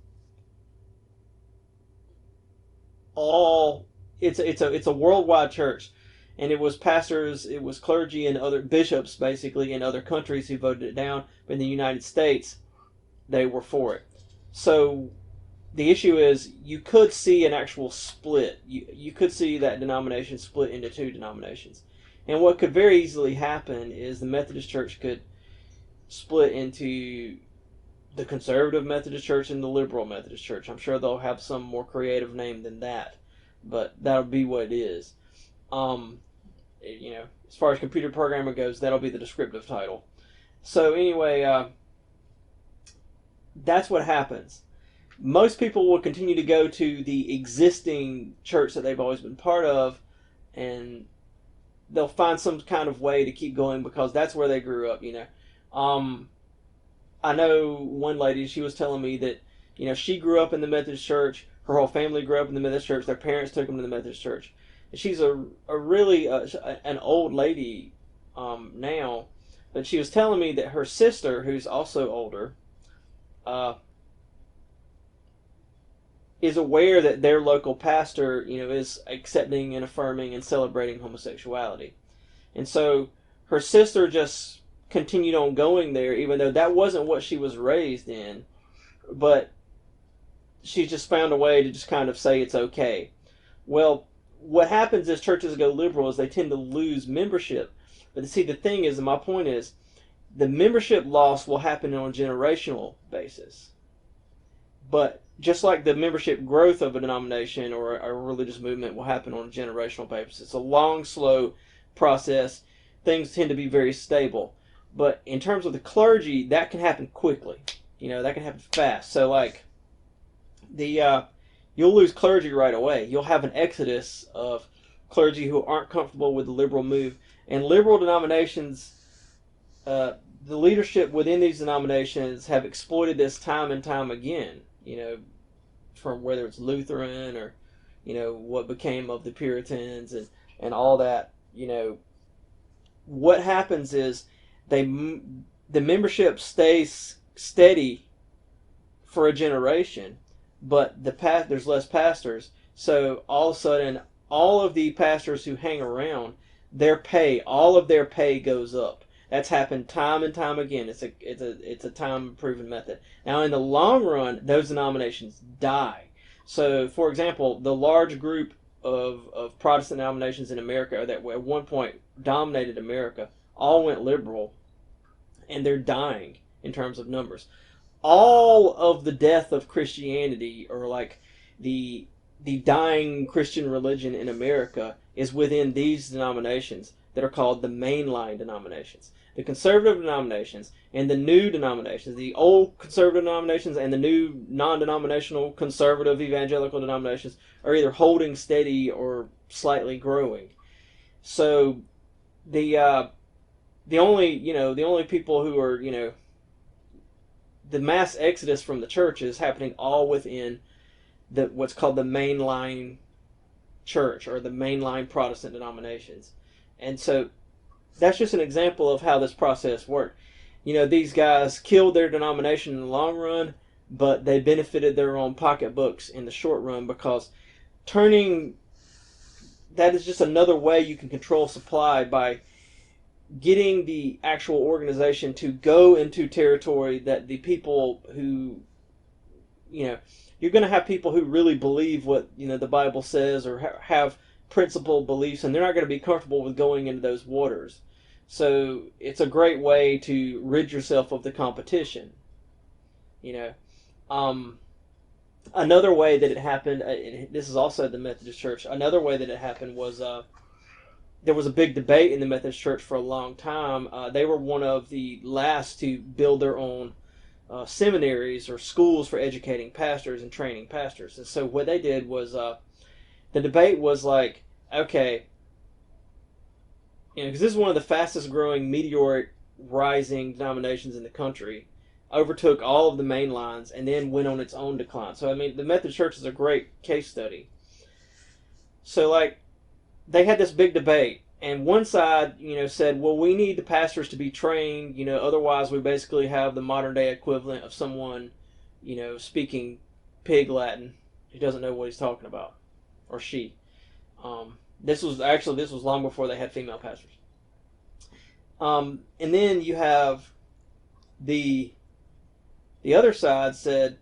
it's a worldwide church, and it was clergy and other bishops basically in other countries who voted it down, but in the United States they were for it. So the issue is, you could see an actual split. You could see that denomination split into two denominations. And what could very easily happen is the Methodist Church could split into the Conservative Methodist Church and the Liberal Methodist Church. I'm sure they'll have some more creative name than that, but that'll be what it is. As far as computer programming goes, that'll be the descriptive title. So anyway, that's what happens. Most people will continue to go to the existing church that they've always been part of, and they'll find some kind of way to keep going because that's where they grew up, I know one lady, she was telling me that, she grew up in the Methodist Church. Her whole family grew up in the Methodist Church. Their parents took them to the Methodist Church. And she's a really an old lady now, but she was telling me that her sister, who's also older, is aware that their local pastor, is accepting and affirming and celebrating homosexuality. And so her sister just continued on going there, even though that wasn't what she was raised in. But she just found a way to just kind of say it's okay. Well, what happens as churches go liberal is they tend to lose membership. But see, the thing is, and my point is, the membership loss will happen on a generational basis. But just like the membership growth of a denomination or a religious movement will happen on a generational basis, it's a long, slow process. Things tend to be very stable. But in terms of the clergy, that can happen quickly. That can happen fast. So, like, you'll lose clergy right away. You'll have an exodus of clergy who aren't comfortable with the liberal move. And liberal denominations, the leadership within these denominations have exploited this time and time again. From whether it's Lutheran or, what became of the Puritans and all that. What happens is the membership stays steady for a generation, but there's less pastors. So all of a sudden, all of the pastors who hang around, all of their pay goes up. That's happened time and time again. It's a time proven method. Now, in the long run, those denominations die. So, for example, the large group of Protestant denominations in America that at one point dominated America all went liberal, and they're dying in terms of numbers. All of the death of Christianity, or like the dying Christian religion in America, is within these denominations that are called the mainline denominations. The conservative denominations and the new denominations, the old conservative denominations and the new non-denominational conservative evangelical denominations, are either holding steady or slightly growing. So the only people who are, the mass exodus from the church is happening all within what's called the mainline church, or the mainline Protestant denominations. And so that's just an example of how this process worked. These guys killed their denomination in the long run, but they benefited their own pocketbooks in the short run, because that is just another way you can control supply, by getting the actual organization to go into territory that the people who, you're going to have people who really believe what, the Bible says, or have principled beliefs, and they're not going to be comfortable with going into those waters. So it's a great way to rid yourself of the competition. Another way that it happened, this is also the Methodist Church, another way that it happened was there was a big debate in the Methodist Church for a long time. They were one of the last to build their own seminaries or schools for educating pastors and training pastors. And so what they did was, the debate was like, okay, because this is one of the fastest growing meteoric rising denominations in the country, overtook all of the main lines and then went on its own decline. So, the Methodist Church is a great case study. So, they had this big debate, and one side, said, well, we need the pastors to be trained, otherwise we basically have the modern day equivalent of someone, speaking pig Latin who doesn't know what he's talking about, or she. This was long before they had female pastors. And then you have the other side said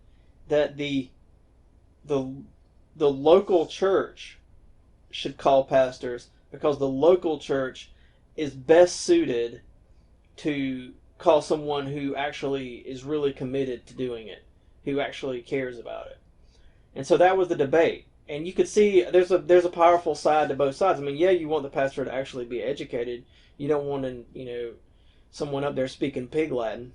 that the local church should call pastors, because the local church is best suited to call someone who actually is really committed to doing it, who actually cares about it. And so that was the debate. And you could see there's a powerful side to both sides. You want the pastor to actually be educated. You don't want someone up there speaking pig Latin.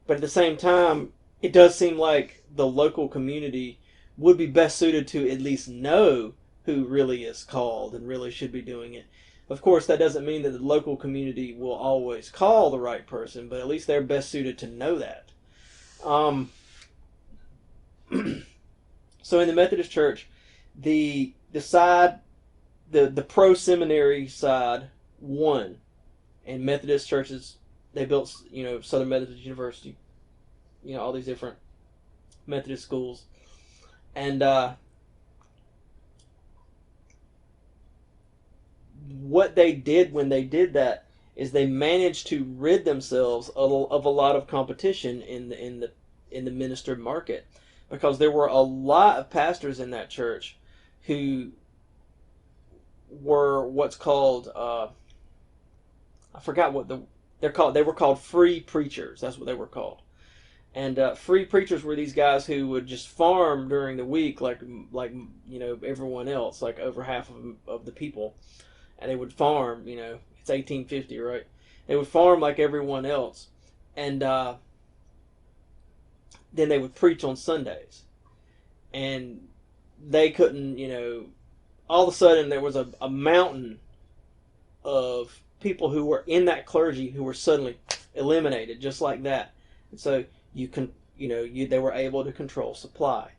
But at the same time, it does seem like the local community would be best suited to at least know who really is called and really should be doing it. Of course, that doesn't mean that the local community will always call the right person, but at least they're best suited to know that. So in the Methodist Church, the pro-seminary side won. And Methodist churches, they built, Southern Methodist University, all these different Methodist schools. And what they did when they did that is they managed to rid themselves of a lot of competition in the ministered market, because there were a lot of pastors in that church who were what's called I forgot what they're called. They were called free preachers. That's what they were called. And free preachers were these guys who would just farm during the week, like everyone else, like over half of the people, and they would farm. It's 1850, right? They would farm like everyone else, and then they would preach on Sundays, and they couldn't. All of a sudden there was a mountain of people who were in that clergy who were suddenly eliminated just like that. And so they were able to control supply.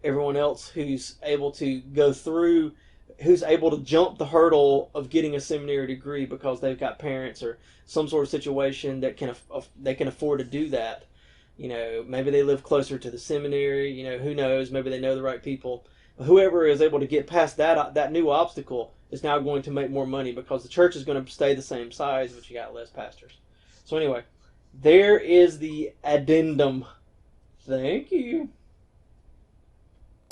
Everyone else who's able to go through, who's able to jump the hurdle of getting a seminary degree because they've got parents or some sort of situation that they can afford to do that. Maybe they live closer to the seminary. Who knows? Maybe they know the right people. But whoever is able to get past that new obstacle is now going to make more money because the church is going to stay the same size, but you got less pastors. So anyway, there is the addendum. Thank you.